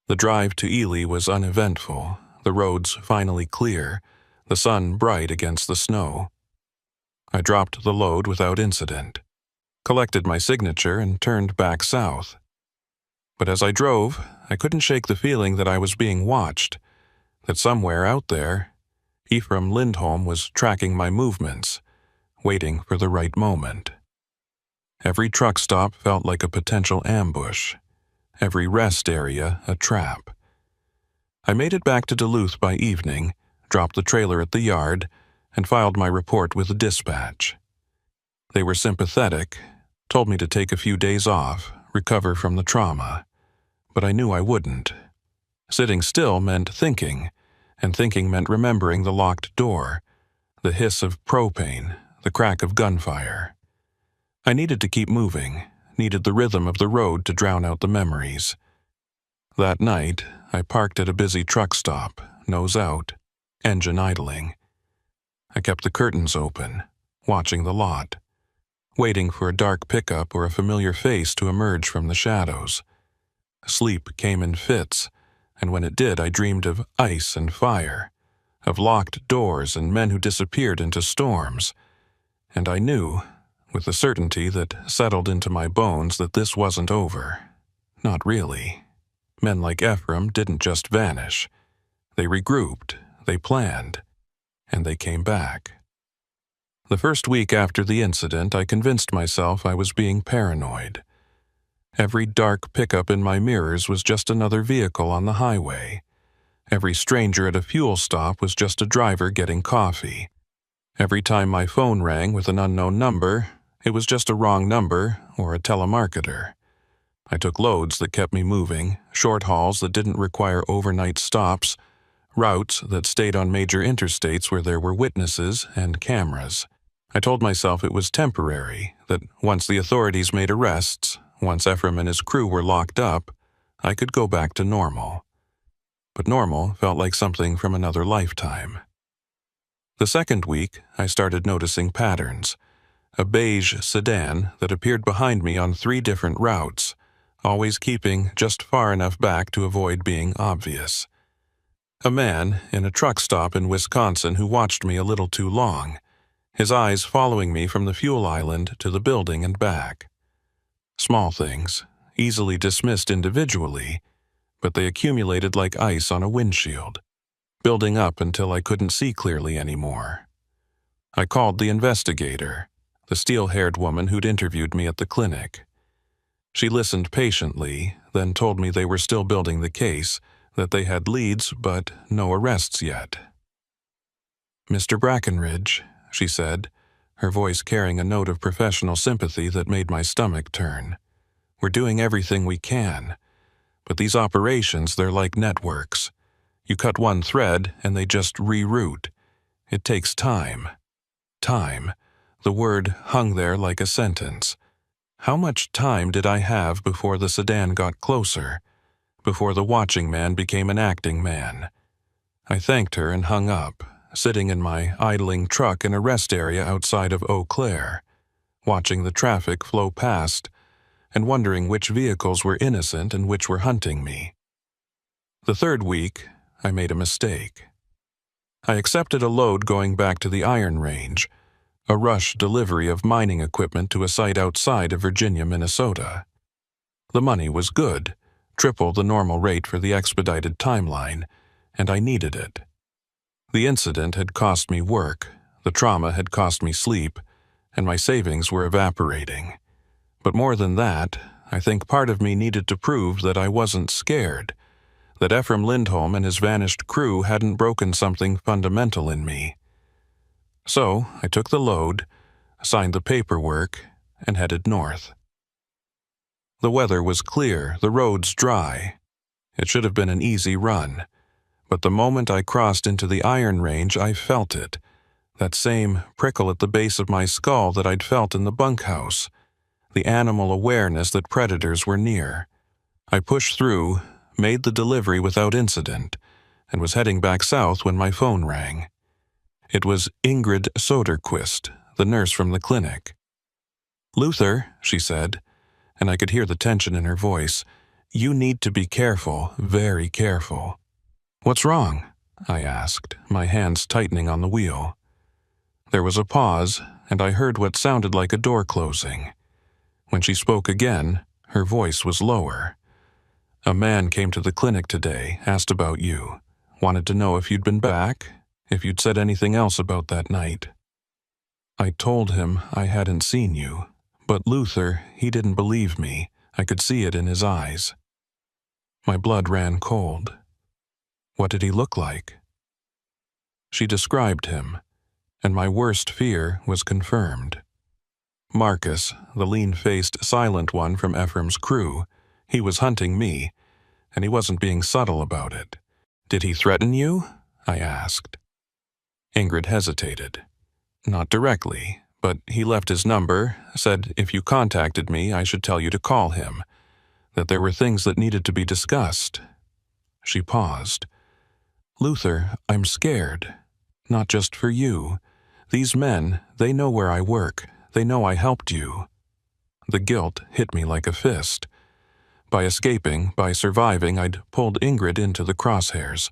The drive to Ely was uneventful, the roads finally clear, the sun bright against the snow. I dropped the load without incident, collected my signature, and turned back south. But as I drove, I couldn't shake the feeling that I was being watched, that somewhere out there, Ephraim Lindholm was tracking my movements, waiting for the right moment. Every truck stop felt like a potential ambush, every rest area a trap. I made it back to Duluth by evening, dropped the trailer at the yard, and filed my report with the dispatch. They were sympathetic, told me to take a few days off, recover from the trauma, but I knew I wouldn't. Sitting still meant thinking, and thinking meant remembering the locked door, the hiss of propane, the crack of gunfire. I needed to keep moving, needed the rhythm of the road to drown out the memories. That night, I parked at a busy truck stop, nose out, engine idling. I kept the curtains open, watching the lot, waiting for a dark pickup or a familiar face to emerge from the shadows. Sleep came in fits, and when it did, I dreamed of ice and fire, of locked doors and men who disappeared into storms. And I knew, with the certainty that settled into my bones, that this wasn't over. Not really. Men like Ephraim didn't just vanish. They regrouped, they planned, and they came back. The first week after the incident, I convinced myself I was being paranoid. Every dark pickup in my mirrors was just another vehicle on the highway. Every stranger at a fuel stop was just a driver getting coffee. Every time my phone rang with an unknown number, it was just a wrong number or a telemarketer. I took loads that kept me moving, short hauls that didn't require overnight stops, routes that stayed on major interstates where there were witnesses and cameras. I told myself it was temporary, that once the authorities made arrests, once Ephraim and his crew were locked up, I could go back to normal. But normal felt like something from another lifetime. The second week, I started noticing patterns. A beige sedan that appeared behind me on 3 different routes, always keeping just far enough back to avoid being obvious. A man in a truck stop in Wisconsin who watched me a little too long, his eyes following me from the fuel island to the building and back. Small things, easily dismissed individually, but they accumulated like ice on a windshield, building up until I couldn't see clearly anymore. I called the investigator, the steel-haired woman who'd interviewed me at the clinic. She listened patiently, then told me they were still building the case, that they had leads but no arrests yet. "Mr. Brackenridge," she said, her voice carrying a note of professional sympathy that made my stomach turn. "We're doing everything we can, but these operations, they're like networks. You cut one thread and they just reroute. It takes time. Time." The word hung there like a sentence. How much time did I have before the sedan got closer, before the watching man became an acting man? I thanked her and hung up, sitting in my idling truck in a rest area outside of Eau Claire, watching the traffic flow past and wondering which vehicles were innocent and which were hunting me. The third week, I made a mistake. I accepted a load going back to the Iron Range, a rush delivery of mining equipment to a site outside of Virginia, Minnesota. The money was good, triple the normal rate for the expedited timeline, and I needed it. The incident had cost me work, the trauma had cost me sleep, and my savings were evaporating. But more than that, I think part of me needed to prove that I wasn't scared, that Ephraim Lindholm and his vanished crew hadn't broken something fundamental in me. So I took the load, signed the paperwork, and headed north. The weather was clear, the roads dry. It should have been an easy run, but the moment I crossed into the Iron Range, I felt it, that same prickle at the base of my skull that I'd felt in the bunkhouse, the animal awareness that predators were near. I pushed through, made the delivery without incident, and was heading back south when my phone rang. It was Ingrid Soderquist, the nurse from the clinic. "Luther," she said, and I could hear the tension in her voice, "you need to be careful, very careful." "What's wrong?" I asked, my hands tightening on the wheel. There was a pause, and I heard what sounded like a door closing. When she spoke again, her voice was lower. "A man came to the clinic today, asked about you, wanted to know if you'd been back, if you'd said anything else about that night. I told him I hadn't seen you, but Luther, he didn't believe me. I could see it in his eyes." My blood ran cold. What did he look like? She described him, and my worst fear was confirmed. Marcus, the lean-faced, silent one from Ephraim's crew, he was hunting me, and he wasn't being subtle about it. "Did he threaten you?" I asked. Ingrid hesitated. "Not directly, but he left his number, said if you contacted me, I should tell you to call him, that there were things that needed to be discussed." She paused. "Luther, I'm scared. Not just for you. These men, they know where I work. They know I helped you." The guilt hit me like a fist. By escaping, by surviving, I'd pulled Ingrid into the crosshairs.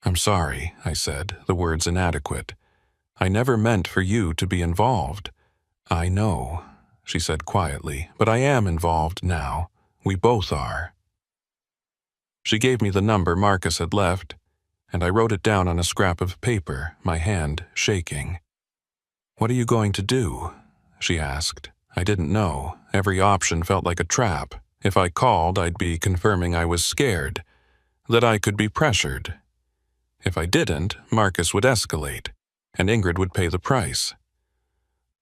"I'm sorry," I said, the words inadequate. "I never meant for you to be involved." "I know," she said quietly, "but I am involved now. We both are." She gave me the number Marcus had left, and I wrote it down on a scrap of paper, my hand shaking. "What are you going to do?" she asked. I didn't know. Every option felt like a trap. If I called, I'd be confirming I was scared, that I could be pressured. If I didn't, Marcus would escalate, and Ingrid would pay the price.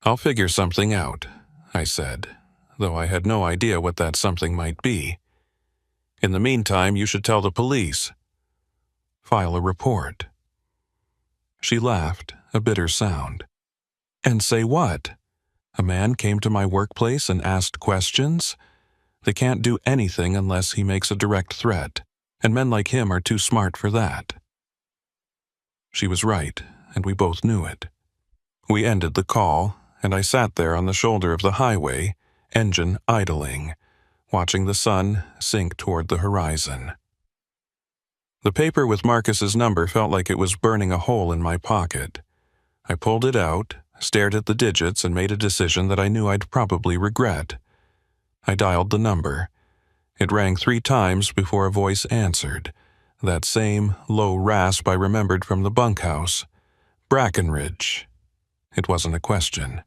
"I'll figure something out," I said, though I had no idea what that something might be. "In the meantime, you should tell the police. File a report." She laughed, a bitter sound. "And say what? A man came to my workplace and asked questions? They can't do anything unless he makes a direct threat, and men like him are too smart for that." She was right, and we both knew it. We ended the call, and I sat there on the shoulder of the highway, engine idling, watching the sun sink toward the horizon. The paper with Marcus's number felt like it was burning a hole in my pocket. I pulled it out, stared at the digits, and made a decision that I knew I'd probably regret. I dialed the number. It rang 3 times before a voice answered, that same low rasp I remembered from the bunkhouse. "Brackenridge." It wasn't a question.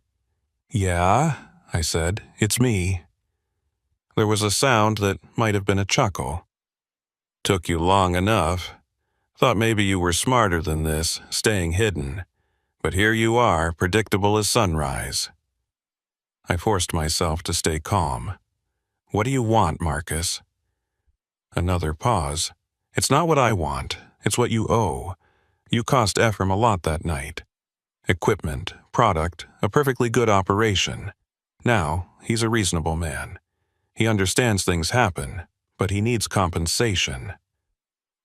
"Yeah?" I said. "It's me." There was a sound that might have been a chuckle. "Took you long enough. Thought maybe you were smarter than this, staying hidden. But here you are, predictable as sunrise." I forced myself to stay calm. "What do you want, Marcus?" Another pause. "It's not what I want. It's what you owe. You cost Ephraim a lot that night. Equipment, product, a perfectly good operation. Now, he's a reasonable man. He understands things happen, but he needs compensation."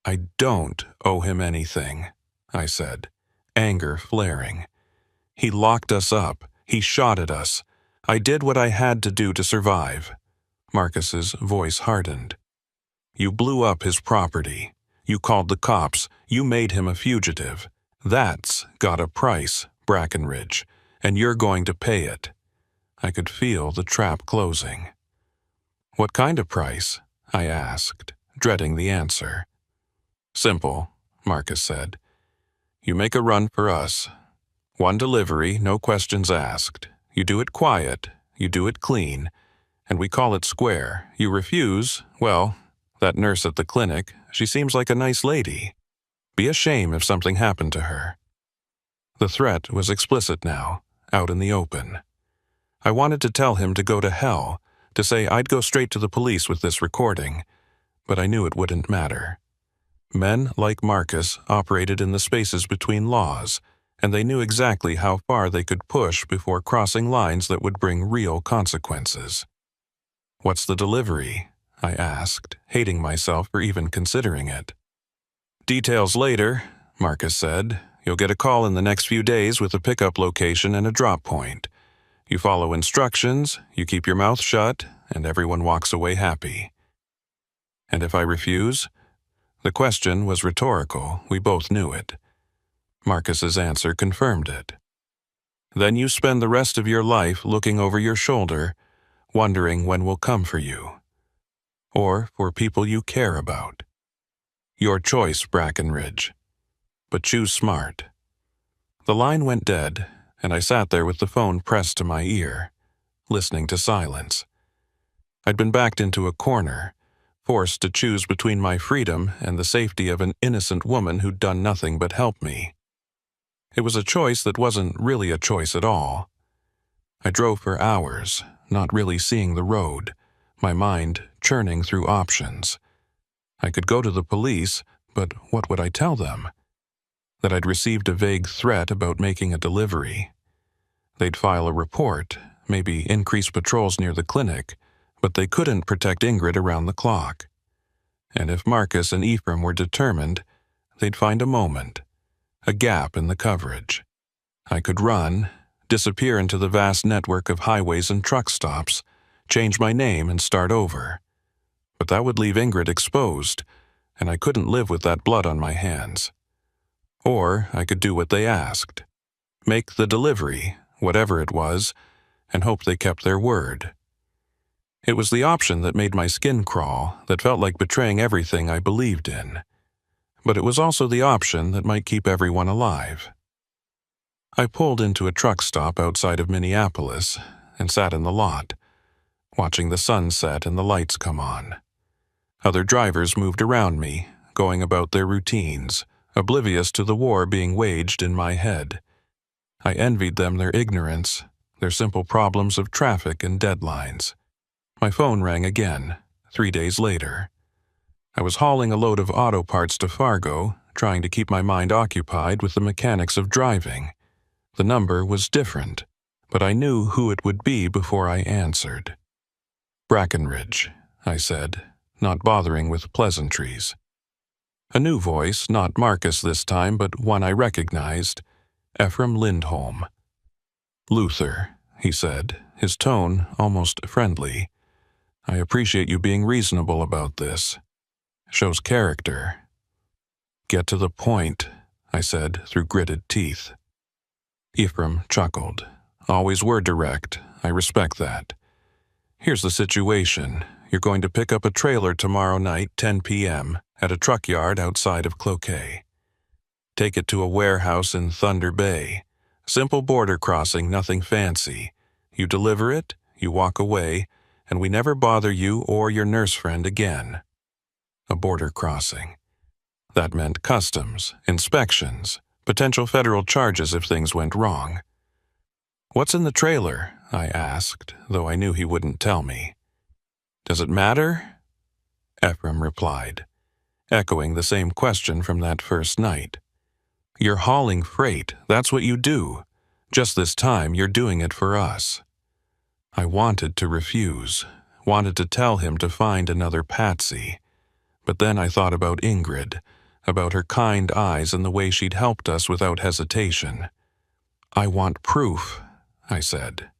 "I don't owe him anything," I said. anger flaring. He locked us up. He shot at us. I did what I had to do to survive. Marcus's voice hardened. You blew up his property. You called the cops. You made him a fugitive. That's got a price, Brackenridge, and you're going to pay it. I could feel the trap closing. What kind of price? I asked, dreading the answer. Simple, Marcus said. You make a run for us. One delivery, no questions asked. You do it quiet, you do it clean, and we call it square. You refuse, well, that nurse at the clinic, she seems like a nice lady. Be a shame if something happened to her. The threat was explicit now, out in the open. I wanted to tell him to go to hell, to say I'd go straight to the police with this recording, but I knew it wouldn't matter. Men like Marcus operated in the spaces between laws, and they knew exactly how far they could push before crossing lines that would bring real consequences. What's the delivery? I asked, hating myself for even considering it. Details later, Marcus said. You'll get a call in the next few days with a pickup location and a drop point. You follow instructions, you keep your mouth shut, and everyone walks away happy. And if I refuse? The question was rhetorical, we both knew it. Marcus's answer confirmed it. Then you spend the rest of your life looking over your shoulder, wondering when will come for you. Or for people you care about. Your choice, Brackenridge. But choose smart. The line went dead, and I sat there with the phone pressed to my ear, listening to silence. I'd been backed into a corner, forced to choose between my freedom and the safety of an innocent woman who'd done nothing but help me. It was a choice that wasn't really a choice at all. I drove for hours, not really seeing the road, my mind churning through options. I could go to the police, but what would I tell them? That I'd received a vague threat about making a delivery. They'd file a report, maybe increase patrols near the clinic, but they couldn't protect Ingrid around the clock. And if Marcus and Ephraim were determined, they'd find a moment, a gap in the coverage. I could run, disappear into the vast network of highways and truck stops, change my name and start over. But that would leave Ingrid exposed, and I couldn't live with that blood on my hands. Or I could do what they asked. Make the delivery, whatever it was, and hope they kept their word. It was the option that made my skin crawl, that felt like betraying everything I believed in. But it was also the option that might keep everyone alive. I pulled into a truck stop outside of Minneapolis and sat in the lot, watching the sun set and the lights come on. Other drivers moved around me, going about their routines, oblivious to the war being waged in my head. I envied them their ignorance, their simple problems of traffic and deadlines. My phone rang again, 3 days later. I was hauling a load of auto parts to Fargo, trying to keep my mind occupied with the mechanics of driving. The number was different, but I knew who it would be before I answered. Brackenridge, I said, not bothering with pleasantries. A new voice, not Marcus this time, but one I recognized, Ephraim Lindholm. Luther, he said, his tone almost friendly. I appreciate you being reasonable about this. Shows character. Get to the point, I said through gritted teeth. Ephraim chuckled. Always were direct. I respect that. Here's the situation. You're going to pick up a trailer tomorrow night, 10 p.m., at a truck yard outside of Cloquet. Take it to a warehouse in Thunder Bay. Simple border crossing, nothing fancy. You deliver it, you walk away, and we never bother you or your nurse friend again. A border crossing. That meant customs, inspections, potential federal charges if things went wrong. What's in the trailer? I asked, though I knew he wouldn't tell me. Does it matter? Ephraim replied, echoing the same question from that first night. You're hauling freight, that's what you do. Just this time you're doing it for us. I wanted to refuse, wanted to tell him to find another Patsy. But then I thought about Ingrid, about her kind eyes and the way she'd helped us without hesitation. "I want proof," I said.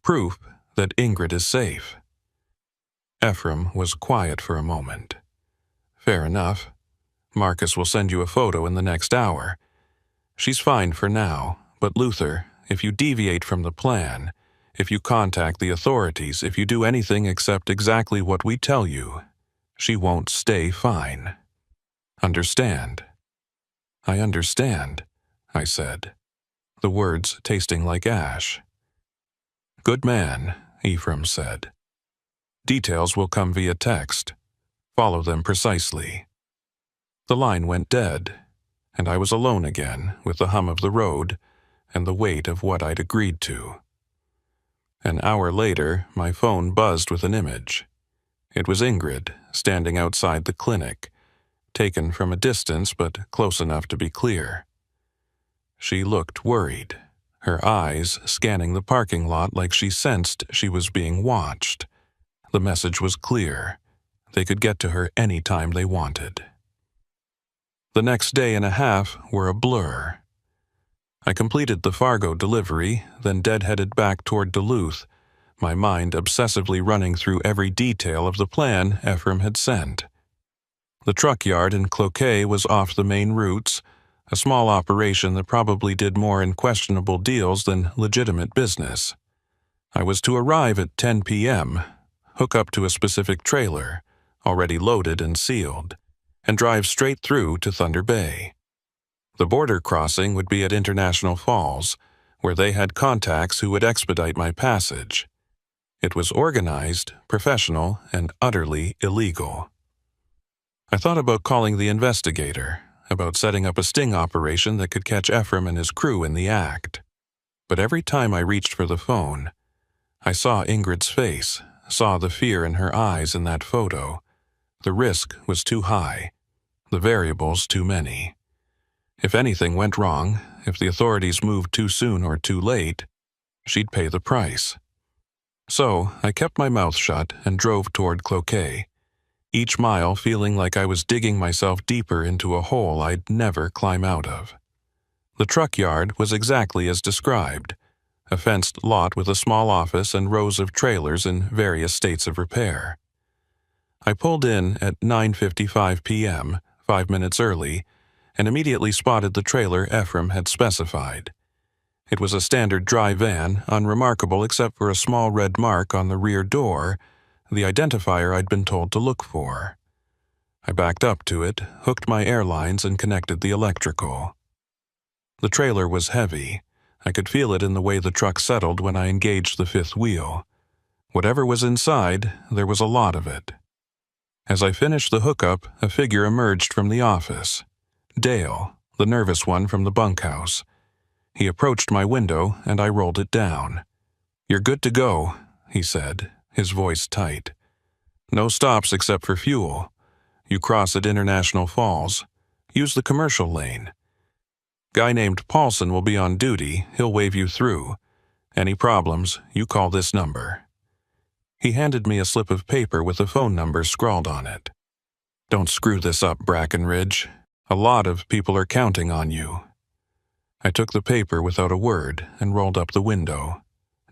"Proof that Ingrid is safe." Ephraim was quiet for a moment. "Fair enough. Marcus will send you a photo in the next hour. She's fine for now, but Luther, if you deviate from the plan, if you contact the authorities, if you do anything except exactly what we tell you, she won't stay fine. Understand?" "I understand," I said, the words tasting like ash. "Good man," Ephraim said. "Details will come via text. Follow them precisely." The line went dead, and I was alone again with the hum of the road and the weight of what I'd agreed to. An hour later, my phone buzzed with an image. It was Ingrid, standing outside the clinic, taken from a distance but close enough to be clear. She looked worried, her eyes scanning the parking lot like she sensed she was being watched. The message was clear. They could get to her any time they wanted. The next day and a half were a blur. I completed the Fargo delivery, then dead-headed back toward Duluth, my mind obsessively running through every detail of the plan Ephraim had sent. The truck yard in Cloquet was off the main routes, a small operation that probably did more in questionable deals than legitimate business. I was to arrive at 10 p.m., hook up to a specific trailer, already loaded and sealed, and drive straight through to Thunder Bay. The border crossing would be at International Falls, where they had contacts who would expedite my passage. It was organized, professional, and utterly illegal. I thought about calling the investigator, about setting up a sting operation that could catch Ephraim and his crew in the act. But every time I reached for the phone, I saw Ingrid's face, saw the fear in her eyes in that photo. The risk was too high, the variables too many. If anything went wrong, if the authorities moved too soon or too late, she'd pay the price. So I kept my mouth shut and drove toward Cloquet, each mile feeling like I was digging myself deeper into a hole I'd never climb out of. The truck yard was exactly as described, a fenced lot with a small office and rows of trailers in various states of repair. I pulled in at 9:55 p.m., 5 minutes early, and immediately spotted the trailer Ephraim had specified. It was a standard dry van, unremarkable except for a small red mark on the rear door, the identifier I'd been told to look for. I backed up to it, hooked my airlines, and connected the electrical. The trailer was heavy. I could feel it in the way the truck settled when I engaged the fifth wheel. Whatever was inside, there was a lot of it. As I finished the hookup, a figure emerged from the office. Dale, the nervous one from the bunkhouse. He approached my window, and I rolled it down. "You're good to go," he said, his voice tight. "No stops except for fuel. You cross at International Falls. Use the commercial lane. Guy named Paulson will be on duty. He'll wave you through. Any problems, you call this number." He handed me a slip of paper with a phone number scrawled on it. "Don't screw this up, Brackenridge. A lot of people are counting on you." I took the paper without a word and rolled up the window.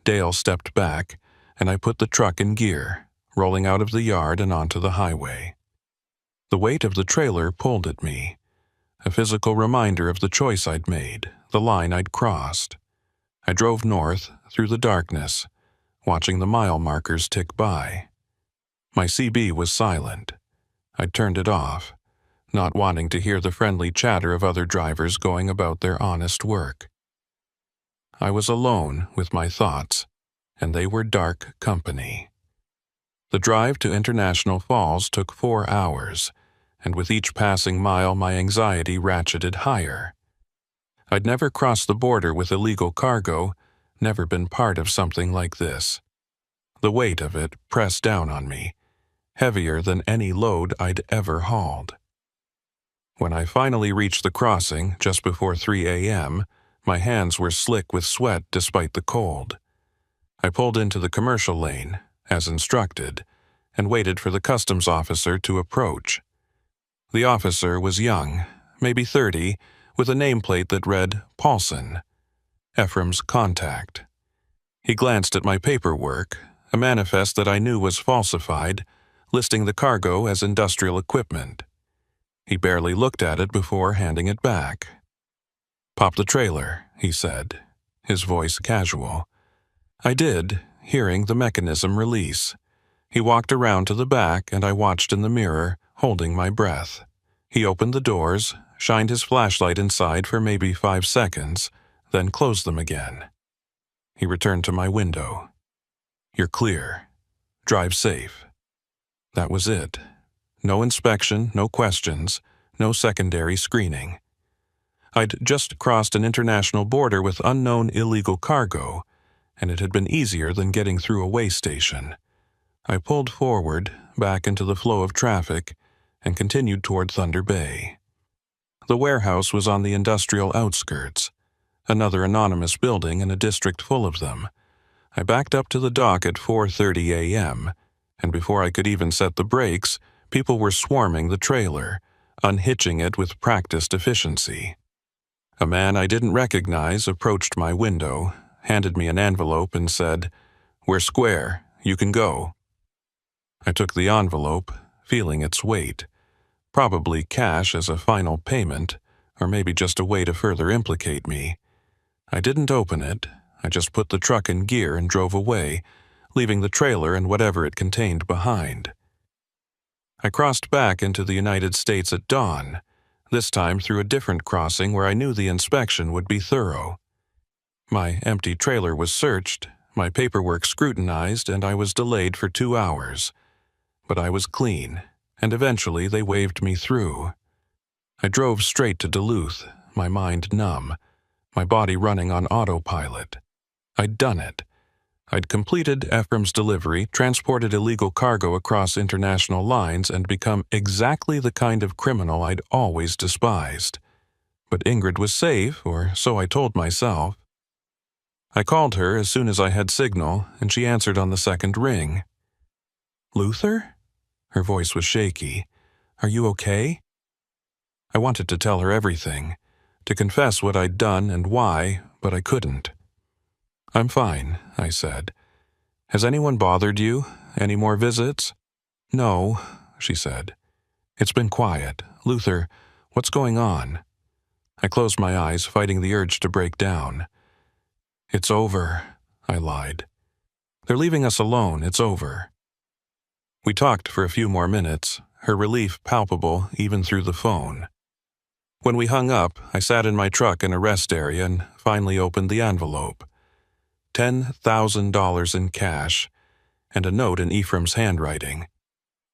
Dale stepped back, and I put the truck in gear, rolling out of the yard and onto the highway. The weight of the trailer pulled at me, a physical reminder of the choice I'd made, the line I'd crossed. I drove north, through the darkness, watching the mile markers tick by. My CB was silent. I'd turned it off, not wanting to hear the friendly chatter of other drivers going about their honest work. I was alone with my thoughts, and they were dark company. The drive to International Falls took 4 hours, and with each passing mile my anxiety ratcheted higher. I'd never crossed the border with illegal cargo, never been part of something like this. The weight of it pressed down on me, heavier than any load I'd ever hauled. When I finally reached the crossing, just before 3 a.m., my hands were slick with sweat despite the cold. I pulled into the commercial lane, as instructed, and waited for the customs officer to approach. The officer was young, maybe 30, with a nameplate that read Paulson, Ephraim's contact. He glanced at my paperwork, a manifest that I knew was falsified, listing the cargo as industrial equipment. He barely looked at it before handing it back. "Pop the trailer," he said, his voice casual. I did, hearing the mechanism release. He walked around to the back, and I watched in the mirror, holding my breath. He opened the doors, shined his flashlight inside for maybe 5 seconds, then closed them again. He returned to my window. "You're clear. Drive safe." That was it. No inspection, no questions, no secondary screening. I'd just crossed an international border with unknown illegal cargo, and it had been easier than getting through a way station. I pulled forward, back into the flow of traffic, and continued toward Thunder Bay. The warehouse was on the industrial outskirts, another anonymous building in a district full of them. I backed up to the dock at 4:30 a.m., and before I could even set the brakes, people were swarming the trailer, unhitching it with practiced efficiency. A man I didn't recognize approached my window, handed me an envelope, and said, "We're square. You can go." I took the envelope, feeling its weight. Probably cash as a final payment, or maybe just a way to further implicate me. I didn't open it. I just put the truck in gear and drove away, leaving the trailer and whatever it contained behind. I crossed back into the United States at dawn, this time through a different crossing where I knew the inspection would be thorough. My empty trailer was searched, my paperwork scrutinized, and I was delayed for 2 hours. But I was clean, and eventually they waved me through. I drove straight to Duluth, my mind numb, my body running on autopilot. I'd done it. I'd completed Ephraim's delivery, transported illegal cargo across international lines, and become exactly the kind of criminal I'd always despised. But Ingrid was safe, or so I told myself. I called her as soon as I had signal, and she answered on the second ring. "Luther?" Her voice was shaky. "Are you okay?" I wanted to tell her everything, to confess what I'd done and why, but I couldn't. "I'm fine," I said. "Has anyone bothered you? Any more visits?" "No," she said. "It's been quiet. Luther, what's going on?" I closed my eyes, fighting the urge to break down. "It's over," I lied. "They're leaving us alone. It's over." We talked for a few more minutes, her relief palpable even through the phone. When we hung up, I sat in my truck in a rest area and finally opened the envelope. $10,000 in cash, and a note in Ephraim's handwriting.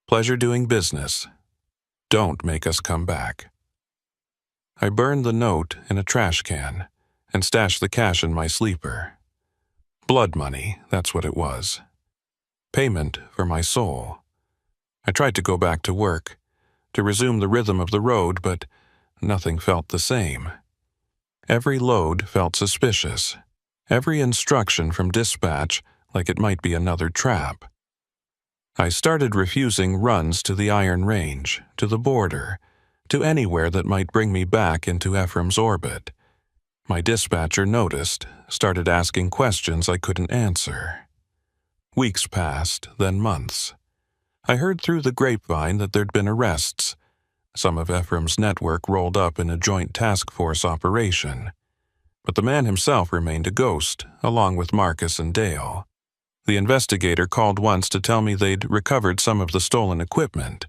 "Pleasure doing business. Don't make us come back." I burned the note in a trash can and stashed the cash in my sleeper. Blood money, that's what it was. Payment for my soul. I tried to go back to work, to resume the rhythm of the road, but nothing felt the same. Every load felt suspicious. Every instruction from dispatch like it might be another trap. I started refusing runs to the Iron Range, to the border, to anywhere that might bring me back into Ephraim's orbit. My dispatcher noticed, started asking questions I couldn't answer. Weeks passed, then months. I heard through the grapevine that there'd been arrests. Some of Ephraim's network rolled up in a joint task force operation. But the man himself remained a ghost, along with Marcus and Dale. The investigator called once to tell me they'd recovered some of the stolen equipment,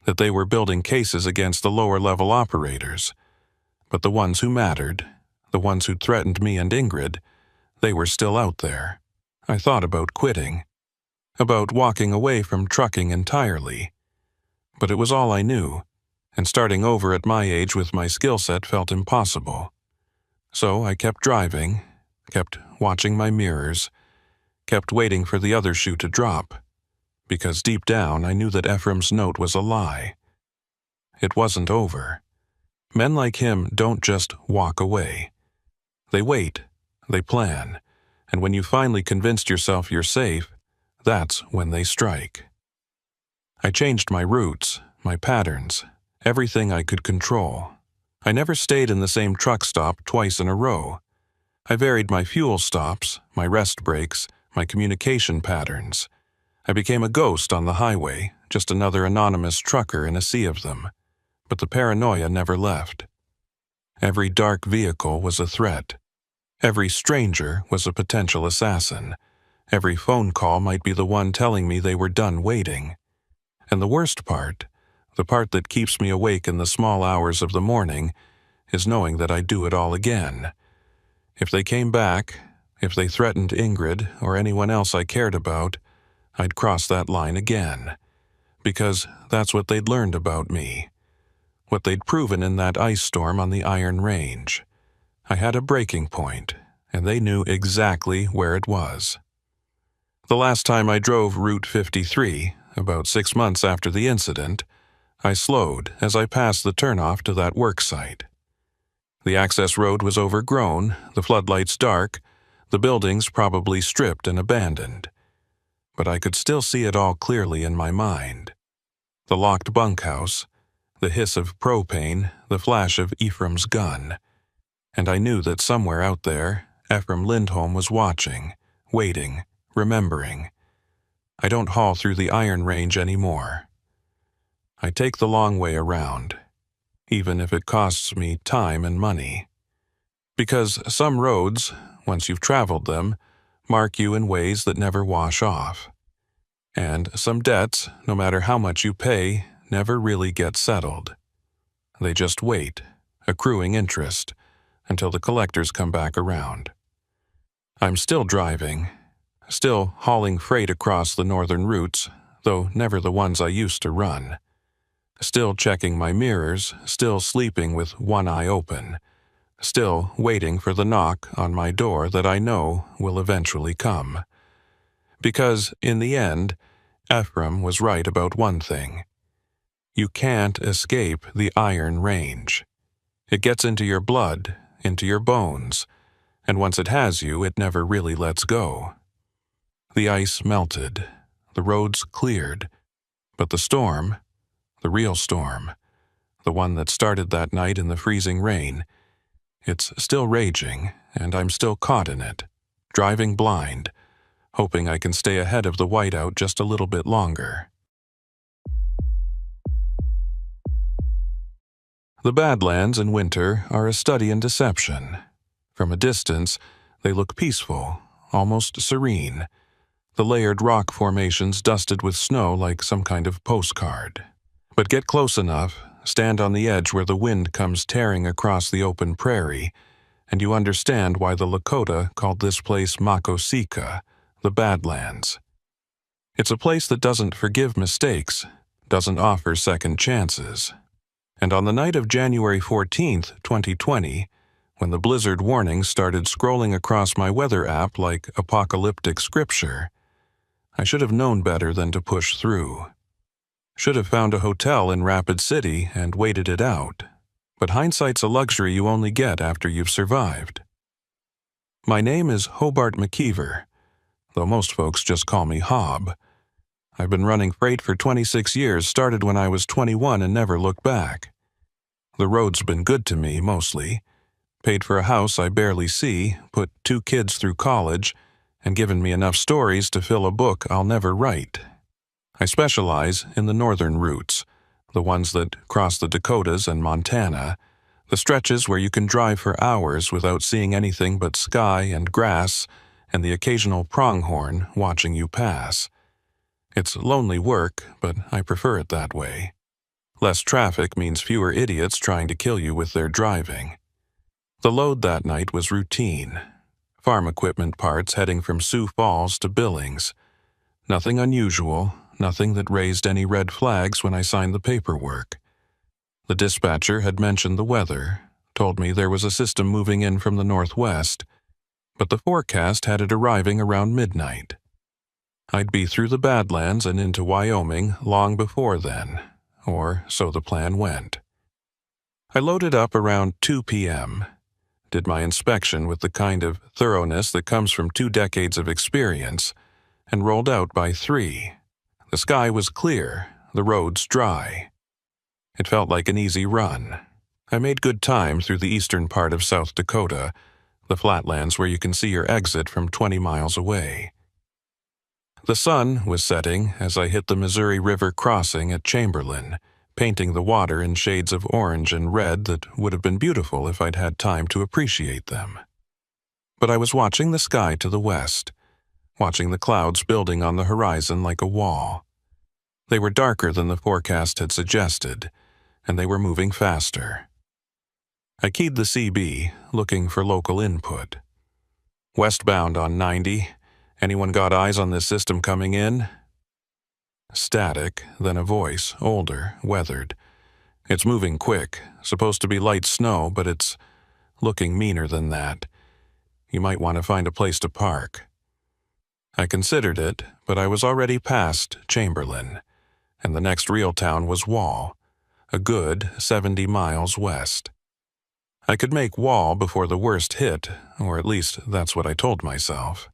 that they were building cases against the lower-level operators. But the ones who mattered, the ones who'd threatened me and Ingrid, they were still out there. I thought about quitting, about walking away from trucking entirely. But it was all I knew, and starting over at my age with my skill set felt impossible. So I kept driving, kept watching my mirrors, kept waiting for the other shoe to drop, because deep down I knew that Ephraim's note was a lie. It wasn't over. Men like him don't just walk away. They wait, they plan, and when you finally convinced yourself you're safe, that's when they strike. I changed my routes, my patterns, everything I could control. I never stayed in the same truck stop twice in a row. I varied my fuel stops, my rest breaks, my communication patterns. I became a ghost on the highway, just another anonymous trucker in a sea of them. But the paranoia never left. Every dark vehicle was a threat. Every stranger was a potential assassin. Every phone call might be the one telling me they were done waiting. And the worst part, the part that keeps me awake in the small hours of the morning, is knowing that I'd do it all again. If they came back, if they threatened Ingrid or anyone else I cared about, I'd cross that line again. Because that's what they'd learned about me. What they'd proven in that ice storm on the Iron Range. I had a breaking point, and they knew exactly where it was. The last time I drove Route 53, about 6 months after the incident, I slowed as I passed the turnoff to that work site. The access road was overgrown, the floodlights dark, the buildings probably stripped and abandoned. But I could still see it all clearly in my mind. The locked bunkhouse, the hiss of propane, the flash of Ephraim's gun. And I knew that somewhere out there, Ephraim Lindholm was watching, waiting, remembering. I don't haul through the Iron Range anymore. I take the long way around, even if it costs me time and money. Because some roads, once you've traveled them, mark you in ways that never wash off. And some debts, no matter how much you pay, never really get settled. They just wait, accruing interest, until the collectors come back around. I'm still driving, still hauling freight across the northern routes, though never the ones I used to run. Still checking my mirrors, still sleeping with one eye open, still waiting for the knock on my door that I know will eventually come. Because, in the end, Ephraim was right about one thing. You can't escape the Iron Range. It gets into your blood, into your bones, and once it has you, it never really lets go. The ice melted, the roads cleared, but the storm, the real storm, the one that started that night in the freezing rain, it's still raging, and I'm still caught in it, driving blind, hoping I can stay ahead of the whiteout just a little bit longer. The Badlands in winter are a study in deception. From a distance, they look peaceful, almost serene, the layered rock formations dusted with snow like some kind of postcard. But get close enough, stand on the edge where the wind comes tearing across the open prairie, and you understand why the Lakota called this place Makosika, the Badlands. It's a place that doesn't forgive mistakes, doesn't offer second chances. And on the night of January 14th, 2020, when the blizzard warnings started scrolling across my weather app like apocalyptic scripture, I should have known better than to push through. Should have found a hotel in Rapid City and waited it out. But hindsight's a luxury you only get after you've survived. My name is Hobart McKeever, though most folks just call me Hob. I've been running freight for 26 years, started when I was 21 and never looked back. The road's been good to me, mostly. Paid for a house I barely see, put 2 kids through college, and given me enough stories to fill a book I'll never write. I specialize in the northern routes, the ones that cross the Dakotas and Montana, the stretches where you can drive for hours without seeing anything but sky and grass and the occasional pronghorn watching you pass. It's lonely work, but I prefer it that way. Less traffic means fewer idiots trying to kill you with their driving. The load that night was routine. Farm equipment parts heading from Sioux Falls to Billings. Nothing unusual, nothing that raised any red flags when I signed the paperwork. The dispatcher had mentioned the weather, told me there was a system moving in from the northwest, but the forecast had it arriving around midnight. I'd be through the Badlands and into Wyoming long before then, or so the plan went. I loaded up around 2 p.m., did my inspection with the kind of thoroughness that comes from 2 decades of experience, and rolled out by 3. The sky was clear, the roads dry. It felt like an easy run. I made good time through the eastern part of South Dakota, the flatlands where you can see your exit from 20 miles away. The sun was setting as I hit the Missouri River crossing at Chamberlain, painting the water in shades of orange and red that would have been beautiful if I'd had time to appreciate them. But I was watching the sky to the west, watching the clouds building on the horizon like a wall. They were darker than the forecast had suggested, and they were moving faster. I keyed the CB, looking for local input. Westbound on 90. Anyone got eyes on this system coming in? Static, then a voice, older, weathered. It's moving quick, supposed to be light snow, but it's looking meaner than that. You might want to find a place to park. I considered it, but I was already past Chamberlain, and the next real town was Wall, a good 70 miles west. I could make Wall before the worst hit, or at least that's what I told myself.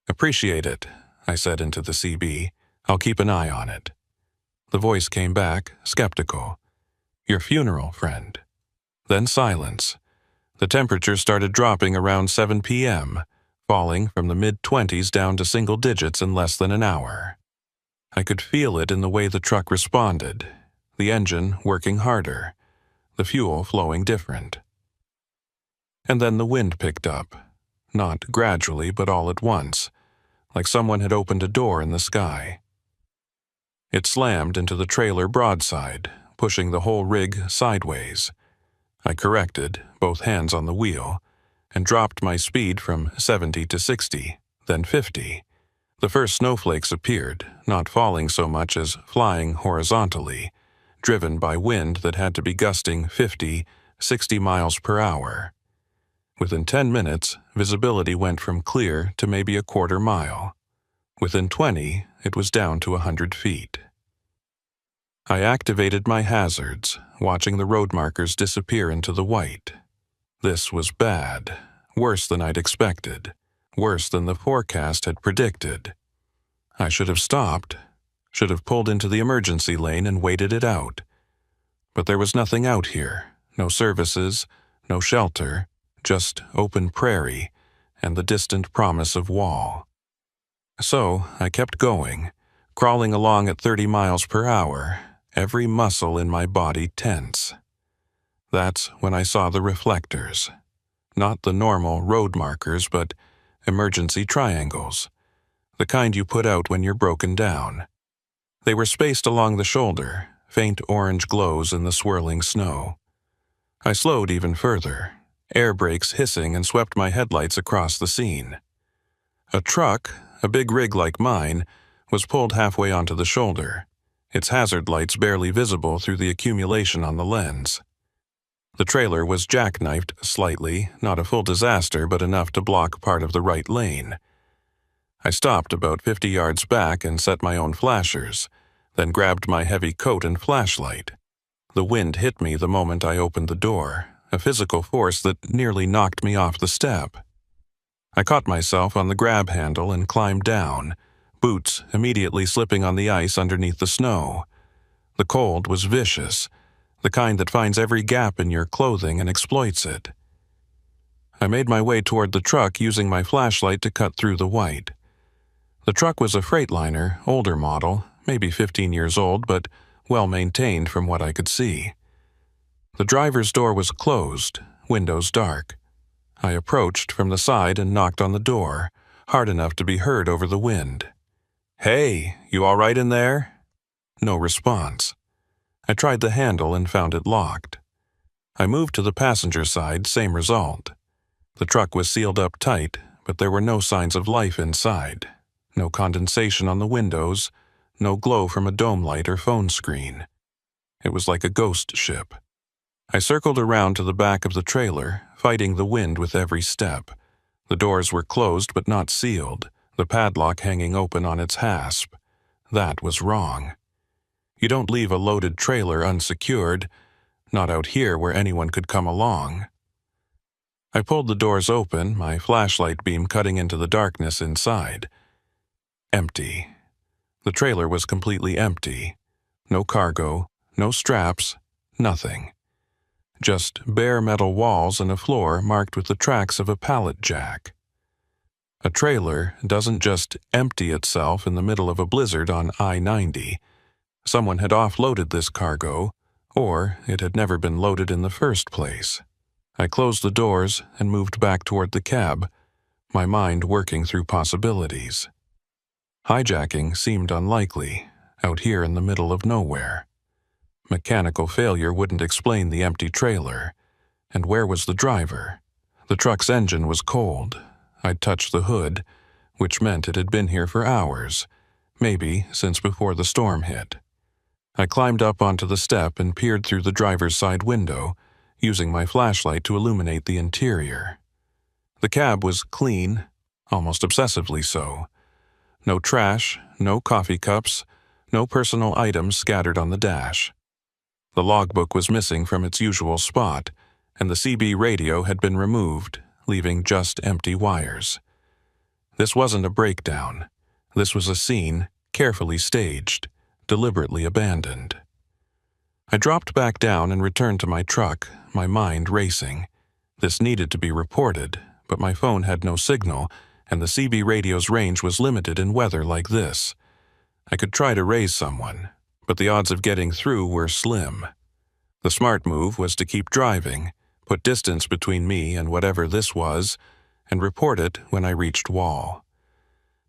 Appreciate it, I said into the CB. I'll keep an eye on it. The voice came back, skeptical. Your funeral, friend. Then silence. The temperature started dropping around 7 p.m., falling from the mid-20s down to single digits in less than an hour. I could feel it in the way the truck responded, the engine working harder, the fuel flowing different. And then the wind picked up, not gradually but all at once, like someone had opened a door in the sky. It slammed into the trailer broadside, pushing the whole rig sideways. I corrected, both hands on the wheel, and dropped my speed from 70 to 60, then 50. The first snowflakes appeared, not falling so much as flying horizontally, driven by wind that had to be gusting 50, 60 miles per hour. Within 10 minutes, visibility went from clear to maybe a quarter mile. Within 20, it was down to 100 feet. I activated my hazards, watching the road markers disappear into the white. This was bad, worse than I'd expected, worse than the forecast had predicted. I should have stopped, should have pulled into the emergency lane and waited it out. But there was nothing out here, no services, no shelter, just open prairie and the distant promise of Wall. So I kept going, crawling along at 30 miles per hour, every muscle in my body tense. That's when I saw the reflectors. Not the normal road markers, but emergency triangles. The kind you put out when you're broken down. They were spaced along the shoulder, faint orange glows in the swirling snow. I slowed even further, air brakes hissing and swept my headlights across the scene. A truck, a big rig like mine, was pulled halfway onto the shoulder, its hazard lights barely visible through the accumulation on the lens. The trailer was jackknifed slightly, not a full disaster, but enough to block part of the right lane. I stopped about 50 yards back and set my own flashers, then grabbed my heavy coat and flashlight. The wind hit me the moment I opened the door, a physical force that nearly knocked me off the step. I caught myself on the grab handle and climbed down, boots immediately slipping on the ice underneath the snow. The cold was vicious, the kind that finds every gap in your clothing and exploits it. I made my way toward the truck using my flashlight to cut through the white. The truck was a Freightliner, older model, maybe 15 years old, but well-maintained from what I could see. The driver's door was closed, windows dark. I approached from the side and knocked on the door, hard enough to be heard over the wind. "Hey, you all right in there?" No response. I tried the handle and found it locked. I moved to the passenger side, same result. The truck was sealed up tight, but there were no signs of life inside. No condensation on the windows, no glow from a dome light or phone screen. It was like a ghost ship. I circled around to the back of the trailer, fighting the wind with every step. The doors were closed but not sealed, the padlock hanging open on its hasp. That was wrong. You don't leave a loaded trailer unsecured, not out here where anyone could come along. I pulled the doors open, my flashlight beam cutting into the darkness inside. Empty. The trailer was completely empty. No cargo, no straps, nothing. Just bare metal walls and a floor marked with the tracks of a pallet jack. A trailer doesn't just empty itself in the middle of a blizzard on I-90. Someone had offloaded this cargo, or it had never been loaded in the first place. I closed the doors and moved back toward the cab, my mind working through possibilities. Hijacking seemed unlikely, out here in the middle of nowhere. Mechanical failure wouldn't explain the empty trailer. And where was the driver? The truck's engine was cold. I'd touched the hood, which meant it had been here for hours, maybe since before the storm hit. I climbed up onto the step and peered through the driver's side window, using my flashlight to illuminate the interior. The cab was clean, almost obsessively so. No trash, no coffee cups, no personal items scattered on the dash. The logbook was missing from its usual spot, and the CB radio had been removed, leaving just empty wires. This wasn't a breakdown. This was a scene, carefully staged, deliberately abandoned. I dropped back down and returned to my truck, my mind racing. This needed to be reported, but my phone had no signal, and the CB radio's range was limited in weather like this. I could try to raise someone, but the odds of getting through were slim. The smart move was to keep driving, put distance between me and whatever this was, and report it when I reached Wall.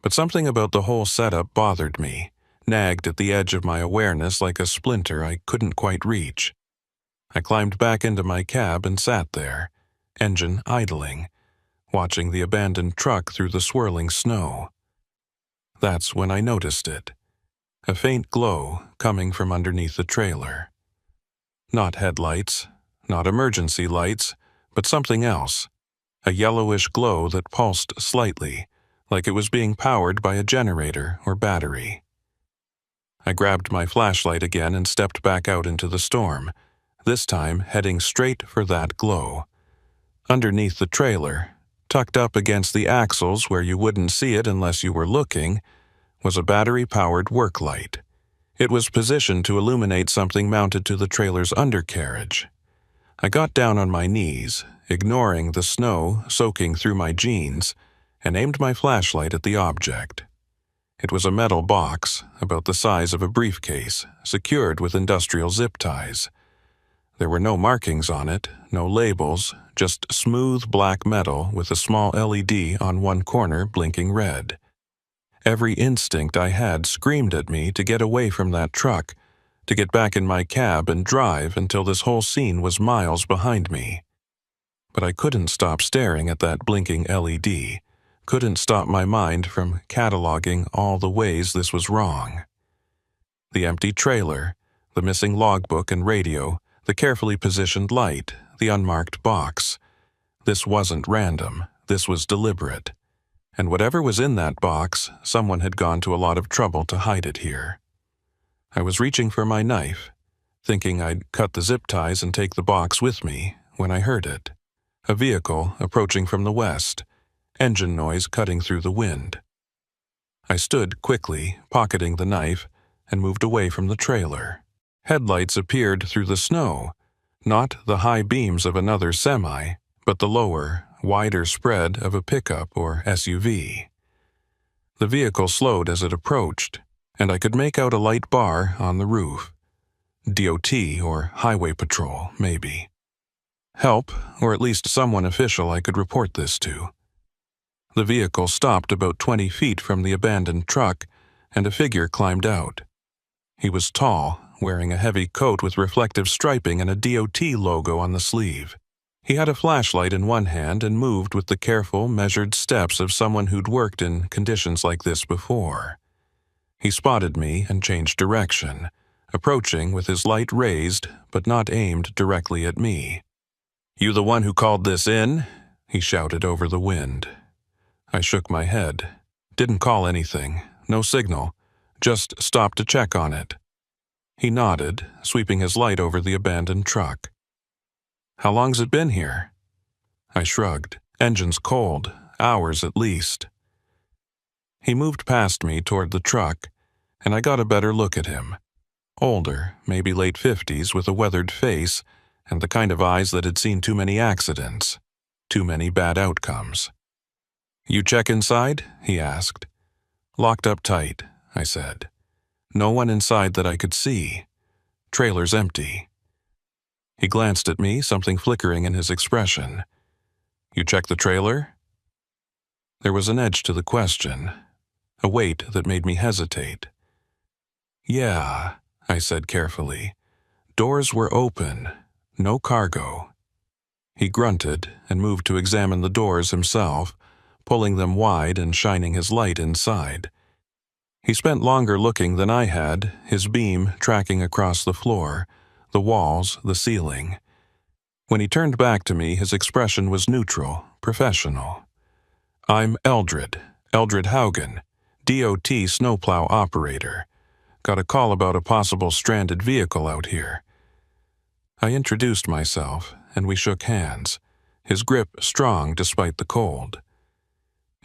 But something about the whole setup bothered me, nagged at the edge of my awareness like a splinter I couldn't quite reach. I climbed back into my cab and sat there, engine idling, watching the abandoned truck through the swirling snow. That's when I noticed it. A faint glow coming from underneath the trailer. Not headlights, not emergency lights, but something else. A yellowish glow that pulsed slightly, like it was being powered by a generator or battery. I grabbed my flashlight again and stepped back out into the storm, this time heading straight for that glow. Underneath the trailer, tucked up against the axles where you wouldn't see it unless you were looking, was a battery-powered work light. It was positioned to illuminate something mounted to the trailer's undercarriage. I got down on my knees, ignoring the snow soaking through my jeans, and aimed my flashlight at the object. It was a metal box, about the size of a briefcase, secured with industrial zip ties. There were no markings on it, no labels, just smooth black metal with a small LED on one corner blinking red. Every instinct I had screamed at me to get away from that truck, to get back in my cab and drive until this whole scene was miles behind me. But I couldn't stop staring at that blinking LED, couldn't stop my mind from cataloging all the ways this was wrong. The empty trailer, the missing logbook and radio, the carefully positioned light, the unmarked box. This wasn't random, this was deliberate. And whatever was in that box, someone had gone to a lot of trouble to hide it here. I was reaching for my knife, thinking I'd cut the zip ties and take the box with me, when I heard it. A vehicle approaching from the west, engine noise cutting through the wind. I stood quickly, pocketing the knife, and moved away from the trailer. Headlights appeared through the snow, not the high beams of another semi, but the lower, wider spread of a pickup or SUV. The vehicle slowed as it approached, and I could make out a light bar on the roof. DOT or Highway Patrol, maybe. Help, or at least someone official I could report this to. The vehicle stopped about 20 feet from the abandoned truck, and a figure climbed out. He was tall, wearing a heavy coat with reflective striping and a DOT logo on the sleeve. He had a flashlight in one hand and moved with the careful, measured steps of someone who'd worked in conditions like this before. He spotted me and changed direction, approaching with his light raised but not aimed directly at me. "You the one who called this in?" he shouted over the wind. I shook my head. Didn't call anything, no signal, just stopped to check on it. He nodded, sweeping his light over the abandoned truck. "How long's it been here?" I shrugged. "Engine's cold, hours at least." He moved past me toward the truck, and I got a better look at him. Older, maybe late 50s, with a weathered face and the kind of eyes that had seen too many accidents, too many bad outcomes. "You check inside?" he asked. "Locked up tight," I said. "No one inside that I could see. Trailer's empty." He glanced at me, something flickering in his expression. "You check the trailer?" There was an edge to the question, a weight that made me hesitate. "Yeah," I said carefully. "Doors were open, no cargo." He grunted and moved to examine the doors himself, pulling them wide and shining his light inside. He spent longer looking than I had, his beam tracking across the floor, the walls, the ceiling. When he turned back to me, his expression was neutral, professional. "I'm Eldred Haugen, DOT snowplow operator. Got a call about a possible stranded vehicle out here." I introduced myself, and we shook hands, his grip strong despite the cold.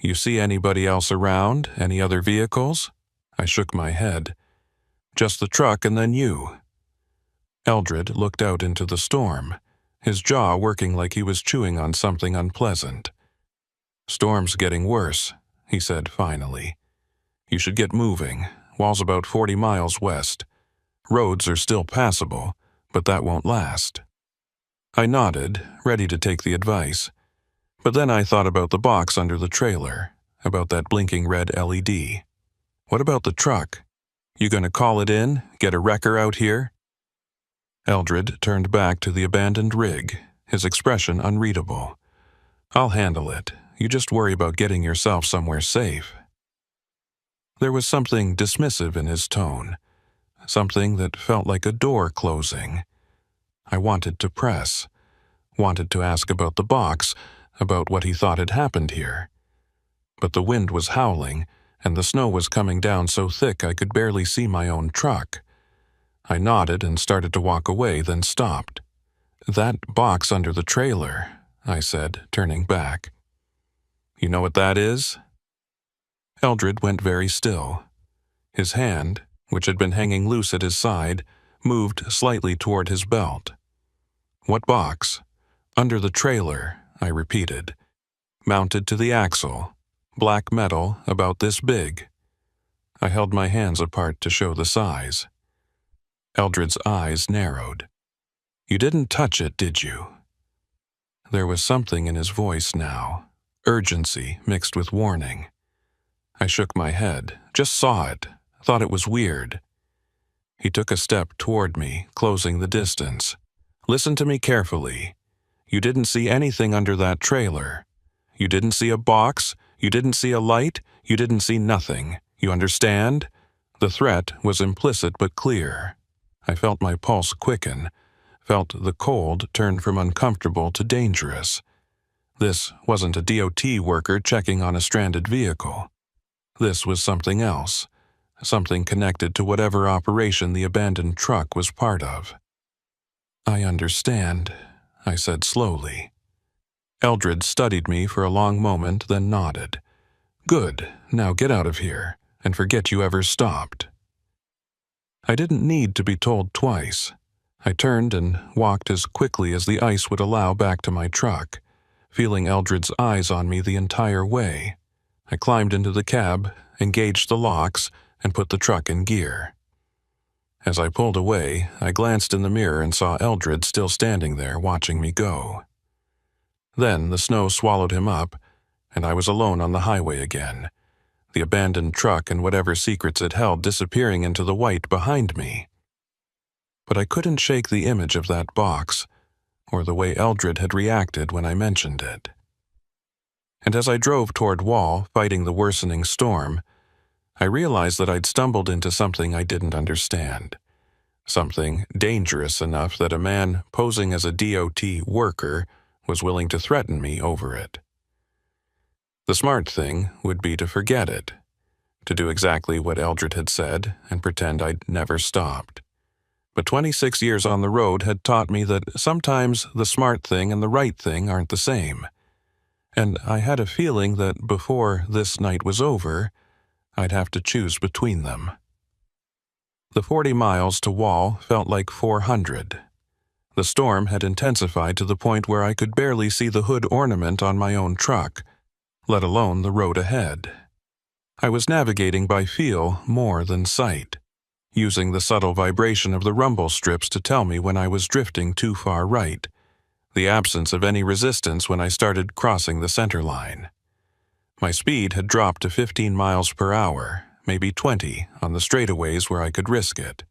"You see anybody else around? Any other vehicles?" I shook my head. "Just the truck and then you." Eldred looked out into the storm, his jaw working like he was chewing on something unpleasant. "Storm's getting worse," he said finally. "You should get moving. Wall's about 40 miles west. Roads are still passable, but that won't last." I nodded, ready to take the advice. But then I thought about the box under the trailer, about that blinking red LED. "What about the truck? You gonna call it in, get a wrecker out here?" Eldred turned back to the abandoned rig, his expression unreadable. "I'll handle it. You just worry about getting yourself somewhere safe." There was something dismissive in his tone, something that felt like a door closing. I wanted to press, wanted to ask about the box, about what he thought had happened here. But the wind was howling, and the snow was coming down so thick I could barely see my own truck. I nodded and started to walk away, then stopped. "That box under the trailer," I said, turning back. "You know what that is?" Eldred went very still. His hand, which had been hanging loose at his side, moved slightly toward his belt. "What box?" "Under the trailer," I repeated. "Mounted to the axle. Black metal, about this big." I held my hands apart to show the size. Eldred's eyes narrowed. "You didn't touch it, did you?" There was something in his voice now, urgency mixed with warning. I shook my head, just saw it, thought it was weird. He took a step toward me, closing the distance. "Listen to me carefully. You didn't see anything under that trailer. You didn't see a box, you didn't see a light, you didn't see nothing. You understand?" The threat was implicit but clear. I felt my pulse quicken, felt the cold turn from uncomfortable to dangerous. This wasn't a DOT worker checking on a stranded vehicle. This was something else, something connected to whatever operation the abandoned truck was part of. "I understand," I said slowly. Eldred studied me for a long moment, then nodded. "Good, now get out of here, and forget you ever stopped." I didn't need to be told twice. I turned and walked as quickly as the ice would allow back to my truck, feeling Eldred's eyes on me the entire way. I climbed into the cab, engaged the locks, and put the truck in gear. As I pulled away, I glanced in the mirror and saw Eldred still standing there watching me go. Then the snow swallowed him up, and I was alone on the highway again, the abandoned truck and whatever secrets it held disappearing into the white behind me. But I couldn't shake the image of that box, or the way Eldred had reacted when I mentioned it. And as I drove toward Wall, fighting the worsening storm, I realized that I'd stumbled into something I didn't understand, something dangerous enough that a man posing as a DOT worker was willing to threaten me over it. The smart thing would be to forget it, to do exactly what Eldred had said and pretend I'd never stopped. But 26 years on the road had taught me that sometimes the smart thing and the right thing aren't the same. And I had a feeling that before this night was over, I'd have to choose between them. The 40 miles to Wall felt like 400. The storm had intensified to the point where I could barely see the hood ornament on my own truck, let alone the road ahead. I was navigating by feel more than sight, using the subtle vibration of the rumble strips to tell me when I was drifting too far right, the absence of any resistance when I started crossing the center line. My speed had dropped to 15 miles per hour, maybe 20 on the straightaways where I could risk it.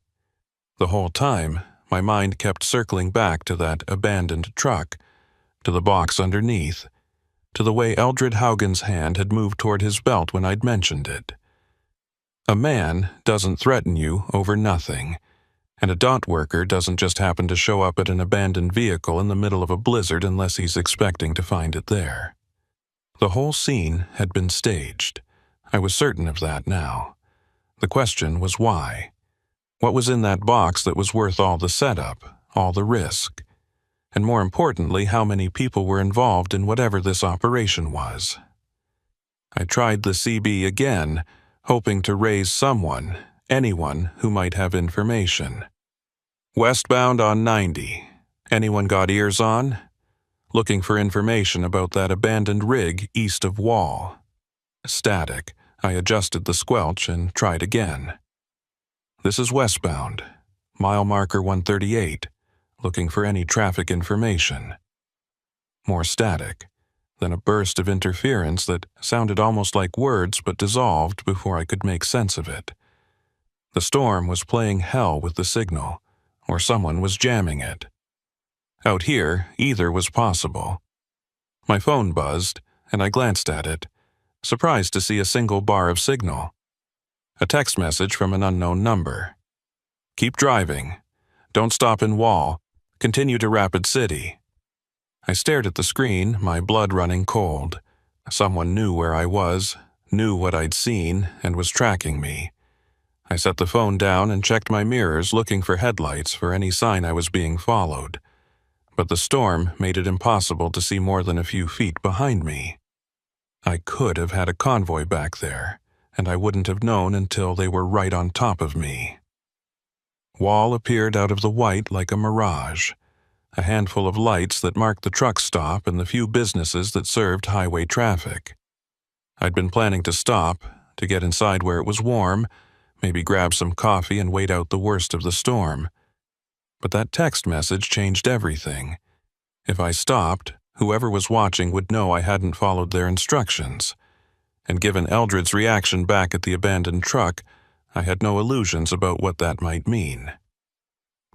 The whole time, my mind kept circling back to that abandoned truck, to the box underneath, to the way Eldred Haugen's hand had moved toward his belt when I'd mentioned it. A man doesn't threaten you over nothing, and a dot worker doesn't just happen to show up at an abandoned vehicle in the middle of a blizzard unless he's expecting to find it there. The whole scene had been staged. I was certain of that now. The question was why. What was in that box that was worth all the setup, all the risk? And more importantly, how many people were involved in whatever this operation was? I tried the CB again, hoping to raise someone, anyone who might have information. Westbound on 90. Anyone got ears on? Looking for information about that abandoned rig east of Wall. Static. I adjusted the squelch and tried again. This is westbound. Mile marker 138. Looking for any traffic information. More static. Then a burst of interference that sounded almost like words but dissolved before I could make sense of it. The storm was playing hell with the signal, or someone was jamming it. Out here, either was possible. My phone buzzed, and I glanced at it, surprised to see a single bar of signal. A text message from an unknown number. Keep driving. Don't stop in Wall. Continue to Rapid City. I stared at the screen, my blood running cold. Someone knew where I was, knew what I'd seen, and was tracking me. I set the phone down and checked my mirrors looking for headlights for any sign I was being followed. But the storm made it impossible to see more than a few feet behind me. I could have had a convoy back there, and I wouldn't have known until they were right on top of me. Wall appeared out of the white like a mirage, a handful of lights that marked the truck stop and the few businesses that served highway traffic. I'd been planning to stop, to get inside where it was warm, maybe grab some coffee and wait out the worst of the storm. But that text message changed everything. If I stopped, whoever was watching would know I hadn't followed their instructions. And given Eldred's reaction back at the abandoned truck, I had no illusions about what that might mean.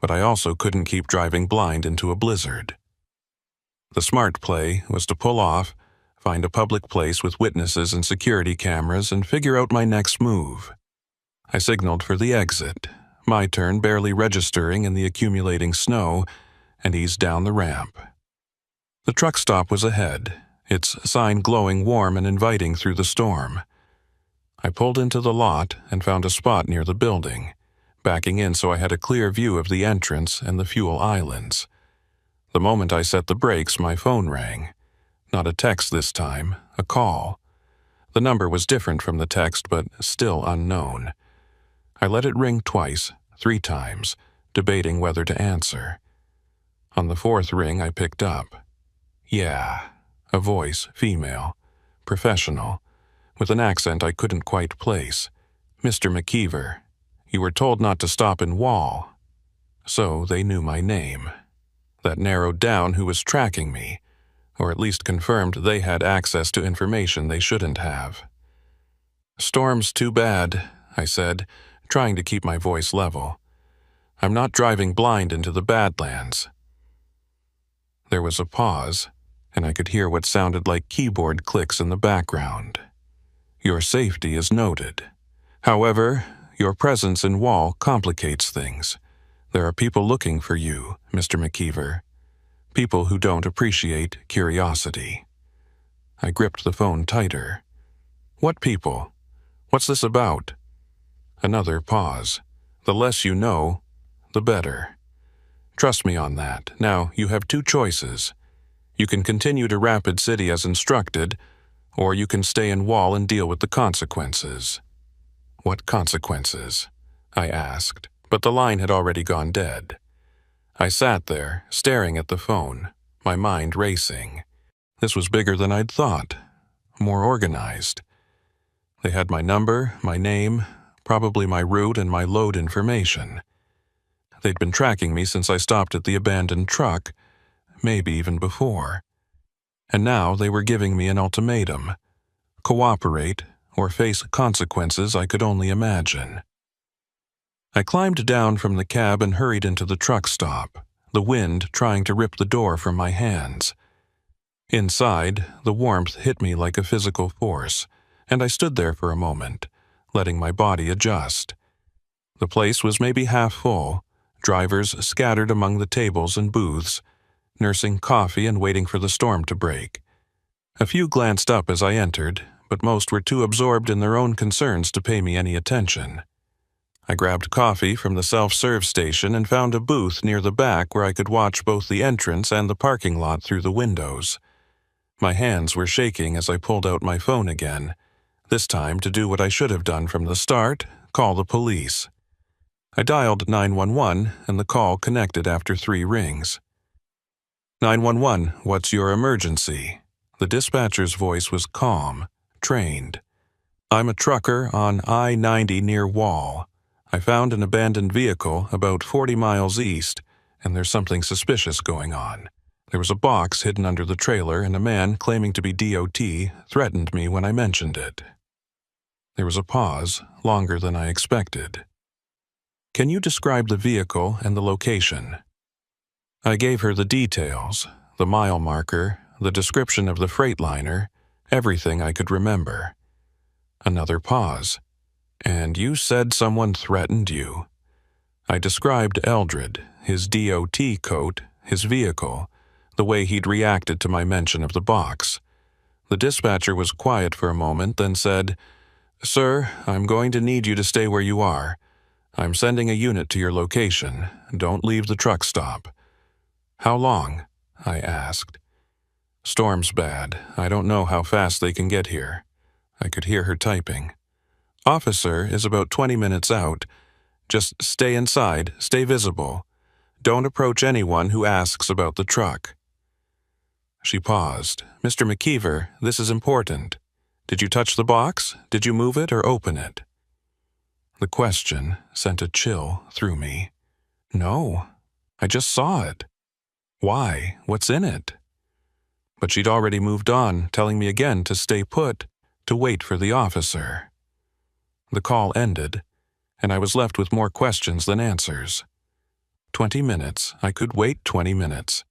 But I also couldn't keep driving blind into a blizzard. The smart play was to pull off, find a public place with witnesses and security cameras, and figure out my next move. I signaled for the exit, my turn barely registering in the accumulating snow, and eased down the ramp. The truck stop was ahead, its sign glowing warm and inviting through the storm. I pulled into the lot and found a spot near the building, backing in so I had a clear view of the entrance and the fuel islands. The moment I set the brakes, my phone rang. Not a text this time, a call. The number was different from the text, but still unknown. I let it ring twice, 3 times, debating whether to answer. On the 4th ring, I picked up. Yeah, a voice, female, professional, with an accent I couldn't quite place. Mr. McKeever, you were told not to stop in Wall. So they knew my name. That narrowed down who was tracking me, or at least confirmed they had access to information they shouldn't have. Storm's too bad, I said, trying to keep my voice level. I'm not driving blind into the Badlands. There was a pause, and I could hear what sounded like keyboard clicks in the background. Your safety is noted. However, your presence in Wall complicates things. There are people looking for you, Mr. McKeever. People who don't appreciate curiosity. I gripped the phone tighter. What people? What's this about? Another pause. The less you know, the better. Trust me on that. Now, you have 2 choices. You can continue to Rapid City as instructed, or you can stay in Wall and deal with the consequences. What consequences? I asked. but the line had already gone dead. I sat there, staring at the phone, my mind racing. This was bigger than I'd thought, more organized. They had my number, my name, probably my route and my load information. They'd been tracking me since I stopped at the abandoned truck, maybe even before. And now they were giving me an ultimatum: cooperate or face consequences I could only imagine. I climbed down from the cab and hurried into the truck stop, the wind trying to rip the door from my hands. Inside, the warmth hit me like a physical force, and I stood there for a moment, letting my body adjust. The place was maybe half full, drivers scattered among the tables and booths, nursing coffee and waiting for the storm to break. A few glanced up as I entered, but most were too absorbed in their own concerns to pay me any attention. I grabbed coffee from the self-serve station and found a booth near the back where I could watch both the entrance and the parking lot through the windows. My hands were shaking as I pulled out my phone again, this time to do what I should have done from the start: call the police. I dialed 911 and the call connected after 3 rings. 911, what's your emergency? The dispatcher's voice was calm, trained. I'm a trucker on I-90 near Wall. I found an abandoned vehicle about 40 miles east, and there's something suspicious going on. There was a box hidden under the trailer, and a man claiming to be DOT threatened me when I mentioned it. There was a pause, longer than I expected. Can you describe the vehicle and the location? I gave her the details, the mile marker, the description of the freightliner, everything I could remember. Another pause. And you said someone threatened you. I described Eldred, his DOT coat, his vehicle, the way he'd reacted to my mention of the box. The dispatcher was quiet for a moment, then said, "Sir, I'm going to need you to stay where you are. I'm sending a unit to your location. Don't leave the truck stop." "How long?" I asked. "Storm's bad. I don't know how fast they can get here." I could hear her typing. "Officer is about 20 minutes out. Just stay inside, stay visible. Don't approach anyone who asks about the truck." She paused. "Mr. McKeever, this is important. Did you touch the box? Did you move it or open it?" The question sent a chill through me. No, I just saw it. Why? What's in it? But she'd already moved on, telling me again to stay put, to wait for the officer. The call ended, and I was left with more questions than answers. 20 minutes. I could wait 20 minutes.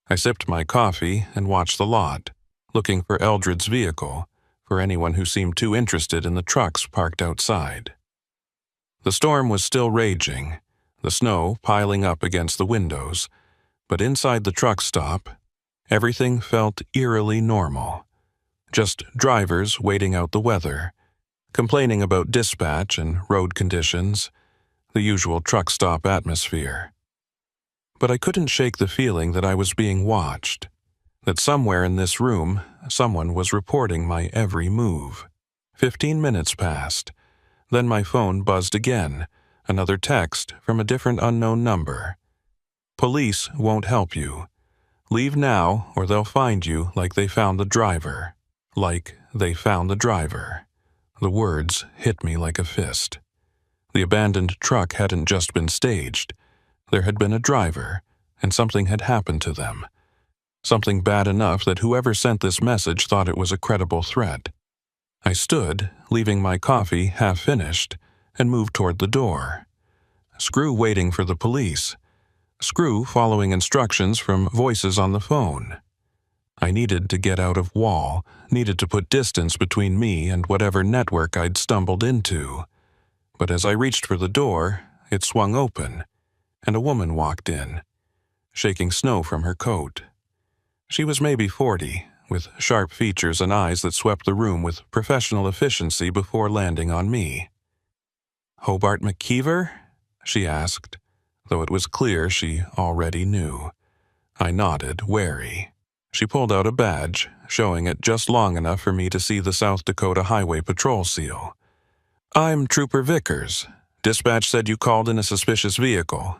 I sipped my coffee and watched the lot, looking for Eldred's vehicle, for anyone who seemed too interested in the trucks parked outside. The storm was still raging, the snow piling up against the windows, but inside the truck stop, everything felt eerily normal. Just drivers waiting out the weather, complaining about dispatch and road conditions, the usual truck stop atmosphere. But I couldn't shake the feeling that I was being watched, that somewhere in this room, someone was reporting my every move. 15 minutes passed. Then my phone buzzed again, another text from a different unknown number. "Police won't help you. Leave now or they'll find you like they found the driver." Like they found the driver. The words hit me like a fist. The abandoned truck hadn't just been staged. There had been a driver, and something had happened to them. Something bad enough that whoever sent this message thought it was a credible threat. I stood, leaving my coffee half-finished, and moved toward the door. Screw waiting for the police. Screw following instructions from voices on the phone. I needed to get out of Wall, needed to put distance between me and whatever network I'd stumbled into. But as I reached for the door, it swung open, and a woman walked in, shaking snow from her coat. She was maybe 40, with sharp features and eyes that swept the room with professional efficiency before landing on me. "Hobart McKeever?" she asked, though it was clear she already knew. I nodded, wary. She pulled out a badge, showing it just long enough for me to see the South Dakota Highway Patrol seal. "I'm Trooper Vickers," Dispatch said you called in a suspicious vehicle.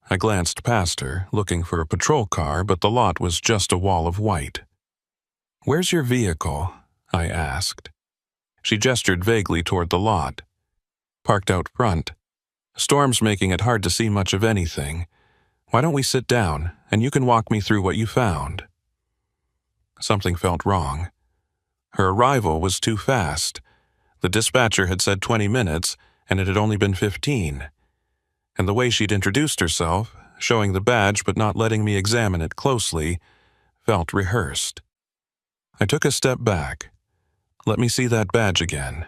I glanced past her, looking for a patrol car, but the lot was just a wall of white. Where's your vehicle? I asked. She gestured vaguely toward the lot. Parked out front. Storm's making it hard to see much of anything. Why don't we sit down, and you can walk me through what you found? Something felt wrong. Her arrival was too fast. The dispatcher had said 20 minutes, and it had only been 15. And the way she'd introduced herself, showing the badge but not letting me examine it closely, felt rehearsed. I took a step back. Let me see that badge again.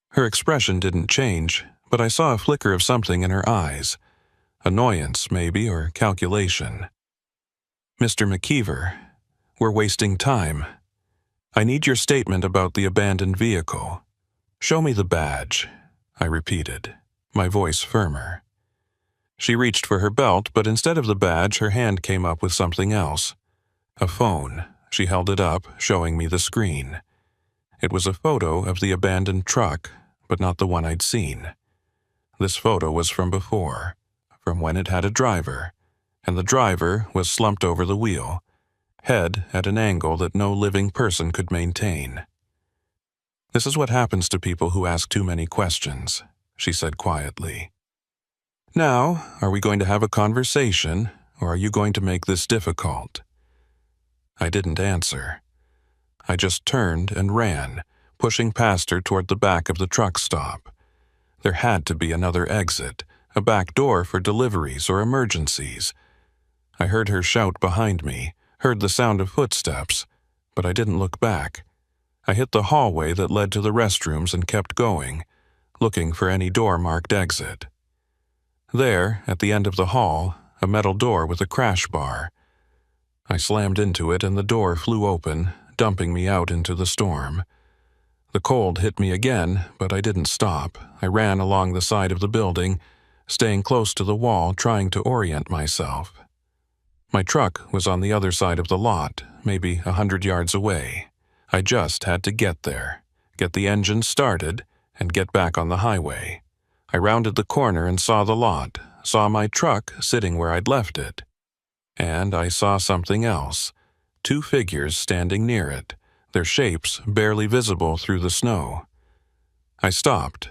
Her expression didn't change, but I saw a flicker of something in her eyes. Annoyance, maybe, or calculation. Mr. McKeever, we're wasting time. I need your statement about the abandoned vehicle. Show me the badge, I repeated, my voice firmer. She reached for her belt, but instead of the badge, her hand came up with something else. A phone. She held it up, showing me the screen. It was a photo of the abandoned truck, but not the one I'd seen. This photo was from before, from when it had a driver, and the driver was slumped over the wheel, head at an angle that no living person could maintain. This is what happens to people who ask too many questions, she said quietly. Now, are we going to have a conversation, or are you going to make this difficult? I didn't answer. I just turned and ran, pushing past her toward the back of the truck stop. There had to be another exit, a back door for deliveries or emergencies. I heard her shout behind me, heard the sound of footsteps, but I didn't look back. I hit the hallway that led to the restrooms and kept going, looking for any door marked exit. There, at the end of the hall, a metal door with a crash bar. I slammed into it and the door flew open, dumping me out into the storm. The cold hit me again, but I didn't stop. I ran along the side of the building, staying close to the wall, trying to orient myself. My truck was on the other side of the lot, maybe 100 yards away. I just had to get there, get the engine started, and get back on the highway. I rounded the corner and saw the lot, saw my truck sitting where I'd left it. And I saw something else, 2 figures standing near it, their shapes barely visible through the snow. I stopped,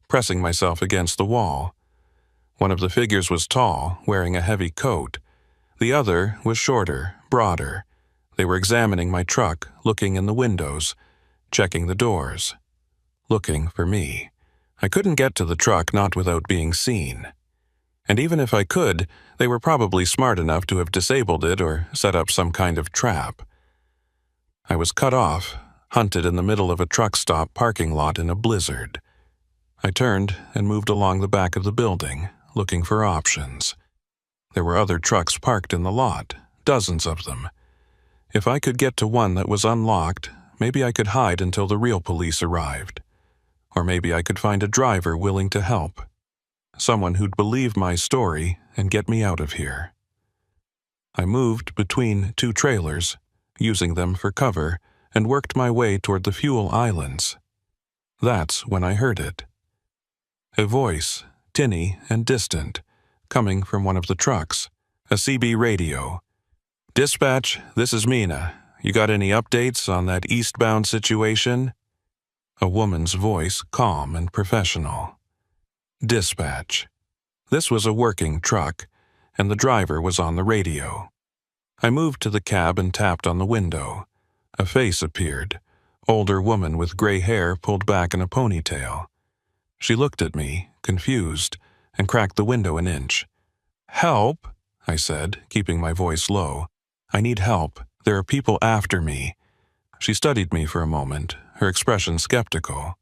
pressing myself against the wall. One of the figures was tall, wearing a heavy coat. The other was shorter, broader. They were examining my truck, looking in the windows, checking the doors, looking for me. I couldn't get to the truck not without being seen. And even if I could, they were probably smart enough to have disabled it or set up some kind of trap. I was cut off, hunted in the middle of a truck stop parking lot in a blizzard. I turned and moved along the back of the building, looking for options. There were other trucks parked in the lot, dozens of them. If I could get to one that was unlocked, maybe I could hide until the real police arrived. Or maybe I could find a driver willing to help. Someone who'd believe my story and get me out of here. I moved between 2 trailers, using them for cover, and worked my way toward the fuel islands. That's when I heard it. A voice, tinny and distant, coming from one of the trucks, a CB radio. Dispatch, this is Mina. You got any updates on that eastbound situation? A woman's voice, calm and professional. Dispatch. This was a working truck, and the driver was on the radio. I moved to the cab and tapped on the window. A face appeared, older woman with gray hair pulled back in a ponytail. She looked at me, confused, and cracked the window an inch. Help, I said, keeping my voice low. I need help. There are people after me. She studied me for a moment, her expression skeptical.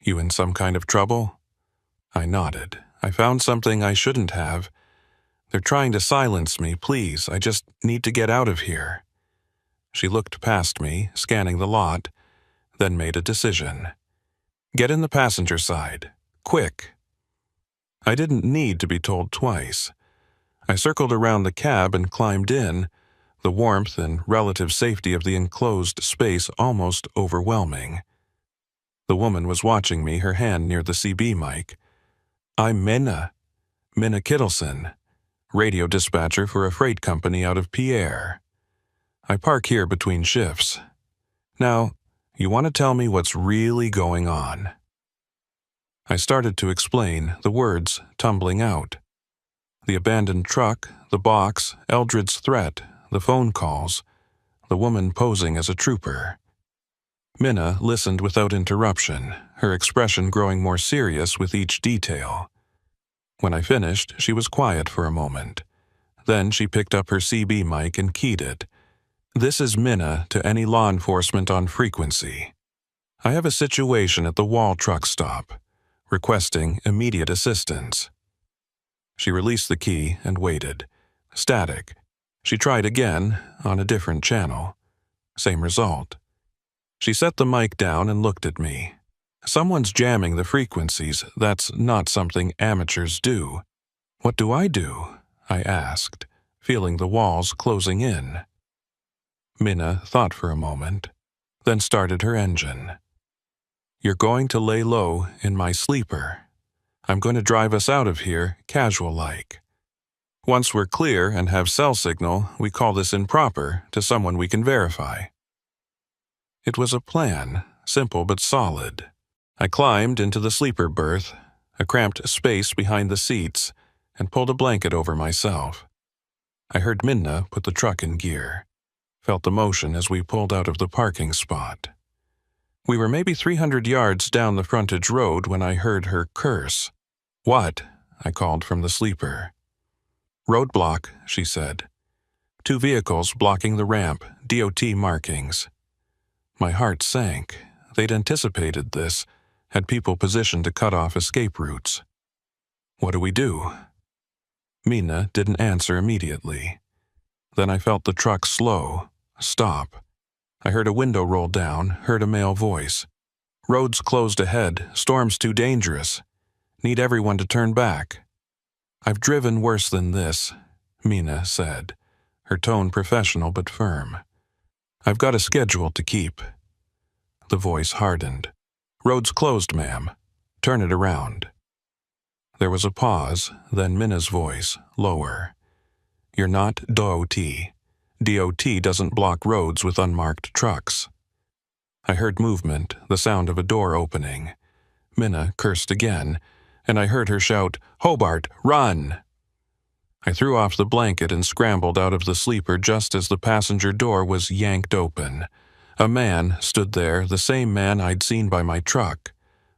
You in some kind of trouble? I nodded. I found something I shouldn't have. They're trying to silence me, please. I just need to get out of here. She looked past me, scanning the lot, then made a decision. Get in the passenger side. Quick. I didn't need to be told twice. I circled around the cab and climbed in, the warmth and relative safety of the enclosed space almost overwhelming. The woman was watching me, her hand near the CB mic. I'm Minna Kittleson, radio dispatcher for a freight company out of Pierre. I park here between shifts. Now, you want to tell me what's really going on?" I started to explain, the words tumbling out. The abandoned truck, the box, Eldred's threat, the phone calls, the woman posing as a trooper. Minna listened without interruption, her expression growing more serious with each detail. When I finished, she was quiet for a moment. Then she picked up her CB mic and keyed it. "This is Minna to any law enforcement on frequency. I have a situation at the Wall truck stop, requesting immediate assistance." She released the key and waited. Static. She tried again, on a different channel. Same result. She set the mic down and looked at me. "Someone's jamming the frequencies. That's not something amateurs do." "What do I do?" I asked, feeling the walls closing in. Minna thought for a moment, then started her engine. "You're going to lay low in my sleeper. I'm going to drive us out of here casual-like. Once we're clear and have cell signal, we call this improper to someone we can verify." It was a plan, simple but solid. I climbed into the sleeper berth, a cramped space behind the seats, and pulled a blanket over myself. I heard Minna put the truck in gear, felt the motion as we pulled out of the parking spot. We were maybe 300 yards down the frontage road when I heard her curse. "What?" I called from the sleeper. "Roadblock," she said. "2 vehicles blocking the ramp, DOT markings." My heart sank. They'd anticipated this, had people positioned to cut off escape routes. "What do we do?" Minna didn't answer immediately. Then I felt the truck stop. I heard a window roll down, heard a male voice. "Roads closed ahead, storm's too dangerous. Need everyone to turn back." "I've driven worse than this," Minna said, her tone professional but firm. "I've got a schedule to keep." The voice hardened. "Road's closed, ma'am. Turn it around." There was a pause, then Minna's voice, lower. "You're not DOT. DOT doesn't block roads with unmarked trucks." I heard movement, the sound of a door opening. Minna cursed again, and I heard her shout, "Hobart, run!" I threw off the blanket and scrambled out of the sleeper just as the passenger door was yanked open. A man stood there, the same man I'd seen by my truck.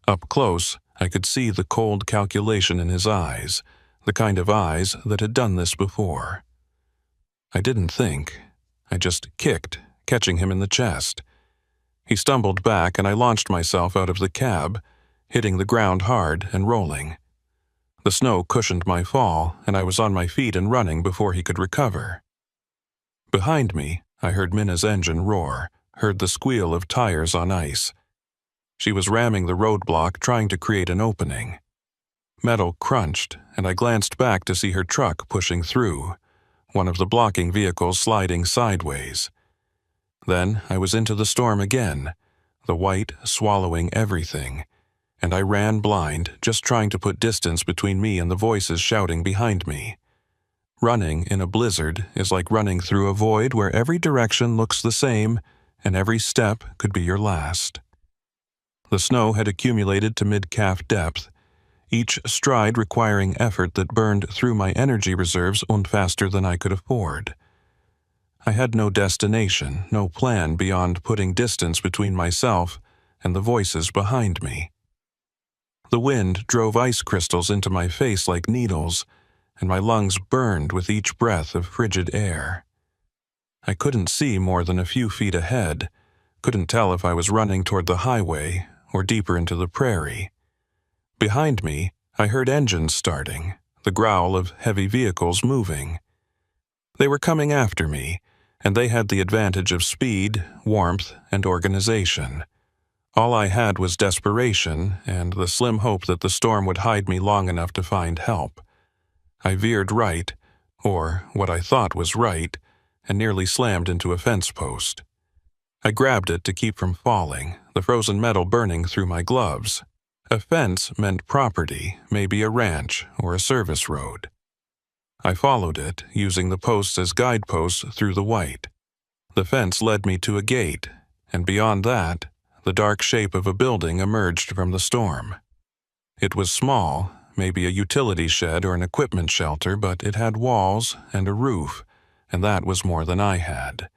Up close, I could see the cold calculation in his eyes, the kind of eyes that had done this before. I didn't think. I just kicked, catching him in the chest. He stumbled back and I launched myself out of the cab, hitting the ground hard and rolling. The snow cushioned my fall, and I was on my feet and running before he could recover. Behind me, I heard Minna's engine roar, heard the squeal of tires on ice. She was ramming the roadblock, trying to create an opening. Metal crunched, and I glanced back to see her truck pushing through, one of the blocking vehicles sliding sideways. Then I was into the storm again, the white swallowing everything, and I ran blind, just trying to put distance between me and the voices shouting behind me. Running in a blizzard is like running through a void where every direction looks the same and every step could be your last. The snow had accumulated to mid-calf depth, each stride requiring effort that burned through my energy reserves and faster than I could afford. I had no destination, no plan beyond putting distance between myself and the voices behind me. The wind drove ice crystals into my face like needles, and my lungs burned with each breath of frigid air. I couldn't see more than a few feet ahead, couldn't tell if I was running toward the highway or deeper into the prairie. Behind me, I heard engines starting, the growl of heavy vehicles moving. They were coming after me, and they had the advantage of speed, warmth, and organization. All I had was desperation and the slim hope that the storm would hide me long enough to find help. I veered right, or what I thought was right, and nearly slammed into a fence post. I grabbed it to keep from falling, the frozen metal burning through my gloves. A fence meant property, maybe a ranch or a service road. I followed it, using the posts as guideposts through the white. The fence led me to a gate, and beyond that, the dark shape of a building emerged from the storm. It was small, maybe a utility shed or an equipment shelter, but it had walls and a roof, and that was more than I had.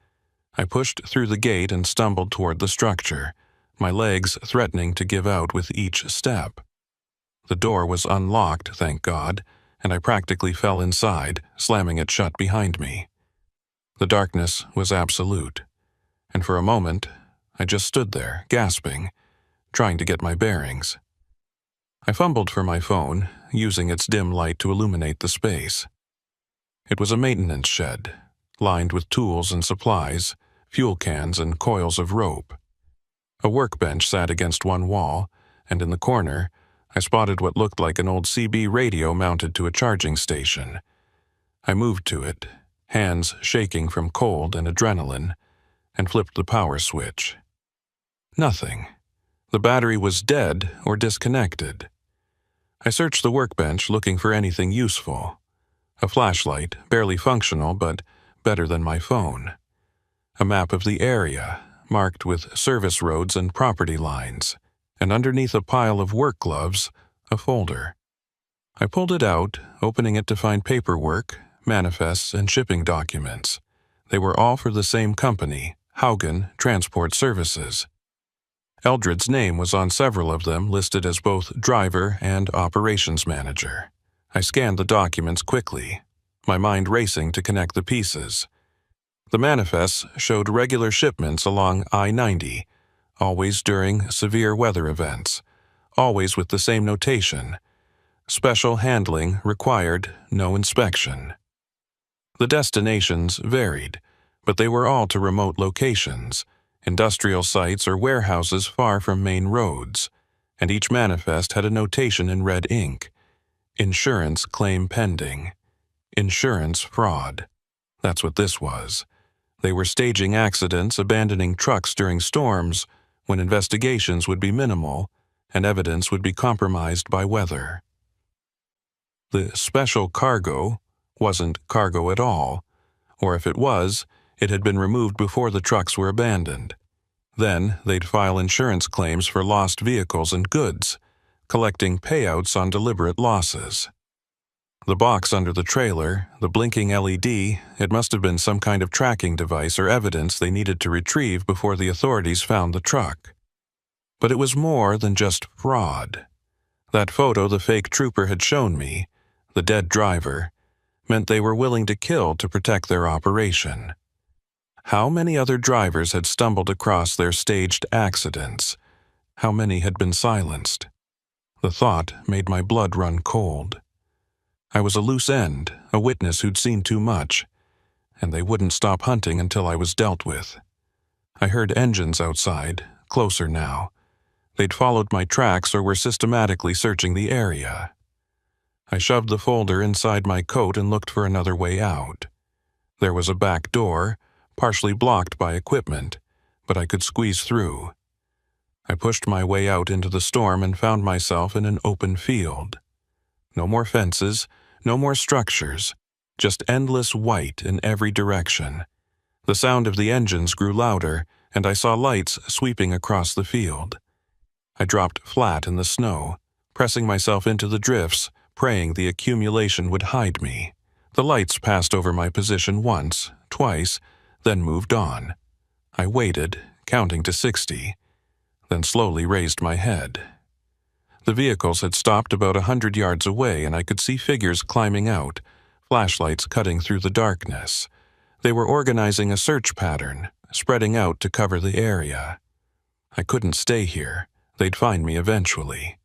I pushed through the gate and stumbled toward the structure, my legs threatening to give out with each step. The door was unlocked, thank God, and I practically fell inside, slamming it shut behind me. The darkness was absolute, and for a moment, I just stood there, gasping, trying to get my bearings. I fumbled for my phone, using its dim light to illuminate the space. It was a maintenance shed, lined with tools and supplies, fuel cans and coils of rope. A workbench sat against one wall, and in the corner, I spotted what looked like an old CB radio mounted to a charging station. I moved to it, hands shaking from cold and adrenaline, and flipped the power switch. Nothing. The battery was dead or disconnected. I searched the workbench looking for anything useful. A flashlight, barely functional, but better than my phone. A map of the area, marked with service roads and property lines, and underneath a pile of work gloves, a folder. I pulled it out, opening it to find paperwork, manifests, and shipping documents. They were all for the same company, Haugen Transport Services. Eldred's name was on several of them, listed as both driver and operations manager. I scanned the documents quickly, my mind racing to connect the pieces. The manifests showed regular shipments along I-90, always during severe weather events, always with the same notation: special handling required, no inspection. The destinations varied, but they were all to remote locations, industrial sites or warehouses far from main roads, and each manifest had a notation in red ink: insurance claim pending. Insurance fraud. That's what this was. They were staging accidents, abandoning trucks during storms, when investigations would be minimal and evidence would be compromised by weather. The special cargo wasn't cargo at all, or if it was, it had been removed before the trucks were abandoned. Then they'd file insurance claims for lost vehicles and goods, collecting payouts on deliberate losses. The box under the trailer, the blinking LED, it must have been some kind of tracking device or evidence they needed to retrieve before the authorities found the truck. But it was more than just fraud. That photo the fake trooper had shown me, the dead driver, meant they were willing to kill to protect their operation. How many other drivers had stumbled across their staged accidents? How many had been silenced? The thought made my blood run cold. I was a loose end, a witness who'd seen too much, and they wouldn't stop hunting until I was dealt with. I heard engines outside, closer now. They'd followed my tracks or were systematically searching the area. I shoved the folder inside my coat and looked for another way out. There was a back door, partially blocked by equipment, but I could squeeze through. I pushed my way out into the storm and found myself in an open field. No more fences, no more structures, just endless white in every direction. The sound of the engines grew louder, and I saw lights sweeping across the field. I dropped flat in the snow, pressing myself into the drifts, praying the accumulation would hide me. The lights passed over my position once, twice, then moved on. I waited, counting to 60, then slowly raised my head. The vehicles had stopped about 100 yards away, and I could see figures climbing out, flashlights cutting through the darkness. They were organizing a search pattern, spreading out to cover the area. I couldn't stay here. They'd find me eventually.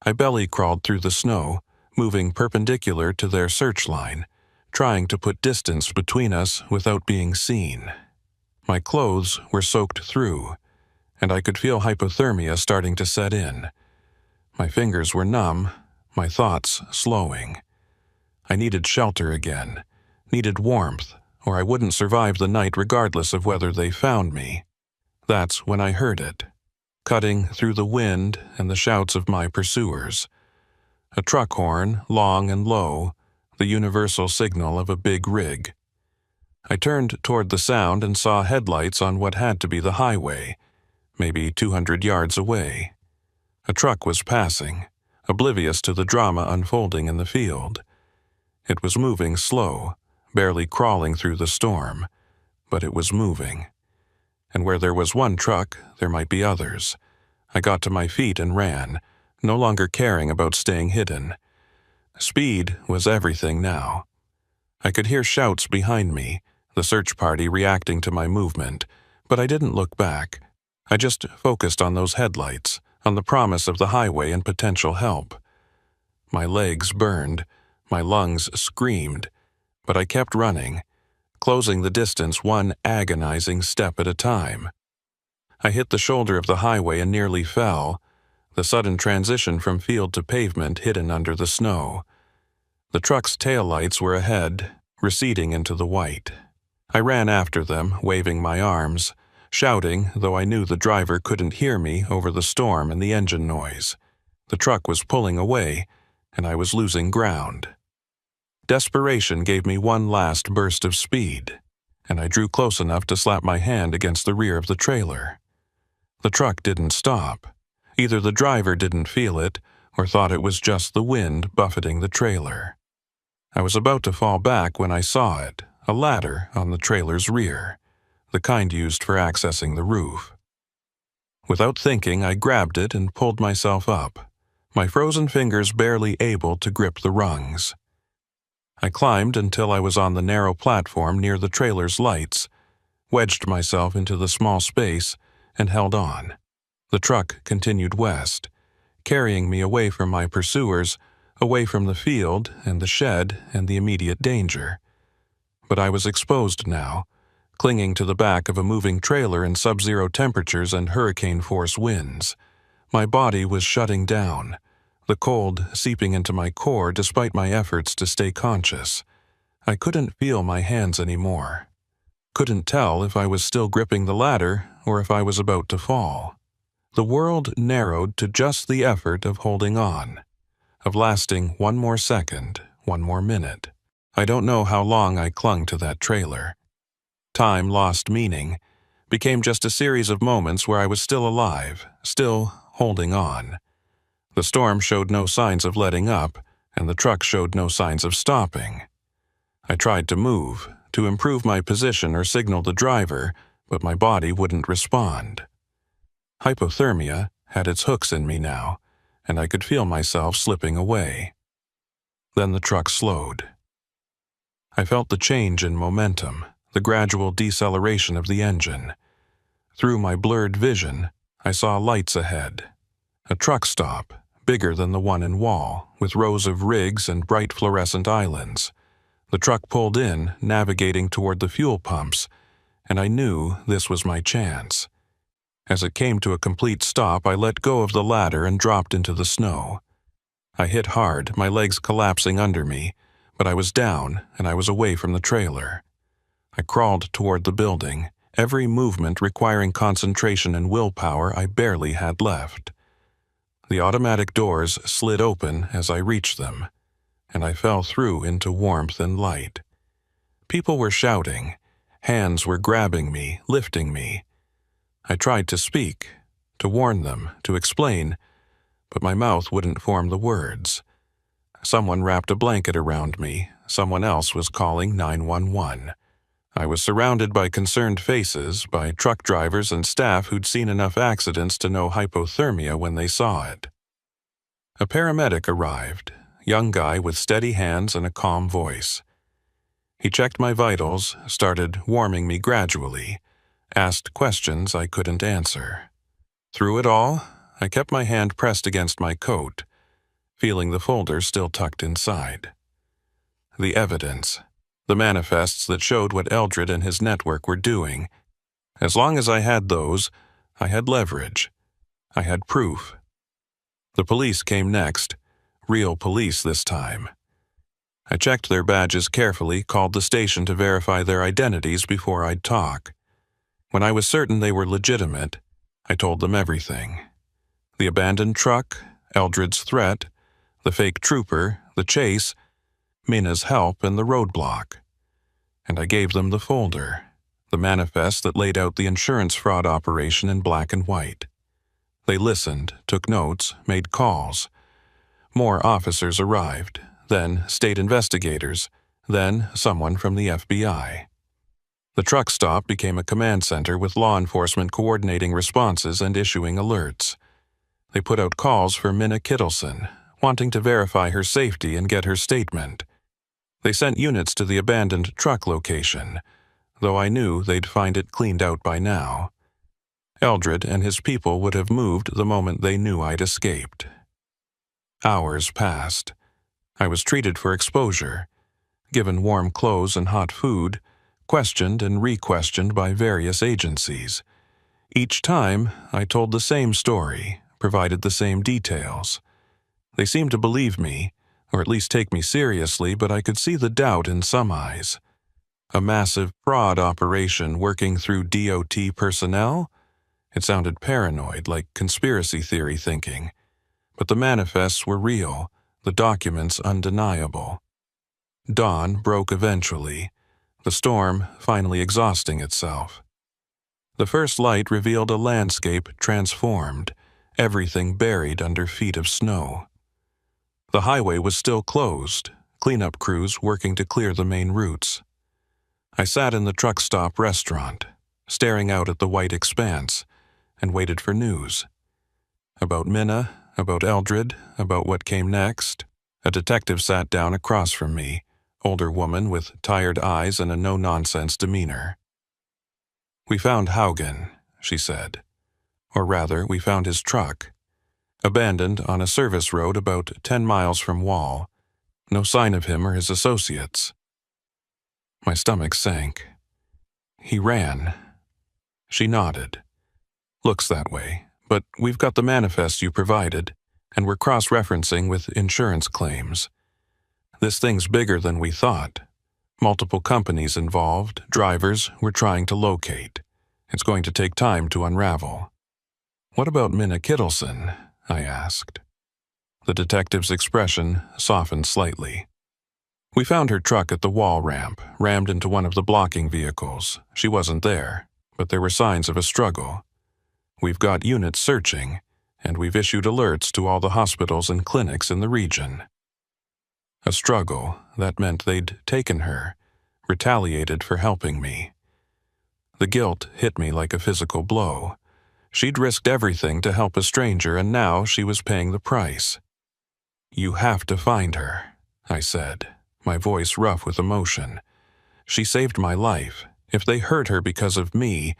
I belly crawled through the snow, moving perpendicular to their search line, trying to put distance between us without being seen. My clothes were soaked through, and I could feel hypothermia starting to set in. My fingers were numb, my thoughts slowing. I needed shelter again, needed warmth, or I wouldn't survive the night regardless of whether they found me. That's when I heard it. cutting through the wind and the shouts of my pursuers. A truck horn, long and low, the universal signal of a big rig. I turned toward the sound and saw headlights on what had to be the highway, maybe 200 yards away. A truck was passing, oblivious to the drama unfolding in the field. It was moving slow, barely crawling through the storm, but it was moving. And where there was one truck, there might be others. I got to my feet and ran, no longer caring about staying hidden. Speed was everything now. I could hear shouts behind me, the search party reacting to my movement, but I didn't look back. I just focused on those headlights, on the promise of the highway and potential help. My legs burned, my lungs screamed, but I kept running, closing the distance one agonizing step at a time. I hit the shoulder of the highway and nearly fell, the sudden transition from field to pavement hidden under the snow. The truck's taillights were ahead, receding into the white. I ran after them, waving my arms, shouting, though I knew the driver couldn't hear me over the storm and the engine noise. The truck was pulling away, and I was losing ground. Desperation gave me one last burst of speed, and I drew close enough to slap my hand against the rear of the trailer. The truck didn't stop. Either the driver didn't feel it, or thought it was just the wind buffeting the trailer. I was about to fall back when I saw it, a ladder on the trailer's rear, the kind used for accessing the roof. Without thinking, I grabbed it and pulled myself up, my frozen fingers barely able to grip the rungs. I climbed until I was on the narrow platform near the trailer's lights, wedged myself into the small space, and held on. The truck continued west, carrying me away from my pursuers, away from the field and the shed and the immediate danger. But I was exposed now, clinging to the back of a moving trailer in sub-zero temperatures and hurricane-force winds. My body was shutting down, the cold seeping into my core despite my efforts to stay conscious. I couldn't feel my hands anymore. Couldn't tell if I was still gripping the ladder or if I was about to fall. The world narrowed to just the effort of holding on, of lasting one more second, one more minute. I don't know how long I clung to that trailer. Time lost meaning, became just a series of moments where I was still alive, still holding on. The storm showed no signs of letting up, and the truck showed no signs of stopping. I tried to move, to improve my position or signal the driver, but my body wouldn't respond. Hypothermia had its hooks in me now, and I could feel myself slipping away. Then the truck slowed. I felt the change in momentum, the gradual deceleration of the engine. Through my blurred vision, I saw lights ahead. A truck stop, bigger than the one in Wall, with rows of rigs and bright fluorescent islands. The truck pulled in, navigating toward the fuel pumps, and I knew this was my chance. As it came to a complete stop, I let go of the ladder and dropped into the snow. I hit hard, my legs collapsing under me, but I was down and I was away from the trailer. I crawled toward the building, every movement requiring concentration and willpower I barely had left. The automatic doors slid open as I reached them, and I fell through into warmth and light. People were shouting, hands were grabbing me, lifting me. I tried to speak, to warn them, to explain, but my mouth wouldn't form the words. Someone wrapped a blanket around me, someone else was calling 911. I was surrounded by concerned faces, by truck drivers and staff who'd seen enough accidents to know hypothermia when they saw it. A paramedic arrived, young guy with steady hands and a calm voice. He checked my vitals, started warming me gradually, asked questions I couldn't answer. Through it all, I kept my hand pressed against my coat, feeling the folder still tucked inside. The evidence, the manifests that showed what Eldred and his network were doing. As long as I had those, I had leverage. I had proof. The police came next, real police this time. I checked their badges carefully, called the station to verify their identities before I'd talk. When I was certain they were legitimate, I told them everything. The abandoned truck, Eldred's threat, the fake trooper, the chase, Mina's help, and the roadblock. And I gave them the folder, the manifest that laid out the insurance fraud operation in black and white. They listened, took notes, made calls. More officers arrived, then state investigators, then someone from the FBI. The truck stop became a command center with law enforcement coordinating responses and issuing alerts. They put out calls for Minna Kittleson, wanting to verify her safety and get her statement. They sent units to the abandoned truck location, though I knew they'd find it cleaned out by now. Eldred and his people would have moved the moment they knew I'd escaped. Hours passed. I was treated for exposure, given warm clothes and hot food, questioned and re-questioned by various agencies. Each time, I told the same story, provided the same details. They seemed to believe me, or at least take me seriously, but I could see the doubt in some eyes. A massive fraud operation working through DOT personnel? It sounded paranoid, like conspiracy theory thinking. But the manifests were real, the documents undeniable. Dawn broke eventually, the storm finally exhausting itself. The first light revealed a landscape transformed, everything buried under feet of snow. The highway was still closed, cleanup crews working to clear the main routes. I sat in the truck stop restaurant, staring out at the white expanse, and waited for news. About Minna, about Eldred, about what came next. A detective sat down across from me, older woman with tired eyes and a no-nonsense demeanor. "We found Haugen," she said. Or rather, we found his truck. Abandoned on a service road about 10 miles from Wall. No sign of him or his associates. My stomach sank. "He ran." She nodded. "Looks that way, but we've got the manifest you provided, and we're cross-referencing with insurance claims. This thing's bigger than we thought. Multiple companies involved, drivers we're trying to locate. It's going to take time to unravel." "What about Minna Kittleson?" I asked. The detective's expression softened slightly. "We found her truck at the wall ramp, rammed into one of the blocking vehicles. She wasn't there, but there were signs of a struggle. We've got units searching, and we've issued alerts to all the hospitals and clinics in the region." A struggle, that meant they'd taken her, retaliated for helping me. The guilt hit me like a physical blow. She'd risked everything to help a stranger, and now she was paying the price. "You have to find her," I said, my voice rough with emotion. "She saved my life. If they hurt her because of me,"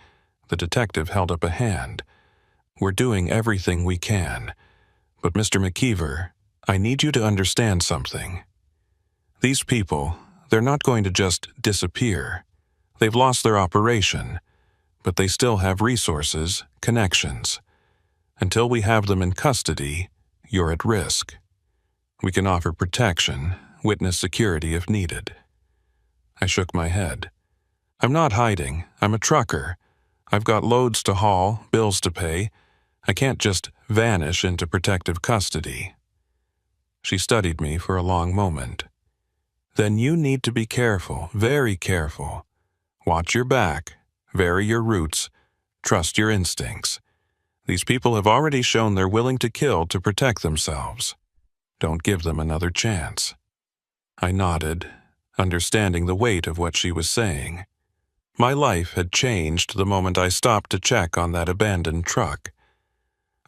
the detective held up a hand, "we're doing everything we can. But Mr. McKeever, I need you to understand something. These people, they're not going to just disappear. They've lost their operation, but they still have resources, connections. Until we have them in custody, you're at risk. We can offer protection, witness security if needed." I shook my head. "I'm not hiding. I'm a trucker. I've got loads to haul, bills to pay. I can't just vanish into protective custody." She studied me for a long moment. "Then you need to be careful, very careful. Watch your back, vary your routes, trust your instincts. These people have already shown they're willing to kill to protect themselves. Don't give them another chance." I nodded, understanding the weight of what she was saying. My life had changed the moment I stopped to check on that abandoned truck.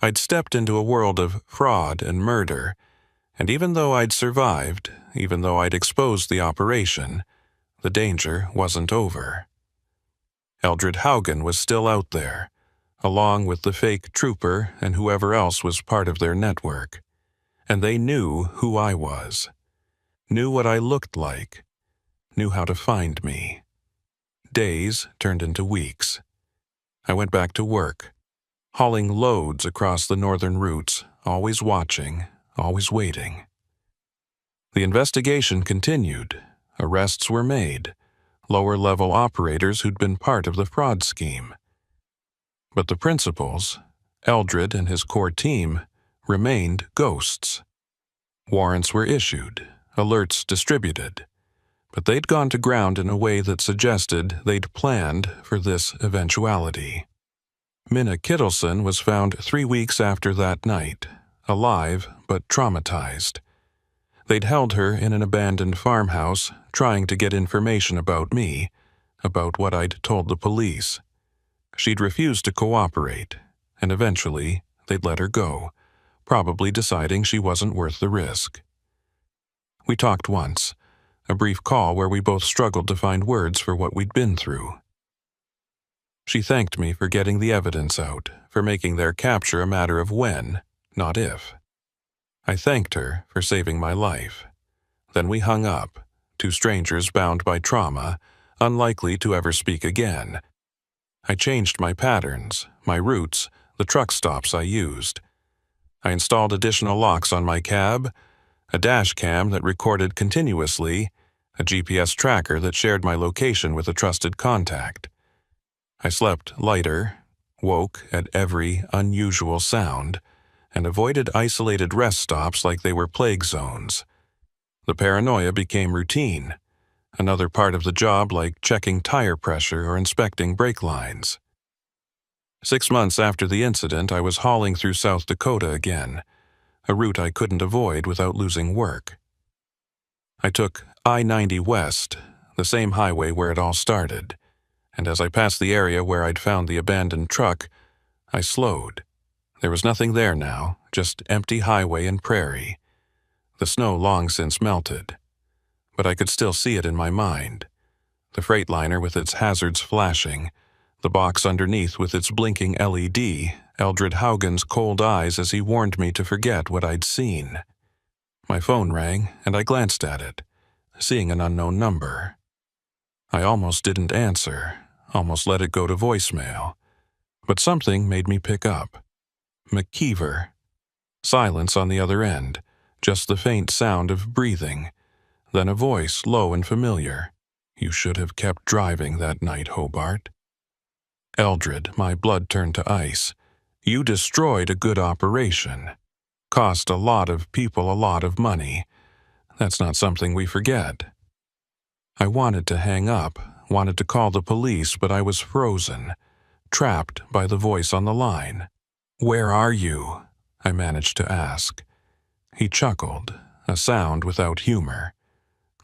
I'd stepped into a world of fraud and murder, and even though I'd survived, even though I'd exposed the operation, the danger wasn't over. Eldred Haugen was still out there, along with the fake trooper and whoever else was part of their network. And they knew who I was, knew what I looked like, knew how to find me. Days turned into weeks. I went back to work, hauling loads across the northern routes, always watching, always waiting. The investigation continued. Arrests were made, lower-level operators who'd been part of the fraud scheme. But the principals, Eldred and his core team remained ghosts. Warrants were issued, alerts distributed, but they'd gone to ground in a way that suggested they'd planned for this eventuality. Minna Kittleson was found 3 weeks after that night, alive but traumatized. They'd held her in an abandoned farmhouse, trying to get information about me, about what I'd told the police. She'd refused to cooperate, and eventually they'd let her go, probably deciding she wasn't worth the risk. We talked once, a brief call where we both struggled to find words for what we'd been through. She thanked me for getting the evidence out, for making their capture a matter of when, not if. I thanked her for saving my life. Then we hung up, two strangers bound by trauma, unlikely to ever speak again. I changed my patterns, my routes, the truck stops I used. I installed additional locks on my cab, a dash cam that recorded continuously, a GPS tracker that shared my location with a trusted contact. I slept lighter, woke at every unusual sound, and avoided isolated rest stops like they were plague zones. The paranoia became routine, another part of the job like checking tire pressure or inspecting brake lines. 6 months after the incident, I was hauling through South Dakota again, a route I couldn't avoid without losing work. I took I-90 West, the same highway where it all started, and as I passed the area where I'd found the abandoned truck, I slowed. There was nothing there now, just empty highway and prairie. The snow long since melted, but I could still see it in my mind. The Freightliner with its hazards flashing, the box underneath with its blinking LED, Eldred Haugen's cold eyes as he warned me to forget what I'd seen. My phone rang, and I glanced at it, seeing an unknown number. I almost didn't answer, almost let it go to voicemail, but something made me pick up. McKeever. Silence on the other end, just the faint sound of breathing. Then a voice, low and familiar. "You should have kept driving that night, Hobart." Eldred, my blood turned to ice. You destroyed a good operation. Cost a lot of people a lot of money. That's not something we forget. I wanted to hang up, wanted to call the police, but I was frozen, trapped by the voice on the line. "Where are you?" I managed to ask. He chuckled, a sound without humor.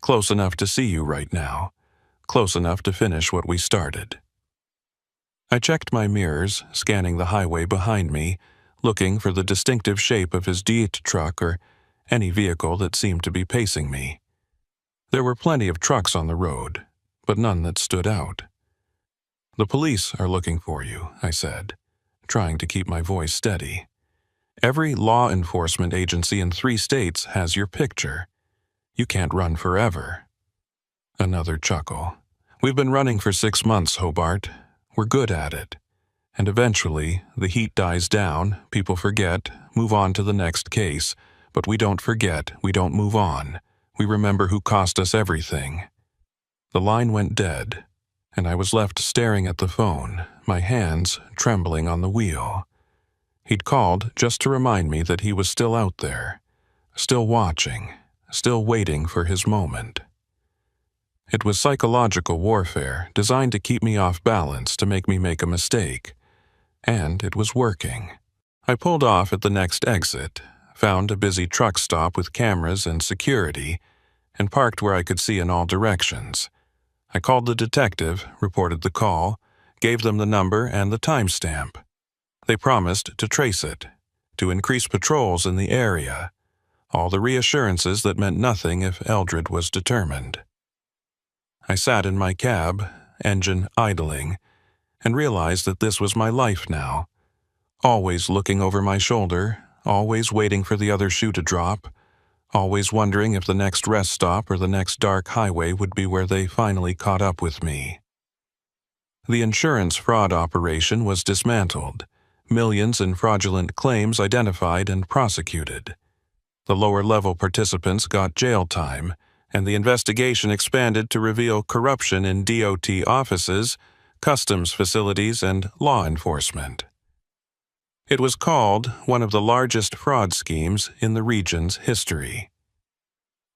"Close enough to see you right now. Close enough to finish what we started." I checked my mirrors, scanning the highway behind me, looking for the distinctive shape of his Diet truck or any vehicle that seemed to be pacing me. There were plenty of trucks on the road, but none that stood out. "The police are looking for you," I said, trying to keep my voice steady. "Every law enforcement agency in 3 states has your picture. You can't run forever." Another chuckle. "We've been running for 6 months, Hobart. We're good at it. And eventually, the heat dies down, people forget, move on to the next case. But we don't forget, we don't move on. We remember who cost us everything." The line went dead, and I was left staring at the phone, my hands trembling on the wheel. He'd called just to remind me that he was still out there, still watching, still waiting for his moment. It was psychological warfare designed to keep me off balance, to make me make a mistake. And it was working. I pulled off at the next exit, found a busy truck stop with cameras and security, and parked where I could see in all directions. I called the detective, reported the call, gave them the number and the timestamp. They promised to trace it, to increase patrols in the area. All the reassurances that meant nothing if Eldred was determined. I sat in my cab, engine idling, and realized that this was my life now. Always looking over my shoulder, always waiting for the other shoe to drop, always wondering if the next rest stop or the next dark highway would be where they finally caught up with me. The insurance fraud operation was dismantled, millions in fraudulent claims identified and prosecuted. The lower-level participants got jail time, and the investigation expanded to reveal corruption in DOT offices, customs facilities, and law enforcement. It was called one of the largest fraud schemes in the region's history.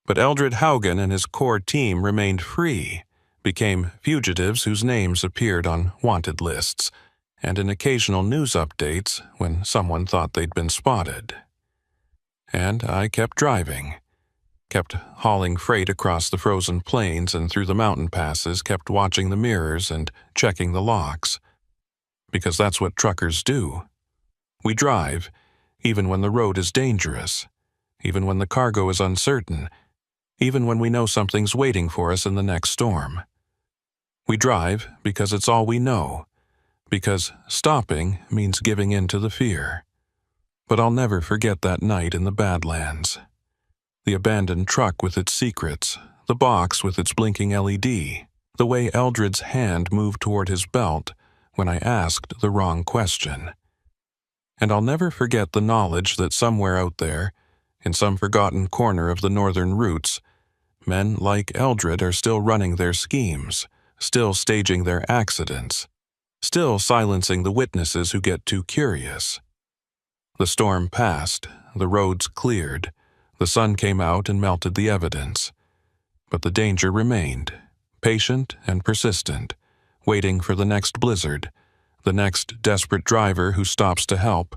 But Eldred Haugen and his core team remained free, became fugitives whose names appeared on wanted lists, and in occasional news updates when someone thought they'd been spotted. And I kept driving, kept hauling freight across the frozen plains and through the mountain passes, kept watching the mirrors and checking the locks. Because that's what truckers do. We drive, even when the road is dangerous, even when the cargo is uncertain, even when we know something's waiting for us in the next storm. We drive because it's all we know, because stopping means giving in to the fear. But I'll never forget that night in the Badlands. The abandoned truck with its secrets, the box with its blinking LED, the way Eldred's hand moved toward his belt when I asked the wrong question. And I'll never forget the knowledge that somewhere out there, in some forgotten corner of the northern routes, men like Eldred are still running their schemes, still staging their accidents, still silencing the witnesses who get too curious. The storm passed, the roads cleared, the sun came out and melted the evidence. But the danger remained, patient and persistent, waiting for the next blizzard, the next desperate driver who stops to help,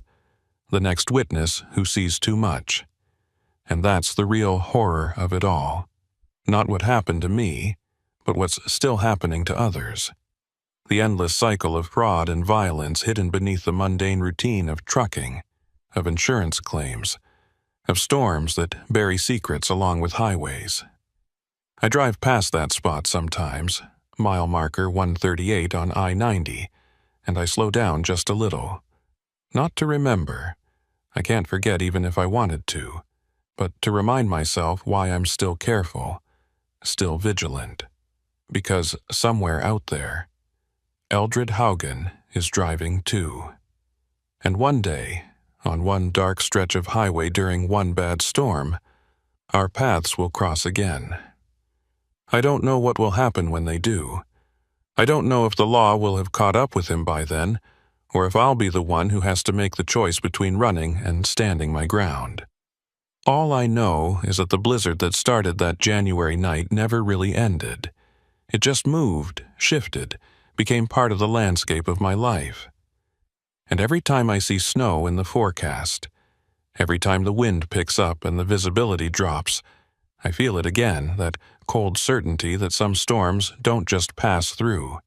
the next witness who sees too much. And that's the real horror of it all. Not what happened to me, but what's still happening to others. The endless cycle of fraud and violence hidden beneath the mundane routine of trucking, of insurance claims, of storms that bury secrets along with highways. I drive past that spot sometimes, mile marker 138 on I-90, and I slow down just a little. Not to remember. I can't forget even if I wanted to, but to remind myself why I'm still careful, still vigilant. Because somewhere out there, Eldred Haugen is driving too. And one day, on one dark stretch of highway during one bad storm, our paths will cross again. I don't know what will happen when they do. I don't know if the law will have caught up with him by then, or if I'll be the one who has to make the choice between running and standing my ground. All I know is that the blizzard that started that January night never really ended. It just moved, shifted, became part of the landscape of my life. And every time I see snow in the forecast, every time the wind picks up and the visibility drops, I feel it again, that cold certainty that some storms don't just pass through.